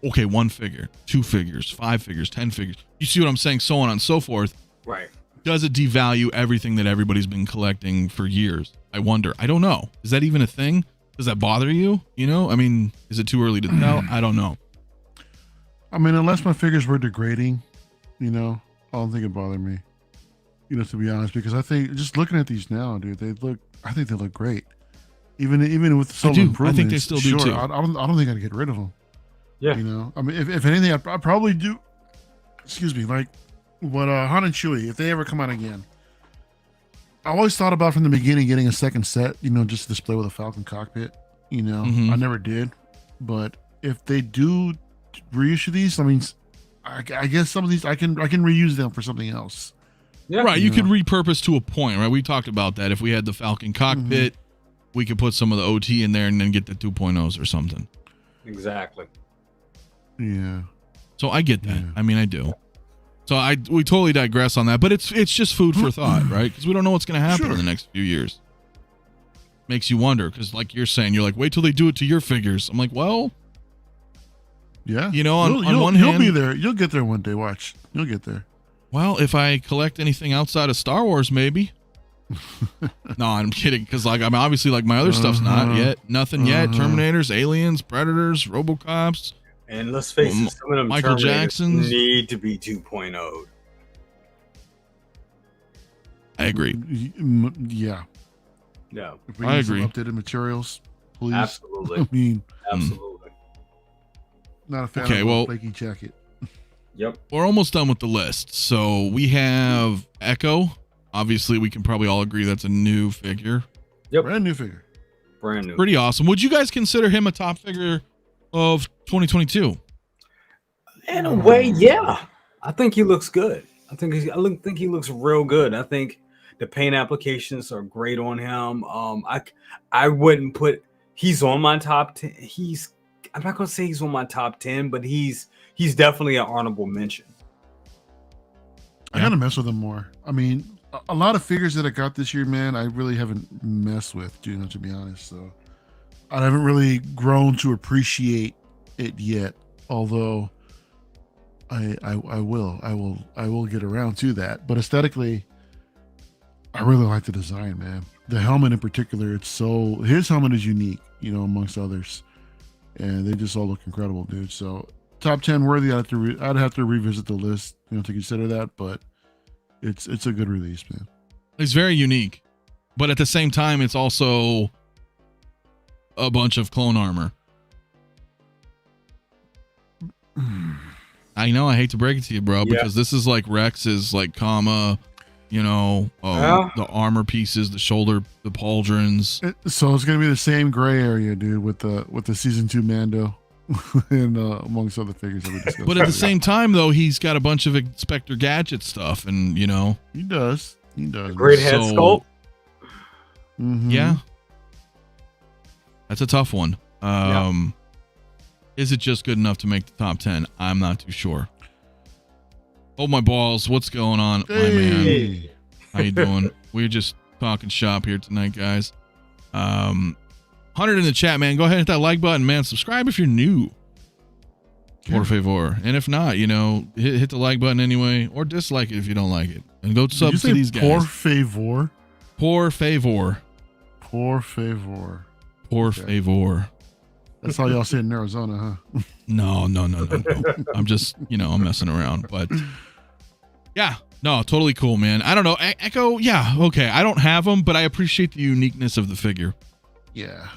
Speaker 1: Okay, 1 figure, 2 figures, 5 figures, 10 figures. You see what I'm saying? So on and so forth.
Speaker 3: Right.
Speaker 1: Does it devalue everything that everybody's been collecting for years? I wonder. I don't know. Is that even a thing? Does that bother you? I mean, is it too early to tell? I don't know.
Speaker 2: I mean, unless my figures were degrading, I don't think it bothered me. To be honest, because I think just looking at these now, dude, I think they look great. Even with some improvements.
Speaker 1: I think they still do too.
Speaker 2: I don't think I'd get rid of them.
Speaker 3: Yeah.
Speaker 2: I mean, if anything, I'd probably do. Excuse me, like what Han and Chewie, if they ever come out again. I always thought about from the beginning getting a second set, just to display with a Falcon cockpit. I never did, but if they do reissue these, I mean, I guess some of these I can reuse them for something else.
Speaker 3: Yeah.
Speaker 1: Right, you could repurpose to a point, right? We talked about that. If we had the Falcon cockpit, we could put some of the OT in there and then get the 2.0s or something.
Speaker 3: Exactly.
Speaker 2: Yeah.
Speaker 1: So I get that.
Speaker 2: Yeah.
Speaker 1: I mean, I do. So we totally digress on that, but it's just food for thought, right? Because we don't know what's going to happen in the next few years. Makes you wonder, because like you're saying, you're like, wait till they do it to your figures. I'm like, well,
Speaker 2: yeah.
Speaker 1: You know, on one hand,
Speaker 2: you'll be there. You'll get there one day. Watch, you'll get there.
Speaker 1: Well, if I collect anything outside of Star Wars, maybe. No, I'm kidding. Because like I'm obviously like my other stuff's not yet, nothing yet. Terminators, Aliens, Predators, RoboCops.
Speaker 3: And let's face it, some of them
Speaker 1: Michael
Speaker 3: Terminators
Speaker 1: Jacksons
Speaker 3: need to be 2.0.
Speaker 1: I agree.
Speaker 2: Yeah.
Speaker 3: Yeah.
Speaker 2: If we
Speaker 1: I
Speaker 2: need some
Speaker 1: agree.
Speaker 2: updated materials, please.
Speaker 3: Absolutely.
Speaker 2: I mean,
Speaker 3: Absolutely.
Speaker 2: not a fan
Speaker 1: Okay,
Speaker 2: of
Speaker 1: well-
Speaker 2: a flaky jacket.
Speaker 3: Yep.
Speaker 1: We're almost done with the list. So we have Echo. Obviously, we can probably all agree that's a new figure.
Speaker 3: Yep.
Speaker 2: Brand new figure.
Speaker 3: Brand new.
Speaker 1: Pretty awesome. Would you guys consider him a top figure of 2022?
Speaker 3: In a way, yeah. I think he looks good. I think he looks real good. I think the paint applications are great on him. I wouldn't put he's on my top 10. I'm not gonna say he's on my top 10, but he's definitely an honorable mention.
Speaker 2: I gotta mess with him more. I mean, a lot of figures that I got this year, man, I really haven't messed with, to be honest. So I haven't really grown to appreciate it yet. Although I will get around to that. But aesthetically, I really like the design, man. The helmet in particular, his helmet is unique, amongst others, and they just all look incredible, dude. So top 10 worthy. I'd have to revisit the list, to consider that, but it's a good release, man.
Speaker 1: It's very unique, but at the same time, it's also a bunch of clone armor. I know, I hate to break it to you, bro, because this is like Rex's, like, the armor pieces, the shoulder, the pauldrons.
Speaker 2: So it's gonna be the same gray area, dude, with the season 2 Mando, and amongst other figures that we discussed.
Speaker 1: But at the same time, though, he's got a bunch of Inspector Gadget stuff, and
Speaker 2: he does.
Speaker 3: Great head sculpt.
Speaker 2: Mm-hmm.
Speaker 1: Yeah, that's a tough one. Is it just good enough to make the top 10? I'm not too sure. Hold my balls. What's going on, my man? How you doing? We're just talking shop here tonight, guys. 100 in the chat, man. Go ahead and hit that like button, man. Subscribe if you're new. Por favor. And if not, hit the like button anyway, or dislike it if you don't like it. And go sub to these guys.
Speaker 2: Por favor.
Speaker 1: Por favor.
Speaker 2: Por favor.
Speaker 1: Por favor.
Speaker 2: That's how y'all say it in Arizona, huh?
Speaker 1: No. I'm just, I'm messing around. But yeah, no, totally cool, man. I don't know. Echo, yeah, okay. I don't have them, but I appreciate the uniqueness of the figure.
Speaker 2: Yeah.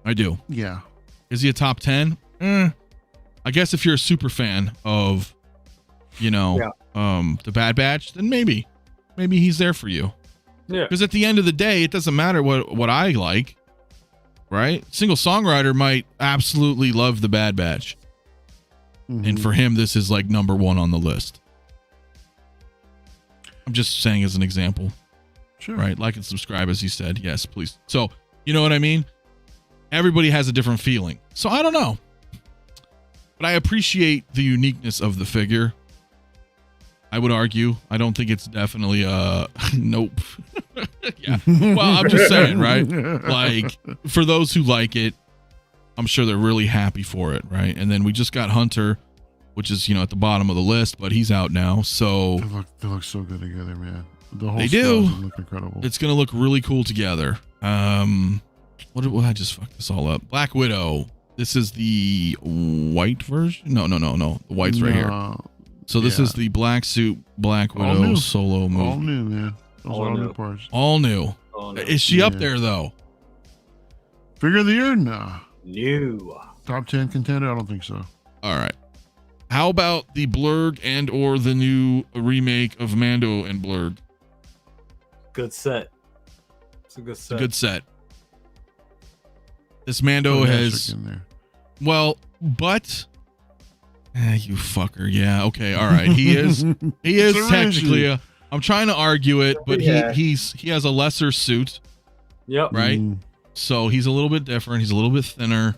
Speaker 1: I do.
Speaker 2: Yeah.
Speaker 1: Is he a top 10? I guess if you're a super fan of, the Bad Batch, then maybe he's there for you.
Speaker 3: Yeah.
Speaker 1: Because at the end of the day, it doesn't matter what I like. Right? Single songwriter might absolutely love the Bad Batch.
Speaker 2: Mm-hmm.
Speaker 1: And for him, this is like number 1 on the list. I'm just saying as an example.
Speaker 2: Sure.
Speaker 1: Right? Like and subscribe, as he said. Yes, please. So, you know what I mean? Everybody has a different feeling. So I don't know. But I appreciate the uniqueness of the figure. I would argue. I don't think it's definitely nope. Yeah. Well, I'm just saying, right? Like, for those who like it, I'm sure they're really happy for it, right? And then we just got Hunter, which is, at the bottom of the list, but he's out now. So
Speaker 2: they look so good together, man. The whole
Speaker 1: they do
Speaker 2: look incredible.
Speaker 1: It's gonna look really cool together. What I just fucked this all up. Black Widow. This is the white version. No. The white's right here. So this is the black suit Black Widow solo move.
Speaker 2: All new, man. Those are all new parts.
Speaker 1: All new. Is she up there though?
Speaker 2: Figure of the year? Nah.
Speaker 3: New.
Speaker 2: Top 10 contender? I don't think so.
Speaker 1: All right. How about the Blurg and or the new remake of Mando and Blurg?
Speaker 3: Good set. It's a good set.
Speaker 1: Good set. This Mando has... Well, but You fucker. Yeah. Okay. All right. He is. He is technically. I'm trying to argue it, but he has a lesser suit.
Speaker 3: Yep.
Speaker 1: Right. So he's a little bit different. He's a little bit thinner.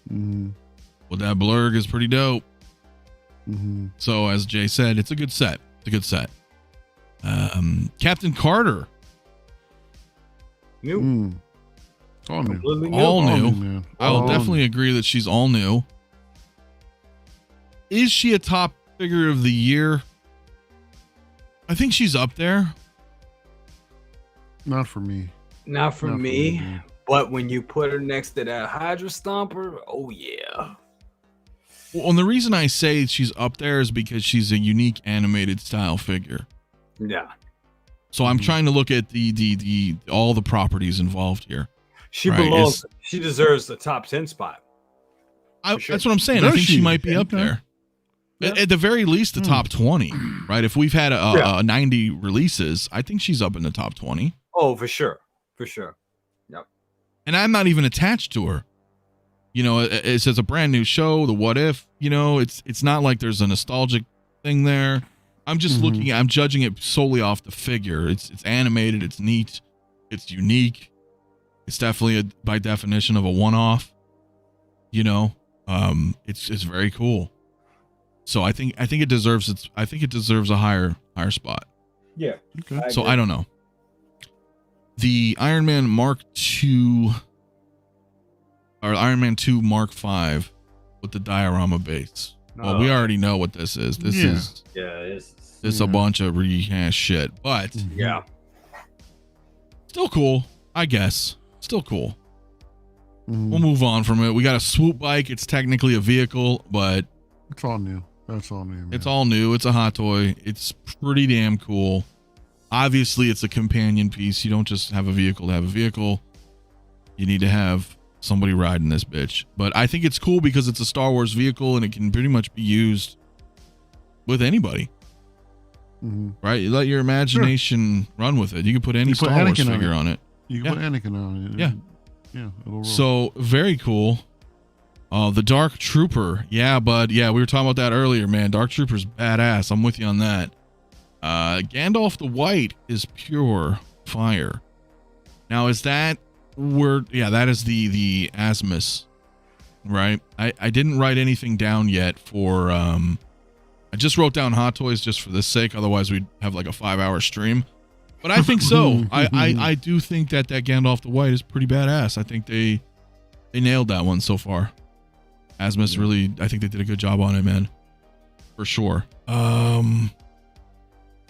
Speaker 1: Well, that blurg is pretty dope. So as Jay said, it's a good set. It's a good set. Captain Carter.
Speaker 3: New.
Speaker 2: All new.
Speaker 1: All new.
Speaker 2: Man.
Speaker 1: I'll definitely agree that she's all new. Is she a top figure of the year? I think she's up there.
Speaker 2: Not for me.
Speaker 3: Not for me. But when you put her next to that Hydra Stomper, oh yeah.
Speaker 1: Well, and the reason I say she's up there is because she's a unique animated style figure.
Speaker 3: Yeah.
Speaker 1: So I'm trying to look at the all the properties involved here.
Speaker 3: She belongs. She deserves the top 10 spot.
Speaker 1: That's what I'm saying. I think she might be up there. Yeah. At the very least, the top 20, right? If we've had a 90 releases, I think she's up in the top 20.
Speaker 3: Oh, for sure. For sure. Yep.
Speaker 1: And I'm not even attached to her. You know, it says a brand new show, the What If, you know, it's not like there's a nostalgic thing there. I'm just looking at, I'm judging it solely off the figure. It's animated, it's neat, it's unique. It's definitely by definition of a one-off, you know. It's very cool. So I think it deserves a higher spot.
Speaker 3: Yeah.
Speaker 2: Okay.
Speaker 1: So I don't know. The Iron Man Mark II or Iron Man 2 Mark V with the diorama base. Well, we already know what this is. This is a bunch of rehash shit, but still cool, I guess. Still cool. We'll move on from it. We got a swoop bike. It's technically a vehicle, but
Speaker 2: it's all new. That's all new, man.
Speaker 1: It's all new. It's a hot toy. It's pretty damn cool. Obviously, it's a companion piece. You don't just have a vehicle to have a vehicle. You need to have somebody riding this bitch. But I think it's cool because it's a Star Wars vehicle and it can pretty much be used with anybody. Right? You let your imagination run with it. You can put any Star Wars figure on it.
Speaker 2: You can put Anakin on it.
Speaker 1: Yeah.
Speaker 2: Yeah. It'll roll.
Speaker 1: So very cool. The Dark Trooper. Yeah, bud. Yeah, we were talking about that earlier, man. Dark Trooper's badass. I'm with you on that. Gandalf the White is pure fire. Now, is that word? Yeah, that is the Asmus, right? I didn't write anything down yet for, I just wrote down Hot Toys just for this sake. Otherwise, we'd have like a 5-hour stream. But I think so. I do think that Gandalf the White is pretty badass. I think they nailed that one so far. Asmus really, I think they did a good job on it, man. For sure.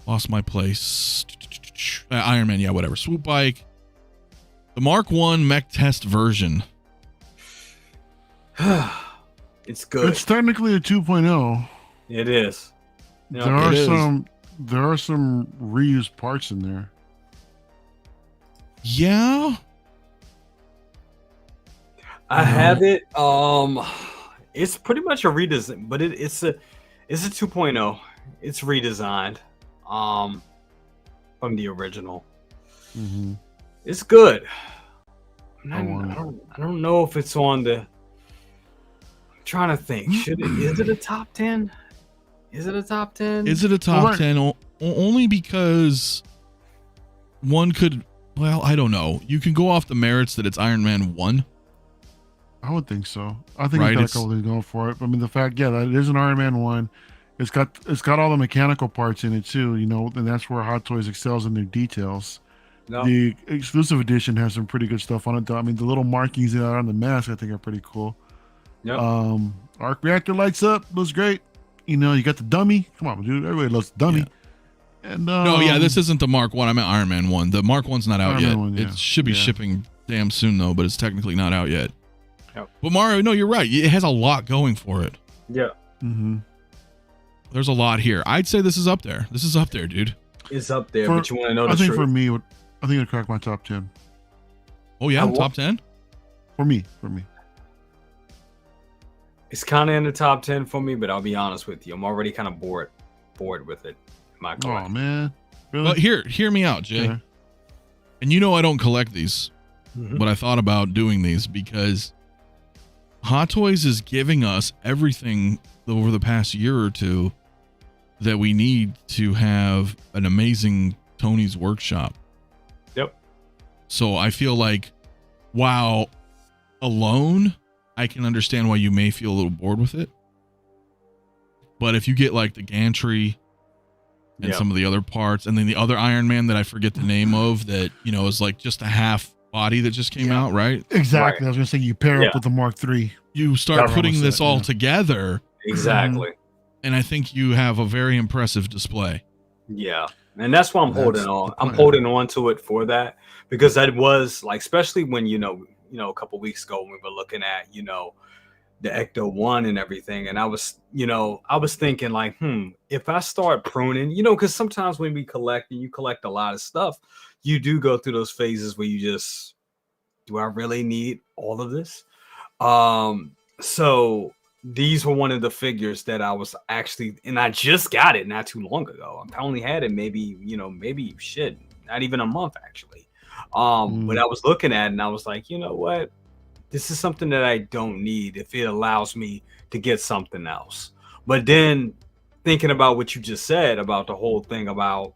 Speaker 1: Lost my place. Iron Man, yeah, whatever. Swoop bike. The Mark 1 mech test version.
Speaker 3: It's good.
Speaker 2: It's technically a 2.0.
Speaker 3: It is.
Speaker 2: There are some reused parts in there.
Speaker 1: Yeah.
Speaker 3: I have it. It's pretty much a redesign, but it's a 2.0. It's redesigned from the original. It's good. I don't know if it's on the. I'm trying to think. Is it a top 10? Is it a top 10?
Speaker 1: Is it a top 10? Only because one could. Well, I don't know. You can go off the merits that it's Iron Man 1.
Speaker 2: I would think so. I think it's got a couple things going for it. I mean, the fact, that it is an Iron Man 1. It's got all the mechanical parts in it too, you know, and that's where Hot Toys excels in their details. No. The exclusive edition has some pretty good stuff on it. I mean, the little markings that are on the mask, I think, are pretty cool.
Speaker 3: Yep.
Speaker 2: Arc reactor lights up, looks great. You know, you got the dummy. Come on, dude, everybody loves the dummy. Yeah. And
Speaker 1: this isn't the Mark 1. I meant Iron Man 1. The Mark 1's not out yet. It should be shipping damn soon though, but it's technically not out yet. Yep. But Mario, no, you're right. It has a lot going for it.
Speaker 3: Yeah.
Speaker 1: There's a lot here. I'd say this is up there. This is up there, dude.
Speaker 3: It's up there, but you want to know the truth?
Speaker 2: I think for me, I think it'd crack my top 10.
Speaker 1: Oh yeah, top 10?
Speaker 2: For me.
Speaker 3: It's kind of in the top 10 for me, but I'll be honest with you. I'm already kind of bored with it.
Speaker 2: Oh man. Really?
Speaker 1: Well, hear me out, Jay. Okay. And you know I don't collect these, but I thought about doing these because Hot Toys is giving us everything over the past year or two that we need to have an amazing Tony's Workshop.
Speaker 3: Yep.
Speaker 1: So I feel like, while alone, I can understand why you may feel a little bored with it. But if you get like the gantry and some of the other parts, and then the other Iron Man that I forget the name of, that, you know, is like just a half body that just came out, right?
Speaker 2: Exactly. Right. I was going to say, you pair up with the Mark III.
Speaker 1: You start putting this all together.
Speaker 3: Exactly.
Speaker 1: And I think you have a very impressive display.
Speaker 3: Yeah. And that's why I'm holding on. I'm holding on to it for that, because that was like, especially when, you know, a couple of weeks ago when we were looking at, you know, the Ecto 1 and everything. And I was thinking like, if I start pruning, you know, because sometimes when we collect and you collect a lot of stuff, you do go through those phases where you just, do I really need all of this? So these were one of the figures that I was actually, and I just got it not too long ago. I only had it maybe not even a month actually. But I was looking at it and I was like, you know what? This is something that I don't need if it allows me to get something else. But then thinking about what you just said about the whole thing about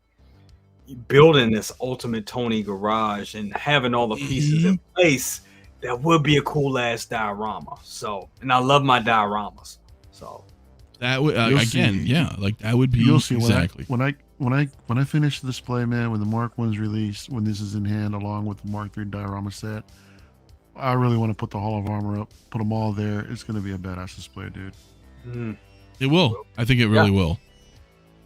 Speaker 3: building this ultimate Tony garage and having all the pieces in place, that would be a cool ass diorama. So, and I love my dioramas. So
Speaker 1: that would like that would be.
Speaker 2: You'll see
Speaker 1: exactly
Speaker 2: when I finish the display, man. When the Mark 1's released, when this is in hand along with the Mark 3 diorama set, I really want to put the Hall of Armor up, put them all there. It's going to be a badass display, dude.
Speaker 1: It will. I think it really will.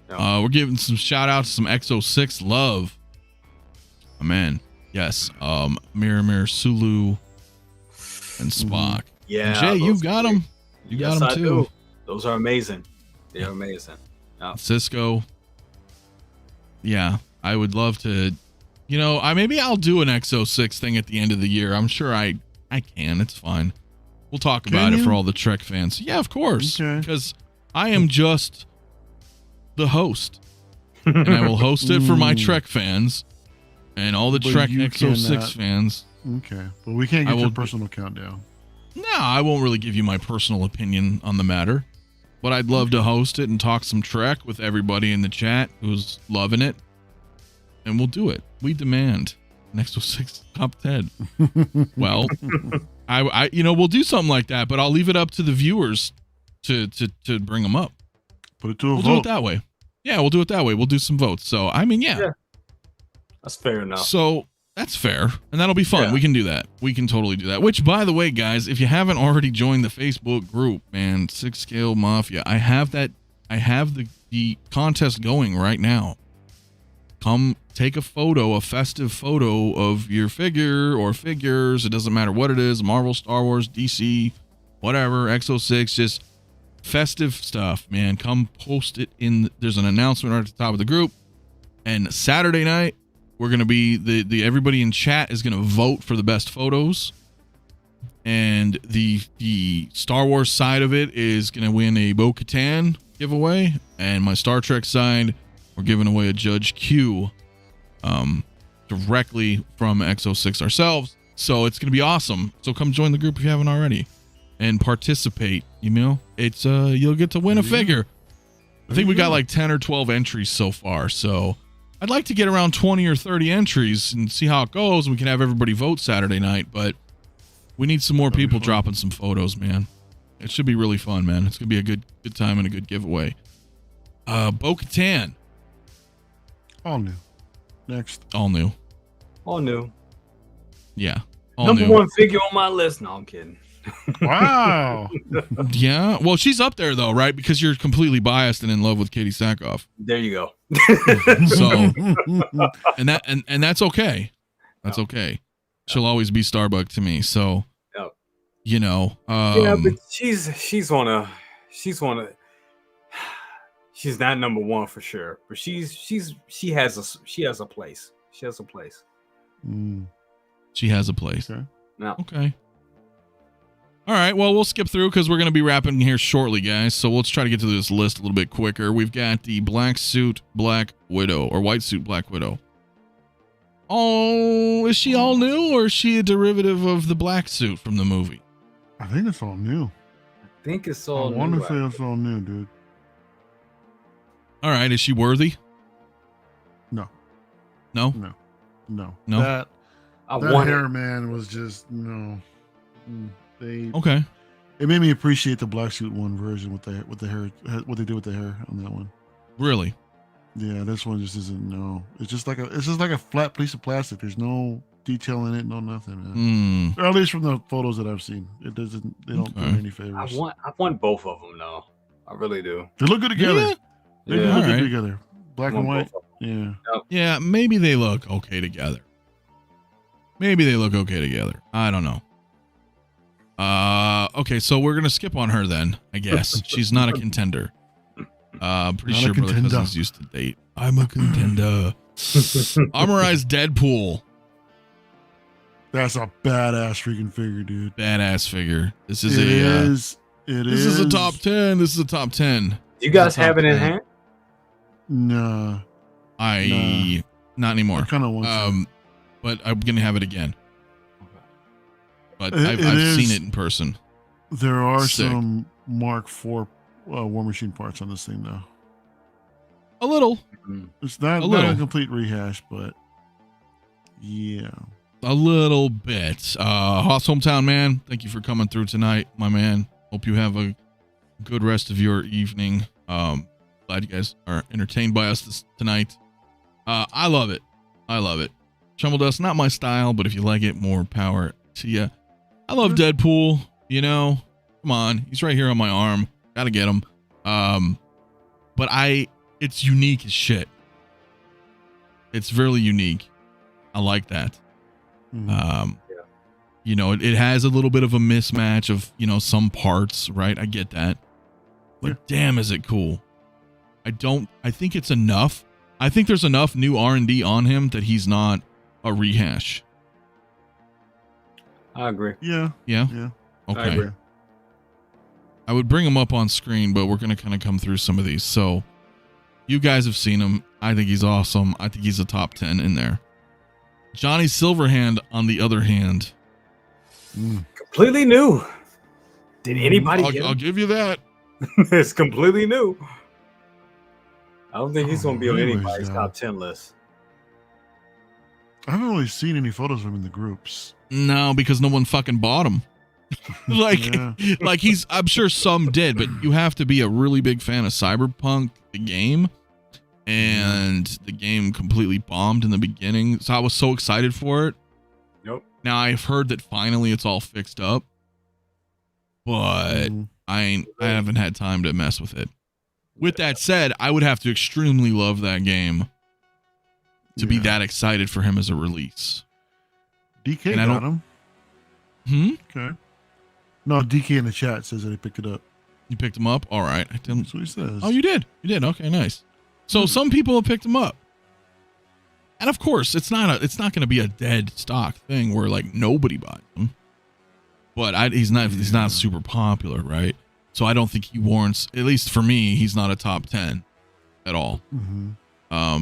Speaker 1: We're giving some shout outs to some Exo 6 love. Oh, man. Yes. Mirror, Sulu, and Spock.
Speaker 3: Yeah.
Speaker 1: And Jay, you got them. You got them too.
Speaker 3: Do. Those are amazing. They're amazing.
Speaker 1: Cisco. Yeah. I would love to, you know, maybe I'll do an Exo 6 thing at the end of the year. I'm sure I can. It's fine. We'll talk about it for all the Trek fans. Yeah, of course. Because I am just the host. And I will host it for my Trek fans and all the Trek Exo 6 fans.
Speaker 2: Okay. But we can't get your personal countdown.
Speaker 1: No, I won't really give you my personal opinion on the matter. But I'd love to host it and talk some Trek with everybody in the chat who's loving it. And we'll do it. We demand an Exo 6 top 10. Well, I we'll do something like that, but I'll leave it up to the viewers to bring them up.
Speaker 2: Put it to a vote.
Speaker 1: We'll do it that way. Yeah, we'll do it that way. We'll do some votes. So, I mean, yeah.
Speaker 3: That's fair enough.
Speaker 1: So, that's fair. And that'll be fun. Yeah. We can do that. We can totally do that. Which, by the way, guys, if you haven't already joined the Facebook group, man, 6 Scale Mafia, I have the contest going right now. Come take a festive photo of your figure or figures. It doesn't matter what it is, Marvel, Star Wars, DC, whatever, Exo 6, just festive stuff, man. Come post it there's an announcement right at the top of the group. And Saturday night, we're going to be, the everybody in chat is going to vote for the best photos. And the Star Wars side of it is going to win a Bo-Katan giveaway. And my Star Trek side, we're giving away a Judge Q directly from Exo 6 ourselves. So it's going to be awesome. So come join the group if you haven't already and participate. You know, it's you'll get to win a figure. I think we got like 10 or 12 entries so far. So I'd like to get around 20 or 30 entries and see how it goes. We can have everybody vote Saturday night, but we need some more people dropping some photos, man. It should be really fun, man. It's going to be a good time and a good giveaway. Bo-Katan.
Speaker 2: All new. Next.
Speaker 1: All new. Yeah.
Speaker 3: Number one figure on my list. No, I'm kidding.
Speaker 2: Wow.
Speaker 1: Yeah. Well, she's up there though, right? Because you're completely biased and in love with Katie Sackhoff.
Speaker 3: There you go.
Speaker 1: So, and that's okay. That's okay. She'll always be Starbuck to me. So, you know.
Speaker 3: Yeah, but she's not number one for sure, but she has a place. She has a place.
Speaker 1: She has a place.
Speaker 2: Okay.
Speaker 3: No.
Speaker 1: Okay. All right. Well, we'll skip through because we're going to be wrapping here shortly, guys. So let's try to get to this list a little bit quicker. We've got the black suit Black Widow or white suit Black Widow. Oh, is she all new or is she a derivative of the black suit from the movie?
Speaker 2: I think it's all new.
Speaker 3: I think it's
Speaker 2: I
Speaker 3: all
Speaker 2: want
Speaker 3: new.
Speaker 2: to say it's all new, dude.
Speaker 1: All right, is she worthy?
Speaker 2: No.
Speaker 1: No.
Speaker 2: No.
Speaker 1: No?
Speaker 2: That
Speaker 3: I
Speaker 2: that
Speaker 3: want
Speaker 2: hair
Speaker 3: it.
Speaker 2: man was just no. They
Speaker 1: Okay.
Speaker 2: it made me appreciate the black suit one version with the hair, what they did with the hair on that one.
Speaker 1: Really?
Speaker 2: Yeah, this one just isn't. No, it's just like a flat piece of plastic. There's no detail in it, no nothing, man.
Speaker 1: Hmm.
Speaker 2: Or at least from the photos that I've seen, they don't do
Speaker 1: Okay.
Speaker 2: any favors.
Speaker 3: I want both of them though. I really do.
Speaker 2: They look good together.
Speaker 1: Yeah.
Speaker 2: They do
Speaker 3: Yeah.
Speaker 2: look good
Speaker 1: Alright.
Speaker 2: together. Black
Speaker 3: I
Speaker 2: and
Speaker 3: want
Speaker 2: white.
Speaker 3: both of them.
Speaker 2: Yeah.
Speaker 1: Yeah, maybe they look okay together. I don't know. Okay, so we're gonna skip on her then. I guess she's not a contender. Pretty
Speaker 2: Not a
Speaker 1: sure Brother
Speaker 2: contender.
Speaker 1: Cousins used to date. I'm a contender. Armorized Deadpool,
Speaker 2: That's a badass freaking figure, dude.
Speaker 1: badass figure. This is
Speaker 2: It
Speaker 1: a.
Speaker 2: is. It
Speaker 1: This is a top 10. This is a top 10.
Speaker 3: You guys
Speaker 1: Top
Speaker 3: have it in
Speaker 1: 10.
Speaker 3: hand?
Speaker 2: Nah.
Speaker 1: Not
Speaker 2: I
Speaker 1: anymore.
Speaker 2: kind of want to.
Speaker 1: But I'm gonna have it again. But
Speaker 2: It-
Speaker 1: I've
Speaker 2: it
Speaker 1: seen
Speaker 2: is-
Speaker 1: it in person.
Speaker 2: There are
Speaker 1: sick.
Speaker 2: some Mark IV War Machine parts on this thing, though.
Speaker 1: A little.
Speaker 2: It's not
Speaker 1: A
Speaker 2: a
Speaker 1: little.
Speaker 2: complete rehash, but yeah.
Speaker 1: A little bit. Haas Hometown Man, thank you for coming through tonight, my man. Hope you have a good rest of your evening. Glad you guys are entertained by us tonight. I love it. Chumble Dust, not my style, but if you like it, more power to you. I love Deadpool, you know. Come on, he's right here on my arm. Gotta get him. But it's unique as shit. It's really unique. I like that.
Speaker 2: Mhm.
Speaker 1: You know, it has a little bit of a mismatch of, you know, some parts, right? I get that. But damn, is it cool. I think it's enough. I think there's enough new R&D on him that he's not a rehash.
Speaker 3: I agree.
Speaker 2: Yeah.
Speaker 1: Yeah?
Speaker 2: Yeah.
Speaker 1: Okay.
Speaker 3: I agree.
Speaker 1: I would bring him up on screen, but we're going to kind of come through some of these. So you guys have seen him. I think he's awesome. I think he's a top 10 in there. Johnny Silverhand, on the other hand.
Speaker 3: Completely new. Did anybody get
Speaker 1: I'll
Speaker 3: him?
Speaker 1: give you that.
Speaker 3: It's completely new. I don't think he's
Speaker 2: Oh,
Speaker 3: going to be on
Speaker 2: really,
Speaker 3: anybody's
Speaker 2: Zach?
Speaker 3: top 10 list.
Speaker 2: I haven't really seen any photos of him in the groups.
Speaker 1: No, because no one fucking bought him. Like,
Speaker 2: Yeah.
Speaker 1: like I'm sure some did, but you have to be a really big fan of Cyberpunk, the game. And the game completely bombed in the beginning. So I was so excited for it.
Speaker 3: Nope.
Speaker 1: Now I've heard that finally it's all fixed up. But
Speaker 2: Mhm.
Speaker 1: I haven't had time to mess with it. With that said, I would have to extremely love that game to be
Speaker 2: Yeah.
Speaker 1: that excited for him as a release.
Speaker 2: DK
Speaker 1: And I
Speaker 2: got
Speaker 1: don't-
Speaker 2: him.
Speaker 1: Hmm?
Speaker 2: Okay. No, DK in the chat says that he picked it up.
Speaker 1: You picked him up? All right. I didn't.
Speaker 2: That's what he says.
Speaker 1: Oh, you did? You did? Okay, nice. So some people have picked him up. And of course, it's not going to be a dead stock thing where like nobody buys him. But he's not super popular, right? So I don't think he warrants, at least for me, he's not a top 10 at all.
Speaker 2: Mhm.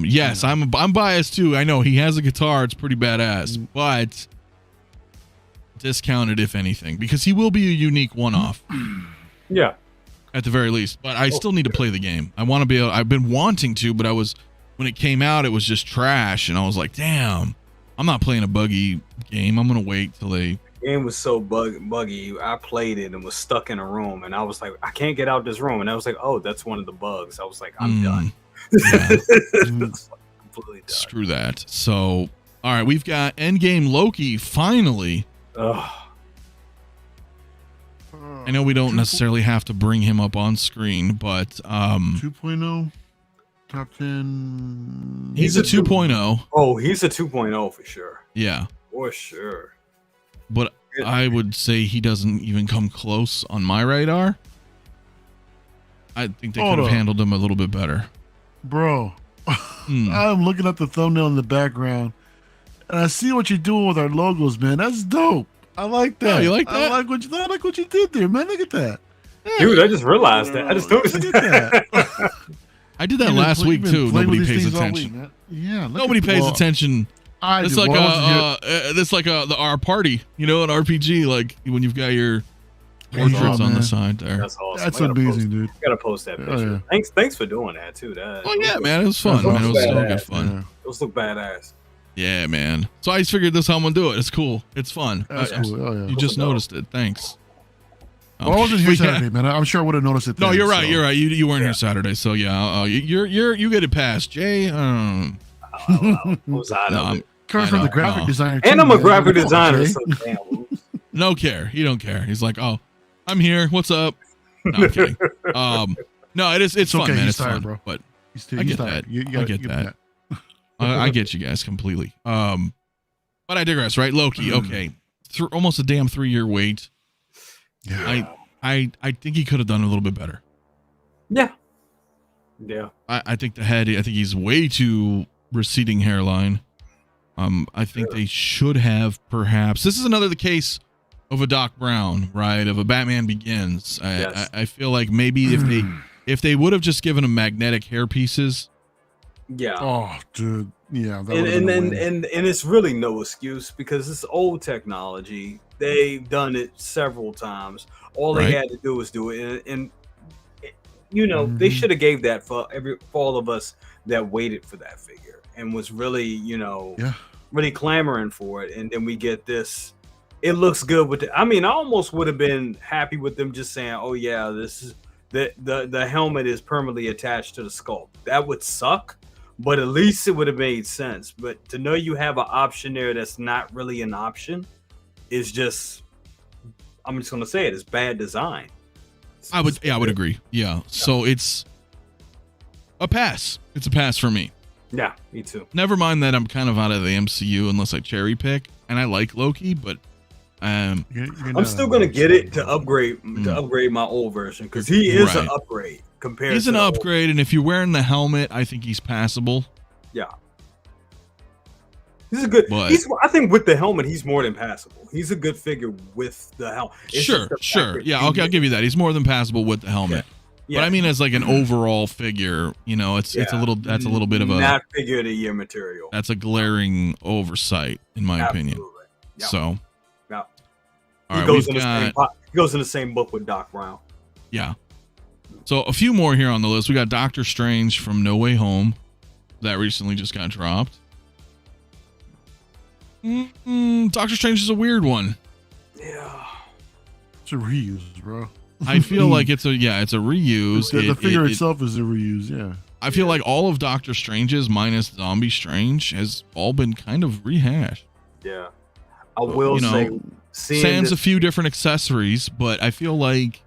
Speaker 1: Yes, I'm biased too. I know he has a guitar, it's pretty badass, but discounted if anything, because he will be a unique one-off
Speaker 3: Yeah.
Speaker 1: at the very least. But I still need to play the game. I've been wanting to, but when it came out, it was just trash, and I was like, damn, I'm not playing a buggy game. I'm gonna wait till they.
Speaker 3: The game was so buggy. I played it and was stuck in a room, and I was like, I can't get out this room. And I was like, oh, that's one of the bugs. I was like, I'm done.
Speaker 1: Yeah.
Speaker 3: Completely done.
Speaker 1: Screw that. So, all right, we've got Endgame Loki finally.
Speaker 3: Ugh.
Speaker 1: I know we don't necessarily have to bring him up on screen, but
Speaker 2: 2.0 top 10.
Speaker 1: he's a 2.0.
Speaker 3: Oh, he's a 2.0 for sure.
Speaker 1: Yeah,
Speaker 3: For sure.
Speaker 1: but I would say he doesn't even come close on my radar. I think they
Speaker 2: Hold
Speaker 1: could have
Speaker 2: up.
Speaker 1: handled him a little bit better.
Speaker 2: Bro,
Speaker 1: Hmm.
Speaker 2: I'm looking at the thumbnail in the background, and I see what you're doing with our logos, man. That's dope. I like that.
Speaker 1: Oh, you like
Speaker 2: I
Speaker 1: that?
Speaker 2: like what you did there, man. Look at that.
Speaker 3: Dude, I just realized that. I just noticed
Speaker 2: Look at that.
Speaker 1: I did that
Speaker 2: You've been
Speaker 1: last
Speaker 2: play-
Speaker 1: week
Speaker 2: you've been
Speaker 1: too.
Speaker 2: playing
Speaker 1: Nobody
Speaker 2: with these
Speaker 1: pays
Speaker 2: things all
Speaker 1: attention.
Speaker 2: week, man. Yeah, look
Speaker 1: Nobody
Speaker 2: at-
Speaker 1: pays
Speaker 2: well,
Speaker 1: attention.
Speaker 2: I
Speaker 1: It's
Speaker 2: do.
Speaker 1: like
Speaker 2: Well, I wasn't here.
Speaker 1: it's like our party, you know, an RPG. Like when you've got your Portraits on the
Speaker 2: man.
Speaker 1: side there.
Speaker 3: That's awesome.
Speaker 2: That's
Speaker 3: I gotta
Speaker 2: amazing, dude.
Speaker 3: Gotta post that picture. Thanks for doing that too.
Speaker 1: Oh yeah, man, it was fun. Man, it was so good fun.
Speaker 2: Yeah.
Speaker 3: Those look badass.
Speaker 1: Yeah, man. So I just figured this helmet would do it. It's cool. It's fun.
Speaker 2: That's cool. Oh, yeah.
Speaker 1: You just noticed it. Thanks.
Speaker 2: Well, I wasn't here Saturday, man. I'm sure I would have noticed it.
Speaker 1: No,
Speaker 2: then,
Speaker 1: you're right.
Speaker 2: so.
Speaker 1: You're right. You weren't here Saturday, so yeah. You get it past Jay.
Speaker 3: I was out of it.
Speaker 2: Coming from the graphic designer,
Speaker 3: and
Speaker 2: too,
Speaker 3: I'm a
Speaker 2: man.
Speaker 3: graphic
Speaker 2: Come on,
Speaker 3: designer.
Speaker 2: Jay.
Speaker 3: So damn.
Speaker 1: No care. He don't care. He's like, oh, I'm here. What's up? No, I'm kidding. No, it's fun,
Speaker 2: okay,
Speaker 1: man.
Speaker 2: he's
Speaker 1: It's
Speaker 2: tired,
Speaker 1: fun,
Speaker 2: bro.
Speaker 1: but
Speaker 2: He's
Speaker 1: I get
Speaker 2: tired.
Speaker 1: that.
Speaker 2: You
Speaker 1: I
Speaker 2: gotta
Speaker 1: get
Speaker 2: give
Speaker 1: that.
Speaker 2: him
Speaker 1: I get you guys completely. But I digress. Right, Loki. Okay, almost a damn 3-year wait.
Speaker 2: Yeah.
Speaker 1: I think he could have done a little bit better.
Speaker 3: Yeah.
Speaker 1: I think the head. I think he's way too receding hairline. I think they should have perhaps. This is another the case of a Doc Brown, right? Of a Batman Begins. I feel like maybe if they would have just given him magnetic hair pieces.
Speaker 3: Yeah.
Speaker 2: Oh, dude. Yeah.
Speaker 3: And it's really no excuse because it's old technology. They've done it several times. All they had to do was do it, and they should have gave that for all of us that waited for that figure and was really really clamoring for it. And then we get this. It looks good with I almost would have been happy with them just saying, "Oh yeah, this is the helmet is permanently attached to the sculpt." That would suck, but at least it would have made sense. But to know you have an option there that's not really an option is just. I'm just gonna say it's bad design.
Speaker 1: I would agree. Yeah. So it's a pass. It's a pass for me.
Speaker 3: Yeah, me too.
Speaker 1: Never mind that I'm kind of out of the MCU unless I cherry pick, and I like Loki, but
Speaker 3: I'm still gonna get it to upgrade my old version because he is an upgrade compared.
Speaker 1: He's
Speaker 3: to
Speaker 1: an
Speaker 3: the
Speaker 1: upgrade, and if you're wearing the helmet, I think he's passable.
Speaker 3: Yeah. He's a good. I think with the helmet, he's more than passable. He's a good figure with the helmet.
Speaker 1: Sure. Yeah, okay, I'll give you that. He's more than passable with the helmet. Yeah. But I mean, as like an overall figure, it's a little. That's a little bit of a
Speaker 3: not figure of the year material.
Speaker 1: That's a glaring oversight, in my opinion.
Speaker 3: Yep.
Speaker 1: So.
Speaker 3: Yeah.
Speaker 1: All right,
Speaker 3: he goes in the same book with Doc Brown.
Speaker 1: Yeah. So a few more here on the list. We got Doctor Strange from No Way Home, that recently just got dropped. Doctor Strange is a weird one.
Speaker 3: Yeah.
Speaker 2: It's a reuse, bro.
Speaker 1: I feel like it's a reuse.
Speaker 2: The figure itself is a reuse, yeah.
Speaker 1: I feel like all of Doctor Strange's minus Zombie Strange has all been kind of rehashed.
Speaker 3: Yeah. I will say
Speaker 1: sans a few different accessories, but I feel like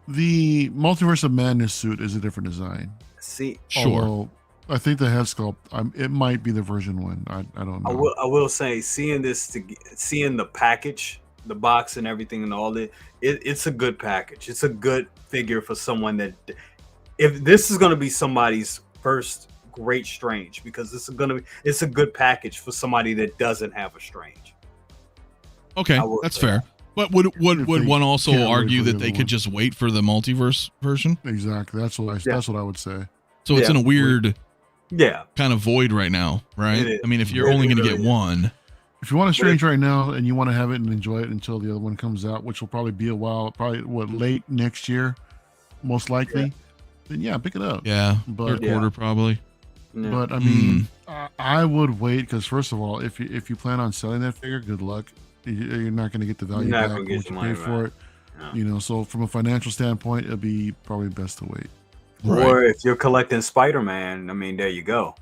Speaker 2: the Multiverse of Madness suit is a different design.
Speaker 1: Sure.
Speaker 2: Although, I think the head sculpt, it might be the version 1. I don't know.
Speaker 3: I will say, seeing the package, the box and everything and all that, it's a good package. It's a good figure for someone that, if this is going to be somebody's first great Strange, because it's a good package for somebody that doesn't have a Strange.
Speaker 1: Okay, that's fair. But would one also argue that they could just wait for the multiverse version?
Speaker 2: Exactly. That's what I would say.
Speaker 1: So it's in a weird kind of void right now, right?
Speaker 3: I
Speaker 1: mean, if you're only going to get one.
Speaker 2: If you want a Strange right now and you want to have it and enjoy it until the other one comes out, which will probably be a while, late next year, most likely, then pick it up.
Speaker 1: Yeah, third quarter probably.
Speaker 2: But I mean, I would wait because first of all, if you plan on selling that figure, good luck. You're not going to get the value back what you paid for it. Yeah. So from a financial standpoint, it'd be probably best to wait.
Speaker 3: Or if you're collecting Spider-Man, I mean, there you go.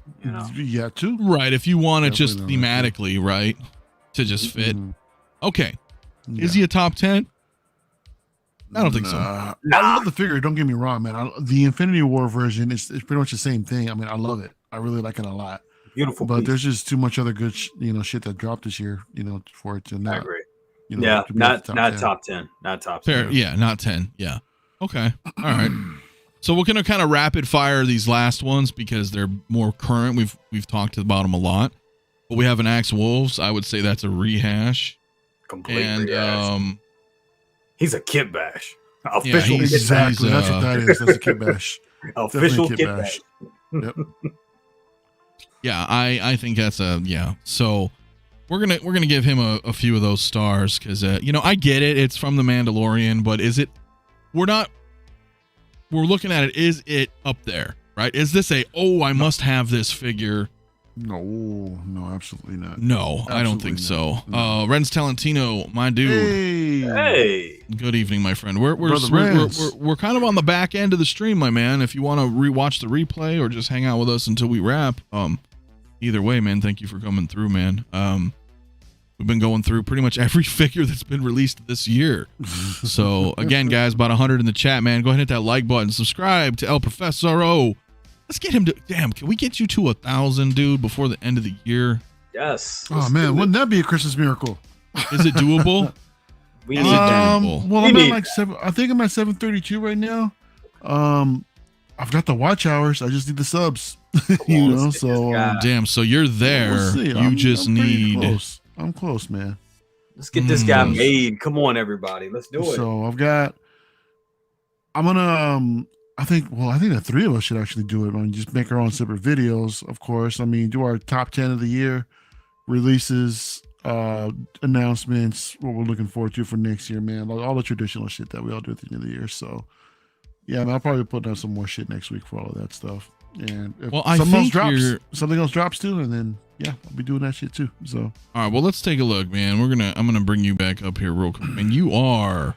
Speaker 2: Yeah, too.
Speaker 1: Right. If you want it just thematically, right, to just fit. Okay. Is he a top 10? I don't think so.
Speaker 2: I love the figure. Don't get me wrong, man. The Infinity War version is pretty much the same thing. I mean, I love it. I really like it a lot.
Speaker 3: Beautiful.
Speaker 2: But there's just too much other good, shit that dropped this year, for it to not.
Speaker 3: I agree.
Speaker 2: Not
Speaker 3: top 10. Not top 10.
Speaker 1: Fair. Yeah, not 10. Yeah. Okay. All right. So we're gonna kind of rapid fire these last ones because they're more current. We've talked about them a lot, but we have an Axe Wolves. I would say that's a rehash.
Speaker 3: Complete rehash. He's a kit bash.
Speaker 2: Official kit bash. Exactly. That's what that is. That's a kit bash.
Speaker 3: Official kit bash.
Speaker 2: Yep.
Speaker 1: Yeah, I think that's So we're gonna give him a few of those stars because I get it. It's from the Mandalorian, but is it? We're looking at it. Is it up there? Right? Is this I must have this figure?
Speaker 2: No, absolutely not.
Speaker 1: No, I don't think so. Renz Talentino, my dude.
Speaker 3: Hey.
Speaker 1: Good evening, my friend. We're kind of on the back end of the stream, my man. If you want to rewatch the replay or just hang out with us until we wrap, either way, man, thank you for coming through, man. We've been going through pretty much every figure that's been released this year. So again, guys, about 100 in the chat, man. Go ahead and hit that like button. Subscribe to El Professoro. Let's get him to can we get you to 1,000, dude, before the end of the year?
Speaker 3: Yes.
Speaker 2: Oh man, wouldn't that be a Christmas miracle?
Speaker 1: Is it doable?
Speaker 3: We
Speaker 1: Is
Speaker 3: need
Speaker 1: it
Speaker 3: that.
Speaker 1: doable?
Speaker 2: Well, I'm at like I think I'm at 732 right now. I've got the watch hours. I just need the subs.
Speaker 1: Damn, so you're there.
Speaker 2: We'll see.
Speaker 1: I'm need
Speaker 2: close. I'm close, man.
Speaker 3: Let's get this guy made. Come on, everybody. Let's do it.
Speaker 2: So I'm gonna I think the three of us should actually do it. Just make our own separate videos, of course. I mean, do our top 10 of the year, releases, announcements, what we're looking forward to for next year, man. Like all the traditional shit that we all do at the end of the year. So, yeah, man, I'll probably put out some more shit next week for all of that stuff. And if something else drops too, and then yeah, I'll be doing that shit too. So, all
Speaker 1: right, well, let's take a look, man. I'm gonna bring you back up here real quick, and you are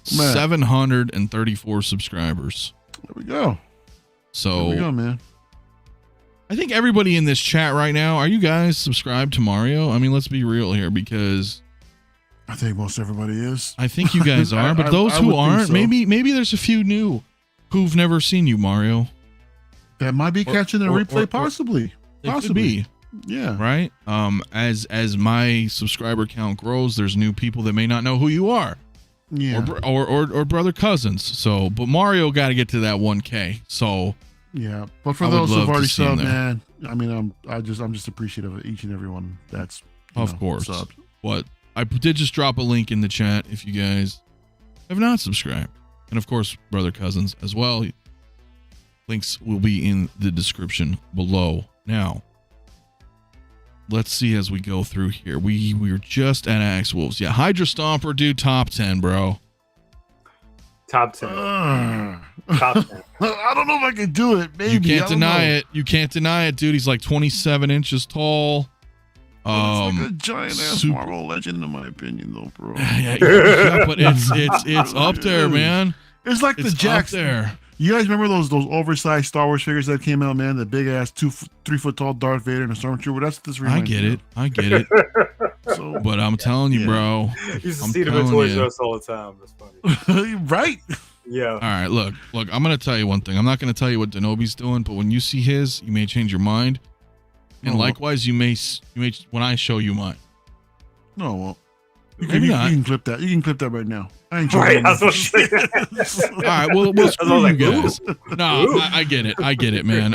Speaker 1: 734 subscribers.
Speaker 2: There we go.
Speaker 1: So
Speaker 2: there we go, man.
Speaker 1: I think everybody in this chat right now, are you guys subscribed to Mario? I mean, let's be real here, because
Speaker 2: I think most everybody is.
Speaker 1: I think you guys are, but those who aren't, so. maybe there's a few new who've never seen you, Mario.
Speaker 2: That might be catching a replay, possibly.
Speaker 1: Could be.
Speaker 2: Yeah.
Speaker 1: Right. As my subscriber count grows, there's new people that may not know who you are.
Speaker 2: Yeah.
Speaker 1: Or brother cousins. So, but Mario got to get to that 1K. So.
Speaker 2: Yeah, but for those who've already subbed, man, I mean, I'm just appreciative of each and every one that's
Speaker 1: of course
Speaker 2: subbed.
Speaker 1: What I did just drop a link in the chat if you guys have not subscribed, and of course, brother cousins as well. Links will be in the description below. Now, let's see as we go through here. We're just at Axe Wolves. Yeah, Hydra Stomper, dude, top 10, bro.
Speaker 3: Top 10. Top 10.
Speaker 2: I don't know if I can do it. Maybe.
Speaker 1: You can't deny it. You can't deny it, dude. He's like 27 inches tall.
Speaker 2: It's like a giant ass Marvel legend, in my opinion, though, bro.
Speaker 1: Yeah, but it's up there, man.
Speaker 2: It's like the Jax
Speaker 1: there.
Speaker 2: You guys remember those oversized Star Wars figures that came out, man? The big ass 3 foot tall Darth Vader and a Stormtrooper. That's what this reminds me of.
Speaker 1: I get it. So, but I'm telling you, bro.
Speaker 3: You used to see them in Toys R Us all the time. That's
Speaker 2: funny. Right?
Speaker 3: Yeah.
Speaker 1: All right, look. I'm gonna tell you one thing. I'm not gonna tell you what Denobi's doing, but when you see his, you may change your mind, and likewise, you may when I show you mine.
Speaker 2: No, well, you
Speaker 1: can
Speaker 2: clip that. You can clip that right now. I ain't
Speaker 3: right.
Speaker 2: I was
Speaker 1: shit. All right, we'll screw you guys. No, I get it, man.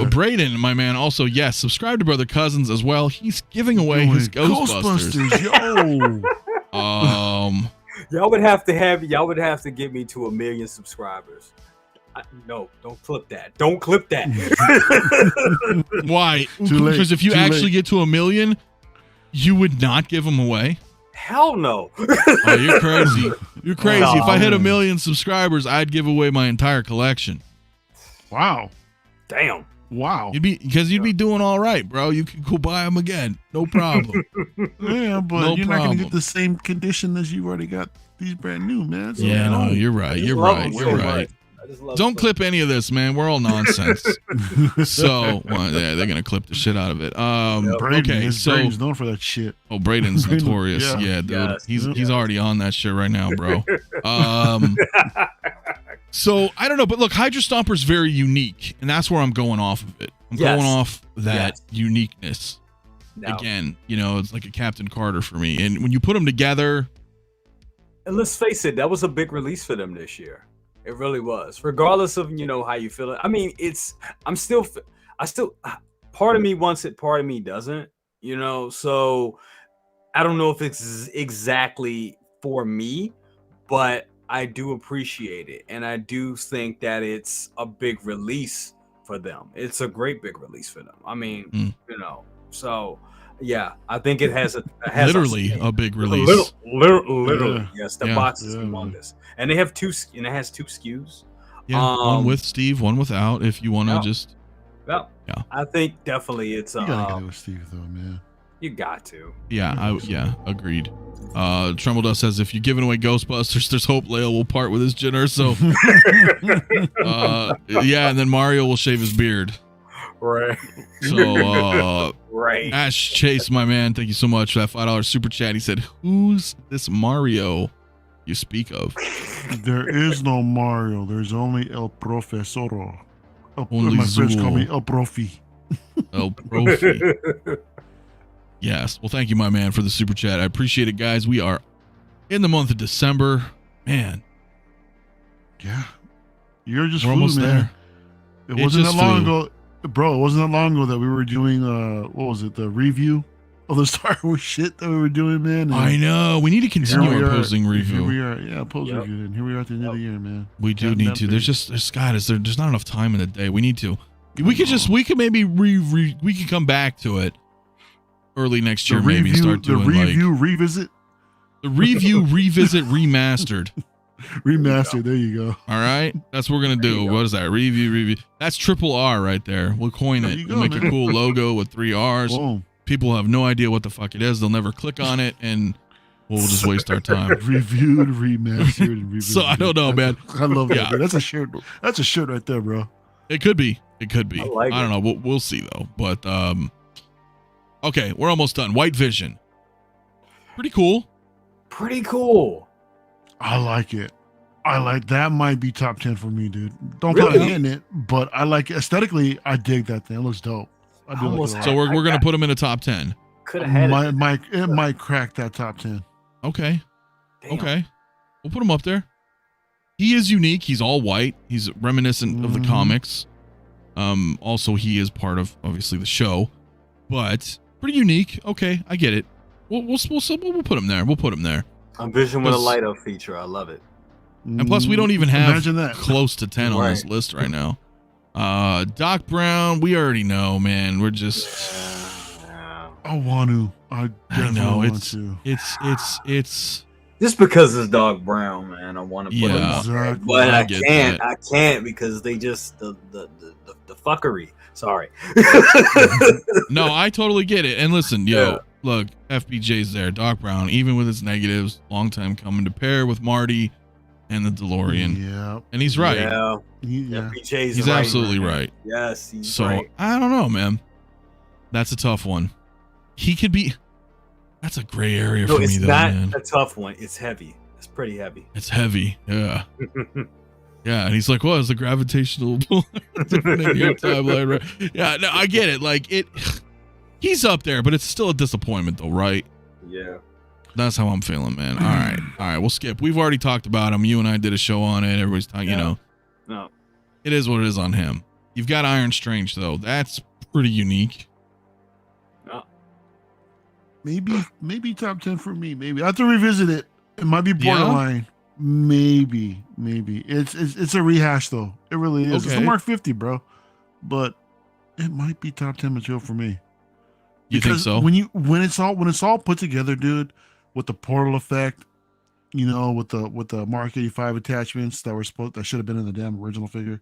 Speaker 1: Braden, my man, also yes, subscribe to Brother Cousins as well. He's giving away his Ghostbusters.
Speaker 2: Yo.
Speaker 3: Y'all would have to get me to 1 million subscribers. No, don't clip that. Don't clip that.
Speaker 1: Why? Because if you actually get to 1 million, you would not give them away.
Speaker 3: Hell no.
Speaker 1: Oh, you're crazy. You're crazy. No, if I hit 1 million subscribers, I'd give away my entire collection.
Speaker 2: Wow.
Speaker 3: Damn.
Speaker 2: Wow.
Speaker 1: You'd be doing all right, bro. You can go buy them again. No problem.
Speaker 2: Yeah, but you're not going to get the same condition as you already got these brand new, man.
Speaker 1: So no, you're right. You're right. Don't clip any of this, man. We're all nonsense. So, they're gonna clip the shit out of it.
Speaker 2: Braden's known for that shit.
Speaker 1: Oh, Braden's notorious. Yeah, dude. Yes. He's already on that shit right now, bro. So I don't know, but look, Hydra Stomper's very unique, and that's where I'm going off of it. I'm going off that uniqueness. No. Again, it's like a Captain Carter for me. And when you put them together,
Speaker 3: and let's face it, that was a big release for them this year. It really was. Regardless of, how you feel it. I mean, part of me wants it, part of me doesn't, so I don't know if it's exactly for me, but I do appreciate it. And I do think that it's a big release for them. It's a great big release for them. I mean, so Yeah, I think it has
Speaker 1: Literally a big release.
Speaker 3: Literally, yes. The
Speaker 1: Yeah.
Speaker 3: box is humongous, and they have two, and it has two SKUs.
Speaker 1: Yeah, one with Steve, one without. If you want to
Speaker 3: Yeah.
Speaker 1: just,
Speaker 3: Well,
Speaker 1: yeah.
Speaker 3: I think definitely it's
Speaker 2: You gotta get it with Steve though, man.
Speaker 3: you got to.
Speaker 1: Yeah, agreed. Tremble Dust says if you're giving away Ghostbusters, there's hope Leo will part with his Jenner. So, yeah, and then Mario will shave his beard.
Speaker 3: Right.
Speaker 1: So,
Speaker 3: right.
Speaker 1: Ash Chase, my man, thank you so much for that $5 super chat. He said, "Who's this Mario you speak of?"
Speaker 2: There is no Mario. There's only El Profesoro.
Speaker 1: Only
Speaker 2: my friends call
Speaker 1: Zool.
Speaker 2: me El Profi.
Speaker 1: El Profi. Yes. Well, thank you, my man, for the super chat. I appreciate it, guys. We are in the month of December. Man.
Speaker 2: Yeah. You're just
Speaker 1: We're
Speaker 2: flew,
Speaker 1: almost
Speaker 2: man.
Speaker 1: there.
Speaker 2: It wasn't that long ago. Bro, it wasn't that long ago that we were doing what was it, the review of the Star Wars shit that we were doing, man. And
Speaker 1: I know. We need to continue our posing review.
Speaker 2: Here we are. Yeah, post review. And here we are at the end of the year, man.
Speaker 1: We do need to. There's not enough time in the day. We need to. We could maybe we could come back to it early next year, maybe, and start doing
Speaker 2: the review revisit.
Speaker 1: The review revisit remastered.
Speaker 2: Remastered. There you go.
Speaker 1: All right, that's what we're gonna do. What is that? Review. That's triple R right there. We'll coin it. We'll make a cool logo with 3 R's.
Speaker 2: Boom.
Speaker 1: People have no idea what the fuck it is. They'll never click on it, and we'll just waste our time.
Speaker 2: Reviewed, remastered, and revisited.
Speaker 1: So I don't know, man.
Speaker 2: I love that. Dude. That's a shirt. That's a shirt right there, bro.
Speaker 1: It could be. It could be.
Speaker 3: I
Speaker 1: don't know. We'll see though. But okay, we're almost done. White Vision. Pretty cool.
Speaker 3: Pretty cool.
Speaker 2: I like it. I like that. Might be top 10 for me, dude. Don't put it in it, but I like it. Aesthetically. I dig that thing. It looks dope. I do like it.
Speaker 1: So we're gonna put him in a top 10.
Speaker 3: Could have had
Speaker 2: it might crack that top 10.
Speaker 1: Okay.
Speaker 3: Damn.
Speaker 1: Okay. We'll put him up there. He is unique. He's all white. He's reminiscent of the comics. Also, he is part of obviously the show, but pretty unique. Okay, I get it. We'll put him there. We'll put him there.
Speaker 3: A Vision with a light up feature. I love it.
Speaker 1: And plus, we don't even have
Speaker 2: that.
Speaker 1: close to 10 on this list right now. Doc Brown, we already know, man. We're just.
Speaker 2: I want to. I definitely want to.
Speaker 1: It's.
Speaker 3: Just because it's Doc Brown, man, I want to put him on there, but I can't. I can't because they just the fuckery. Sorry.
Speaker 1: No, I totally get it. And listen, look, FBJ's there. Doc Brown, even with his negatives, long time coming to pair with Marty and the DeLorean.
Speaker 2: Yeah.
Speaker 1: And he's right.
Speaker 3: Yeah.
Speaker 2: FBJ's
Speaker 1: he's absolutely right.
Speaker 3: Yes. He's
Speaker 1: so
Speaker 3: right.
Speaker 1: I don't know, man. That's a tough one. He could be. That's a gray area for me, though, man.
Speaker 3: It's not a tough one. It's heavy. It's pretty heavy.
Speaker 1: It's heavy. Yeah. Yeah, and he's like, "Well, it's the gravitational pull timeline, right?" Yeah, no, I get it. Like he's up there, but it's still a disappointment, though, right?
Speaker 3: Yeah.
Speaker 1: That's how I'm feeling, man. All right, we'll skip. We've already talked about him. You and I did a show on it. Everybody's talking, you know.
Speaker 3: No.
Speaker 1: It is what it is on him. You've got Iron Strange, though. That's pretty unique.
Speaker 2: Maybe top 10 for me. Maybe I have to revisit it. It might be borderline. Yeah? Maybe. It's a rehash though. It really is. Okay. It's the Mark 50, bro. But it might be top 10 material for me.
Speaker 1: You think so?
Speaker 2: When it's all put together, dude, with the portal effect, you know, with the Mark 85 attachments that should have been in the damn original figure.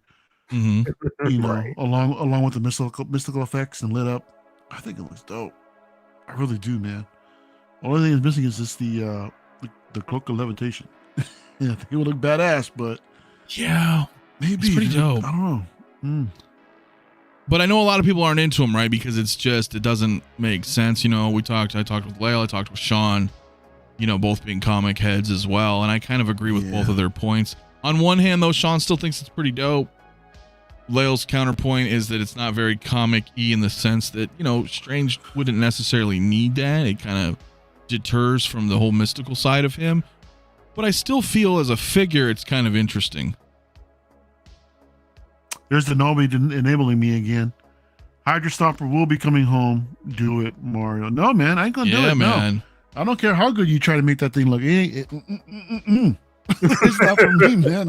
Speaker 1: Mm-hmm.
Speaker 2: You know, along with the mystical effects and lit up, I think it looks dope. I really do, man. The only thing that's missing is just the cloak of levitation. Yeah, I think it would look badass, but
Speaker 1: yeah,
Speaker 2: maybe
Speaker 1: it's pretty dope.
Speaker 2: I don't know.
Speaker 1: But I know a lot of people aren't into him, right? Because it doesn't make sense. You know, I talked with Lael, I talked with Sean, you know, both being comic heads as well. And I kind of agree with both of their points. On one hand, though, Sean still thinks it's pretty dope. Lael's counterpoint is that it's not very comic-y in the sense that, you know, Strange wouldn't necessarily need that. It kind of deters from the whole mystical side of him. But I still feel as a figure, it's kind of interesting.
Speaker 2: There's the Nobi enabling me again. Hydra Stomper will be coming home. Do it, Mario. No, man, I ain't gonna do it. Man. No. I don't care how good you try to make that thing look. It's not for me, man.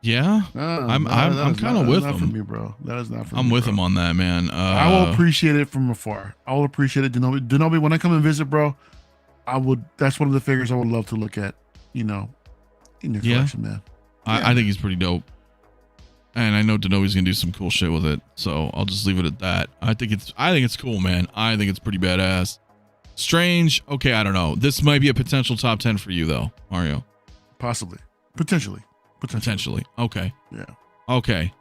Speaker 1: Yeah, I'm kind of with
Speaker 2: not for
Speaker 1: him.
Speaker 2: me, bro. That is not for me.
Speaker 1: I'm with
Speaker 2: bro.
Speaker 1: him on that, man.
Speaker 2: I will appreciate it from afar. I will appreciate it. Denobi, when I come and visit, bro, I would. That's one of the figures I would love to look at. In your collection, man.
Speaker 1: I think he's pretty dope. And I know Denobi's gonna do some cool shit with it, so I'll just leave it at that. I think it's cool, man. I think it's pretty badass. Strange, okay, I don't know. This might be a potential top 10 for you though, Mario.
Speaker 2: Possibly, potentially.
Speaker 1: Okay.
Speaker 2: Yeah.
Speaker 1: Okay.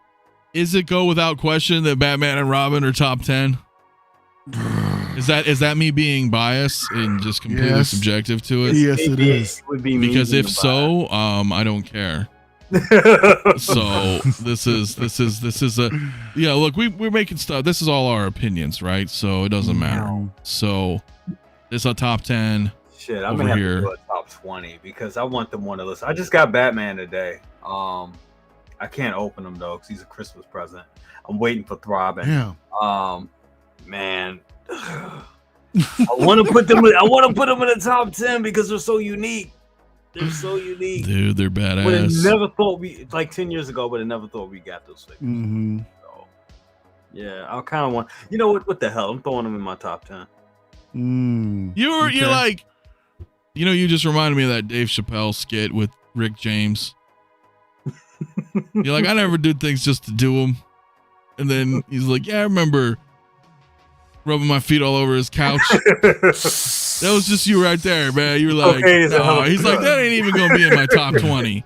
Speaker 1: Is it go without question that Batman and Robin are top 10? Is that me being biased and just completely subjective to it?
Speaker 2: Yes, it is.
Speaker 1: Because if so, I don't care. So this is a look, we're making stuff. This is all our opinions, right? So it doesn't matter. So it's a top 10.
Speaker 3: Shit, I'm gonna have to do a top 20 because I want them on the list. I just got Batman today. I can't open him though because he's a Christmas present. I'm waiting for Throbbing.
Speaker 2: Yeah.
Speaker 3: Man, I want to put them in the top 10 because they're so unique. They're so unique,
Speaker 1: dude. They're badass.
Speaker 3: But I never thought we 10 years ago, but I never thought we got those figures.
Speaker 2: Mm-hmm.
Speaker 3: So, yeah, I kind of want. You know what? What the hell? I'm throwing them in my top 10.
Speaker 1: You're like, you just reminded me of that Dave Chappelle skit with Rick James. You're like, I never do things just to do them, and then he's like, yeah, I remember rubbing my feet all over his couch. That was just you right there, man. You were like, he's like, that ain't even gonna be in my top 20.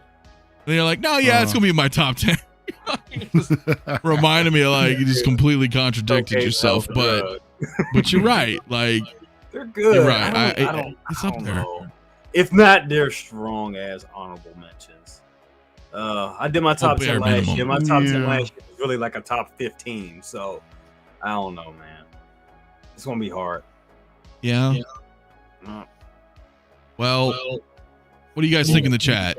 Speaker 1: And you're like, no, yeah, it's gonna be in my top 10. Reminded me of like you just completely contradicted yourself, but you're right. Like
Speaker 3: they're good.
Speaker 1: You're right. It's up there.
Speaker 3: If not, they're strong as honorable mentions. I did my top 10 last year. My top 10 last year was really like a top 15. So I don't know, man. It's gonna be hard.
Speaker 1: Yeah. Well, what do you guys think in the chat?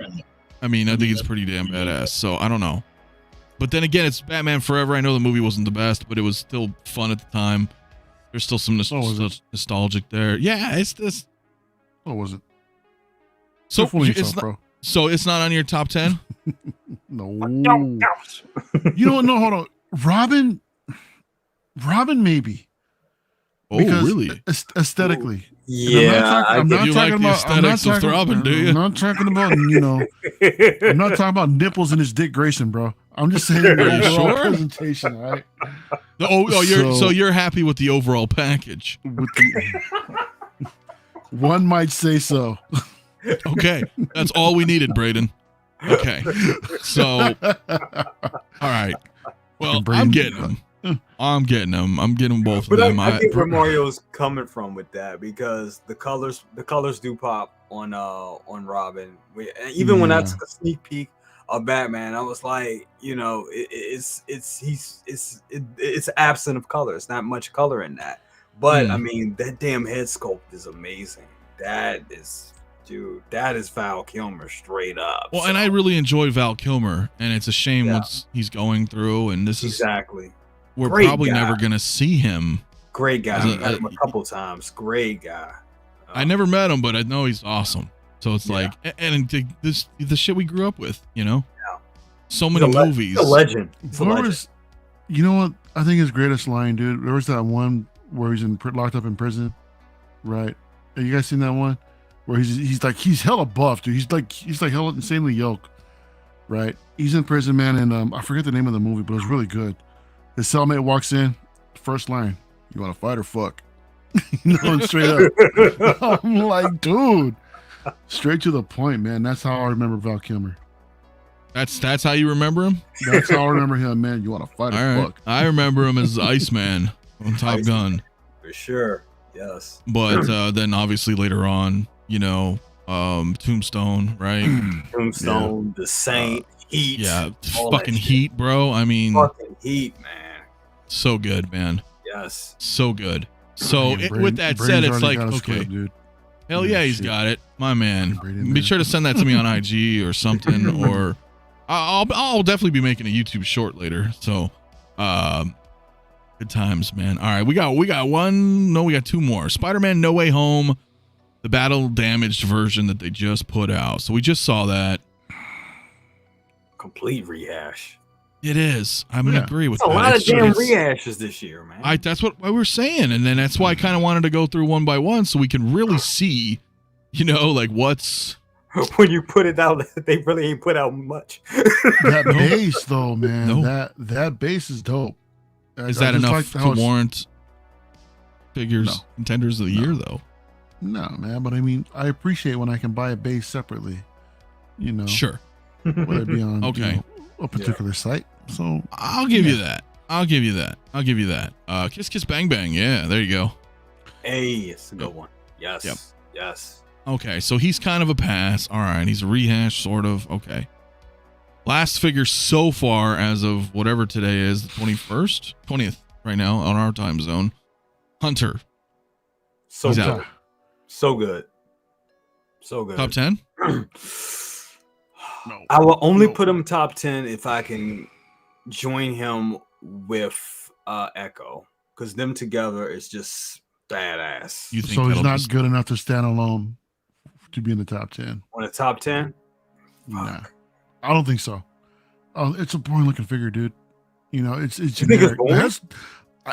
Speaker 1: I mean, I think it's pretty damn badass. So I don't know. But then again, it's Batman Forever. I know the movie wasn't the best, but it was still fun at the time. There's still some nostalgic there. Yeah, it's this.
Speaker 2: What was it?
Speaker 1: So it's not. So it's not on your top 10?
Speaker 2: No. You know what? No, hold on. Robin, maybe.
Speaker 1: Oh, really?
Speaker 2: Aesthetically.
Speaker 3: Yeah.
Speaker 2: I'm not
Speaker 1: you
Speaker 2: talking
Speaker 1: like
Speaker 2: about
Speaker 1: the aesthetics of Throbbing, do you?
Speaker 2: I'm not talking about, I'm not talking about nipples in his Dick Grayson, bro. I'm just saying the overall presentation, right?
Speaker 1: So you're happy with the overall package.
Speaker 2: One might say so.
Speaker 1: Okay. That's all we needed, Braden. Okay. So, all right. Well, I'm getting them. I'm getting them both of them.
Speaker 3: I get where Mario's coming from with that because the colors do pop on Robin. Even when I took a sneak peek of Batman, I was like, it's absent of color. It's not much color in that. But I mean, that damn head sculpt is amazing. That is Val Kilmer straight up.
Speaker 1: Well, and I really enjoy Val Kilmer, and it's a shame what he's going through, and this is
Speaker 3: exactly.
Speaker 1: We're probably never going to see him.
Speaker 3: Great guy. I met him a couple times. Great guy.
Speaker 1: I never met him, but I know he's awesome. So it's like, and the shit we grew up with, Yeah. So many movies.
Speaker 3: He's a legend.
Speaker 2: You know what? I think his greatest line, dude. There was that one where he's locked up in prison, right? Have you guys seen that one? Where he's hella buff, dude. He's like hella insanely yoked, right? He's in prison, man, and I forget the name of the movie, but it was really good. His cellmate walks in, first line, "You want to fight or fuck?" Straight up. I'm like, dude, straight to the point, man. That's how I remember Val Kilmer.
Speaker 1: That's how you remember him?
Speaker 2: That's how I remember him, man. You want to fight or fuck?
Speaker 1: I remember him as Iceman on Top Gun.
Speaker 3: For sure, yes.
Speaker 1: But then obviously later on, Tombstone, right?
Speaker 3: Tombstone, The Saint, Heat.
Speaker 1: Yeah, fucking Heat, bro. I mean,
Speaker 3: fucking Heat, man.
Speaker 1: So good, man.
Speaker 3: Yes.
Speaker 1: So good. So with that said, it's like, okay.
Speaker 2: Dude.
Speaker 1: Hell yeah, he's got it. My man. Be sure to send that to me on IG or something, or I'll definitely be making a YouTube short later. So good times, man. All right, we got one. No, we got two more. Spider-Man No Way Home, the battle damaged version that they just put out. So we just saw that.
Speaker 3: complete rehash.
Speaker 1: It is. I'm gonna agree with
Speaker 3: It's a
Speaker 1: that.
Speaker 3: lot of damn
Speaker 1: it's-
Speaker 3: rehashes this year, man.
Speaker 1: That's what we were saying, and then that's why I kind of wanted to go through one by one so we can really see, like what's.
Speaker 3: When you put it out, they really ain't put out much.
Speaker 2: That base, though, man.
Speaker 1: No.
Speaker 2: That base is dope.
Speaker 1: Is that enough to warrant figures contenders of the year, though?
Speaker 2: No, man. But I mean, I appreciate when I can buy a base separately.
Speaker 1: Sure.
Speaker 2: Whether it be on
Speaker 1: Okay.
Speaker 2: a particular site. So
Speaker 1: I'll give you that. I'll give you that. Kiss Kiss Bang Bang. Yeah, there you go.
Speaker 3: Hey, it's a good one. Yes.
Speaker 1: Yep.
Speaker 3: Yes.
Speaker 1: Okay, so he's kind of a pass. All right, he's a rehash, sort of. Okay. Last figure so far, as of whatever today is, the 21st, 20th, right now on our time zone. Hunter.
Speaker 3: So
Speaker 1: He's
Speaker 3: good.
Speaker 1: out.
Speaker 3: So good. So good.
Speaker 1: Top 10?
Speaker 2: no.
Speaker 3: I will only put him top 10 if I can join him with Echo, because them together is just badass.
Speaker 1: You think
Speaker 2: So he's
Speaker 1: that'll
Speaker 2: not
Speaker 1: just-
Speaker 2: good enough to stand alone to be in the top 10.
Speaker 3: On the top 10?
Speaker 2: Nah, I don't think so. It's a boring looking figure, dude. It's
Speaker 3: You think it's
Speaker 2: generic.
Speaker 3: boring?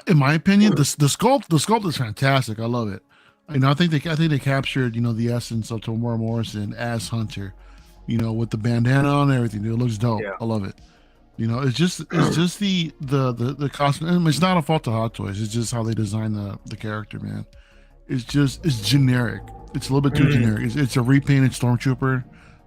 Speaker 2: In my opinion, the sculpt is fantastic. I love it. I think they captured the essence of Tamora Morrison as Hunter. With the bandana on and everything, dude. It looks dope.
Speaker 3: Yeah.
Speaker 2: I love it. It's just the costume. It's not a fault of Hot Toys. It's just how they design the character, man. It's generic. It's a little bit too generic. It's a repainted Stormtrooper.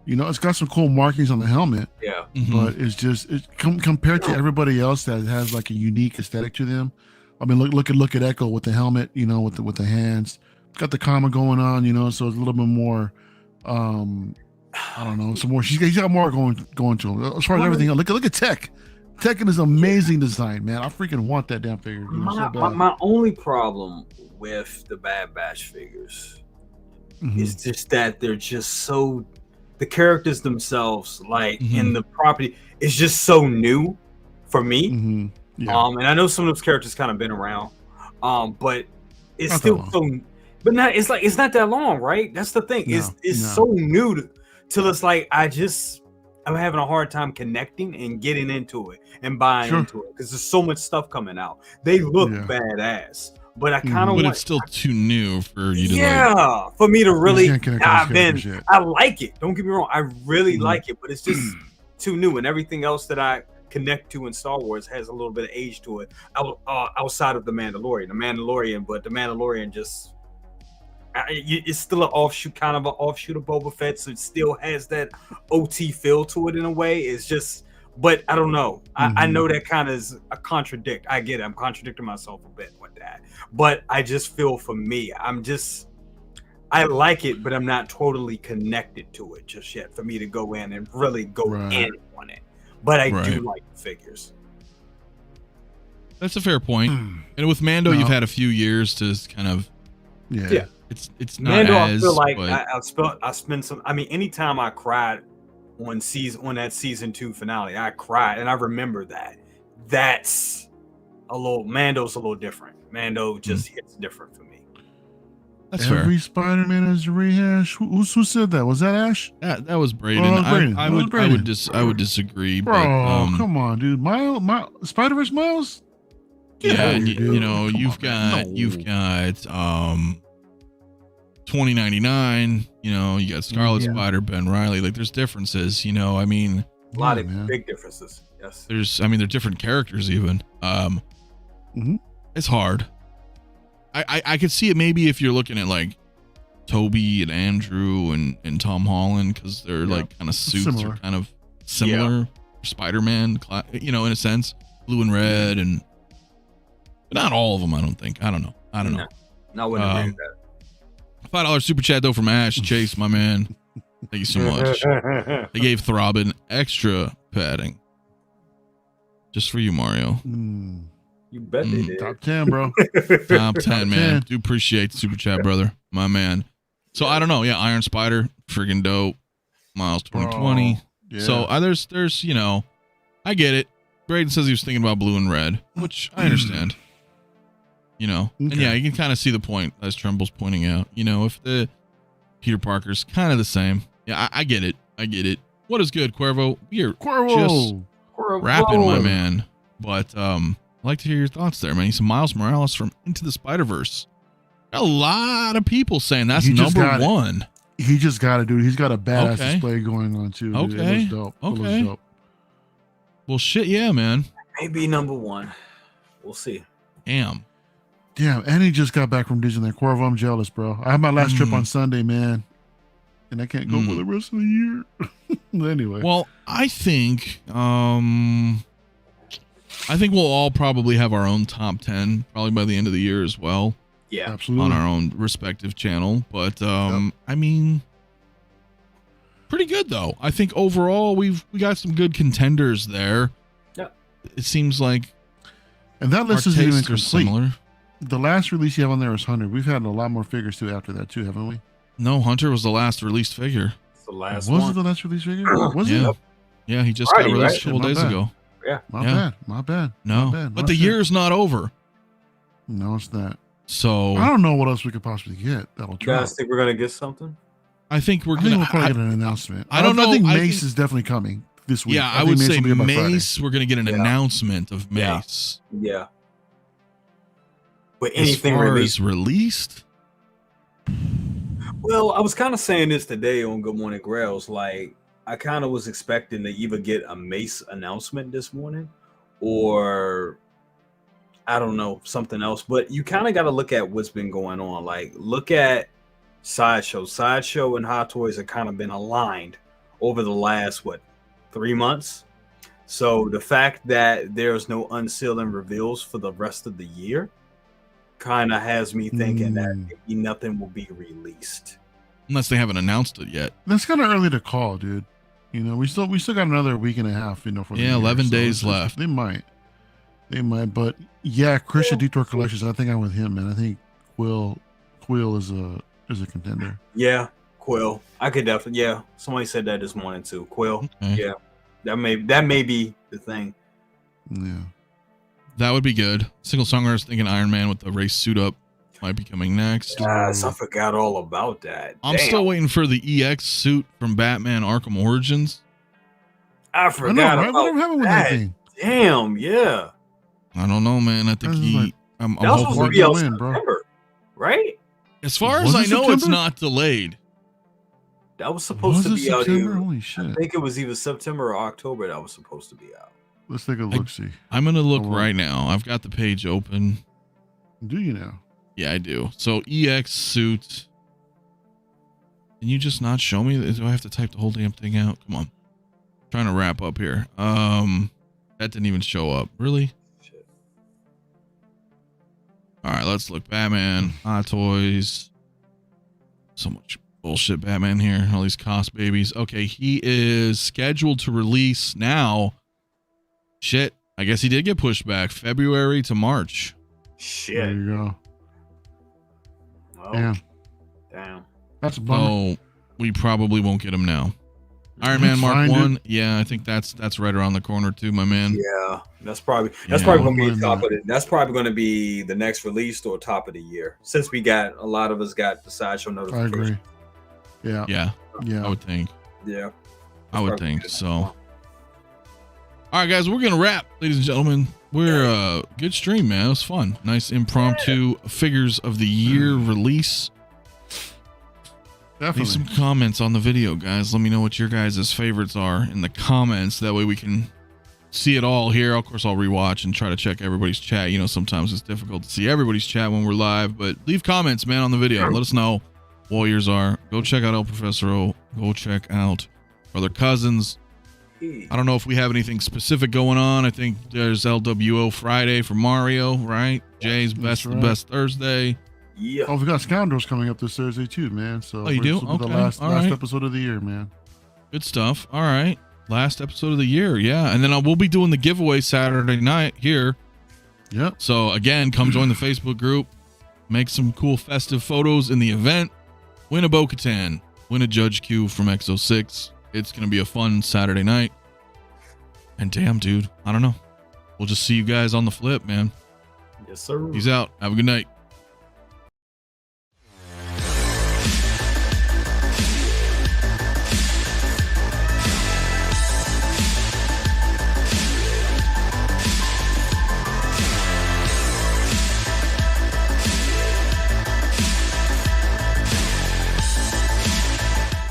Speaker 2: It's got some cool markings on the helmet,
Speaker 3: Yeah.
Speaker 1: Mhm.
Speaker 2: but it's compared to everybody else that has like a unique aesthetic to them. I mean, look at Echo with the helmet, with the hands. It's got the comma going on, so it's a little bit more. I don't know, some more. He's got more going to him as far as everything else. Look at Tech. Tekken is amazing design, man. I freaking want that damn figure. So bad.
Speaker 3: My only problem with the Bad Batch figures is just that they're just so, the characters themselves, like in the property, is just so new for me.
Speaker 2: Yeah.
Speaker 3: And I know some of those characters kind of been around, but it's
Speaker 2: Not
Speaker 3: still
Speaker 2: that
Speaker 3: so. But not it's not that long, right? That's the thing. It's so new till it's like I'm having a hard time connecting and getting into it and buying into it because there's so much stuff coming out. They look badass, but I kind of
Speaker 1: But
Speaker 3: want.
Speaker 1: it's still too new for you to
Speaker 3: for me to really
Speaker 2: can't connect
Speaker 3: dive
Speaker 2: with
Speaker 3: in.
Speaker 2: those characters
Speaker 3: I like it. Don't get me wrong. I really like it, but it's just too new, and everything else that I connect to in Star Wars has a little bit of age to it outside of the Mandalorian. But the Mandalorian just it's still an offshoot, kind of an offshoot of Boba Fett, so it still has that OT feel to it in a way. It's just, but I don't know. I know that kind of is a contradict. I get it. I'm contradicting myself a bit with that, but I just feel for me, I like it, but I'm not totally connected to it just yet for me to go in and really go in on it. But I do like the figures.
Speaker 1: That's a fair point. And with Mando, you've had a few years to kind of.
Speaker 2: Yeah.
Speaker 1: It's not
Speaker 3: Mando,
Speaker 1: as.
Speaker 3: I feel like
Speaker 1: but...
Speaker 3: I spend some. I mean, anytime I cried on that season 2 finale, I cried, and I remember that. That's Mando's a little different. Mando just hits different for me.
Speaker 1: That's
Speaker 2: Every
Speaker 1: fair.
Speaker 2: Spider-Man is a rehash. Who said that? Was that Ash?
Speaker 1: That was Braden.
Speaker 2: Oh, Braden.
Speaker 1: I would disagree.
Speaker 2: Bro,
Speaker 1: but,
Speaker 2: come on, dude. Spider-Verse Miles?
Speaker 1: Yeah,
Speaker 2: dude.
Speaker 1: you've got 2099. You got Scarlet Spider, Ben Riley. Like, there's differences. I mean,
Speaker 3: A lot of big differences. Yes.
Speaker 1: they're different characters even. It's hard. I could see it maybe if you're looking at like Toby and Andrew and Tom Holland, because they're like kind of suits are kind of similar. Spider-Man, in a sense, blue and red, but not all of them. I don't think. I don't know.
Speaker 3: No, I wouldn't agree with that.
Speaker 1: $5 super chat though from Ash Chase, my man. Thank you so much. They gave Throbbing extra padding just for you, Mario.
Speaker 3: You bet they did.
Speaker 2: Top 10, bro.
Speaker 1: Top 10, man.
Speaker 2: 10.
Speaker 1: Do appreciate the super chat, brother, my man. So I don't know. Yeah, Iron Spider, friggin' dope. Miles 2020.
Speaker 2: Yeah.
Speaker 1: So there's I get it. Braden says he was thinking about blue and red, which I understand. And yeah, you can kind of see the point as Tremble's pointing out. If the Peter Parker's kind of the same, yeah, I get it. What is good, Cuervo? You're just
Speaker 2: Cuervo.
Speaker 1: rapping, my man. But I'd like to hear your thoughts there, man. He's Miles Morales from Into the Spider-Verse. Got a lot of people saying that's number one.
Speaker 2: He just got it, dude. He's got a badass display going on too. Dude.
Speaker 1: Okay.
Speaker 2: It was dope.
Speaker 1: Okay.
Speaker 2: It was dope.
Speaker 1: Well, shit, yeah, man.
Speaker 3: Maybe number one. We'll see.
Speaker 1: Damn.
Speaker 2: And he just got back from Disneyland. Cuervo, I'm jealous, bro. I had my last trip on Sunday, man, and I can't go for the rest of the year. Anyway.
Speaker 1: Well, I think we'll all probably have our own top 10 probably by the end of the year as well.
Speaker 3: Yeah,
Speaker 2: absolutely.
Speaker 1: On our own respective channel. But I mean, pretty good though. I think overall we got some good contenders there.
Speaker 3: Yeah.
Speaker 1: It seems like
Speaker 2: and that list isn't even complete.
Speaker 1: Similar.
Speaker 2: The last release you have on there is Hunter. We've had a lot more figures too after that too, haven't we?
Speaker 1: No, Hunter was the last released figure.
Speaker 3: It's the last
Speaker 2: was
Speaker 3: one.
Speaker 2: it the last released figure? Was it?
Speaker 1: Yeah, he just got released a couple days ago.
Speaker 3: Yeah.
Speaker 2: My bad.
Speaker 1: No,
Speaker 2: my bad.
Speaker 1: But the year's not over.
Speaker 2: No, it's not.
Speaker 1: So
Speaker 2: I don't know what else we could possibly get that'll
Speaker 3: drop. You guys think we're gonna get something?
Speaker 1: I think we'll
Speaker 2: probably get an announcement.
Speaker 1: I don't know.
Speaker 2: I think Mace is definitely coming this week.
Speaker 1: Yeah, I would say Mace. We're gonna get an announcement of Mace.
Speaker 3: Yeah. But anything
Speaker 1: released?
Speaker 3: Well, I was kind of saying this today on Good Morning Grails. Like, I kind of was expecting to either get a Mace announcement this morning, or I don't know, something else. But you kind of got to look at what's been going on. Like, look at Sideshow. Sideshow and Hot Toys have kind of been aligned over the last 3 months. So the fact that there's no unsealing reveals for the rest of the year kind of has me thinking that maybe nothing will be released
Speaker 1: unless they haven't announced it yet.
Speaker 2: That's kind of early to call, dude. You know, we still got another week and a half. You know, for
Speaker 1: 11 days left.
Speaker 2: They might, but yeah, Christian Detour Collections. I think I'm with him, man. I think Quill is a contender.
Speaker 3: Yeah, Quill. I could definitely. Yeah, somebody said that this morning too. Quill. Okay. Yeah, that may be the thing.
Speaker 2: Yeah.
Speaker 1: That would be good. Single songwriter is thinking Iron Man with the race suit up might be coming next.
Speaker 3: Yes, I forgot all about that.
Speaker 1: I'm still waiting for the EX suit from Batman Arkham Origins.
Speaker 3: I forgot about
Speaker 2: Whatever happened with that thing?
Speaker 3: Damn, yeah.
Speaker 1: I don't know, man. I think I'm
Speaker 3: hoping to be out September, right?
Speaker 1: As far as I know, it's not delayed.
Speaker 3: That was supposed to be out here.
Speaker 2: Holy shit.
Speaker 3: I think it was either September or October that was supposed to be out.
Speaker 2: Let's take a look-see.
Speaker 1: I'm going to look right now. I've got the page open.
Speaker 2: Do you now?
Speaker 1: Yeah, I do. So, EX suit. Can you just not show me? Do I have to type the whole damn thing out? Come on. I'm trying to wrap up here. That didn't even show up. Really? Shit. All right, let's look. Batman, Hot Toys. So much bullshit Batman here. All these cost babies. Okay, he is scheduled to release now. Shit. I guess he did get pushed back. February to March.
Speaker 3: Shit.
Speaker 2: There you go.
Speaker 3: Oh, damn.
Speaker 2: That's a bummer.
Speaker 1: So we probably won't get him now. Iron Man Mark 1. Yeah, I think that's right around the corner too, my man.
Speaker 3: Yeah. That's probably gonna be top of it. That's probably gonna be the next release or top of the year. Since a lot of us got the Sideshow notification.
Speaker 2: I agree. Yeah.
Speaker 1: I would think.
Speaker 3: Yeah.
Speaker 1: I would think so. All right, guys, we're going to wrap, ladies and gentlemen. We're good stream, man. It was fun. Nice impromptu figures of the year release.
Speaker 2: Definitely.
Speaker 1: Leave some comments on the video, guys. Let me know what your guys' favorites are in the comments. That way we can see it all here. Of course, I'll rewatch and try to check everybody's chat. You know, sometimes it's difficult to see everybody's chat when we're live, but leave comments, man, on the video. Let us know what yours are. Go check out El Professor. Go check out Brother Cousins. I don't know if we have anything specific going on. I think there's LWO Friday for Mario, right? Jay's Best Thursday.
Speaker 3: Yeah.
Speaker 2: Oh, we got Scoundrels coming up this Thursday too, man. So
Speaker 1: you do?
Speaker 2: Okay. The last episode of the year, man.
Speaker 1: Good stuff. All right. Last episode of the year. Yeah. And then we'll be doing the giveaway Saturday night here.
Speaker 2: Yep.
Speaker 1: So again, come join the Facebook group. Make some cool festive photos in the event. Win a Bo-Katan. Win a Judge Q from X06. It's going to be a fun Saturday night. And damn, dude, I don't know. We'll just see you guys on the flip, man.
Speaker 3: Yes, sir.
Speaker 1: Peace out. Have a good night.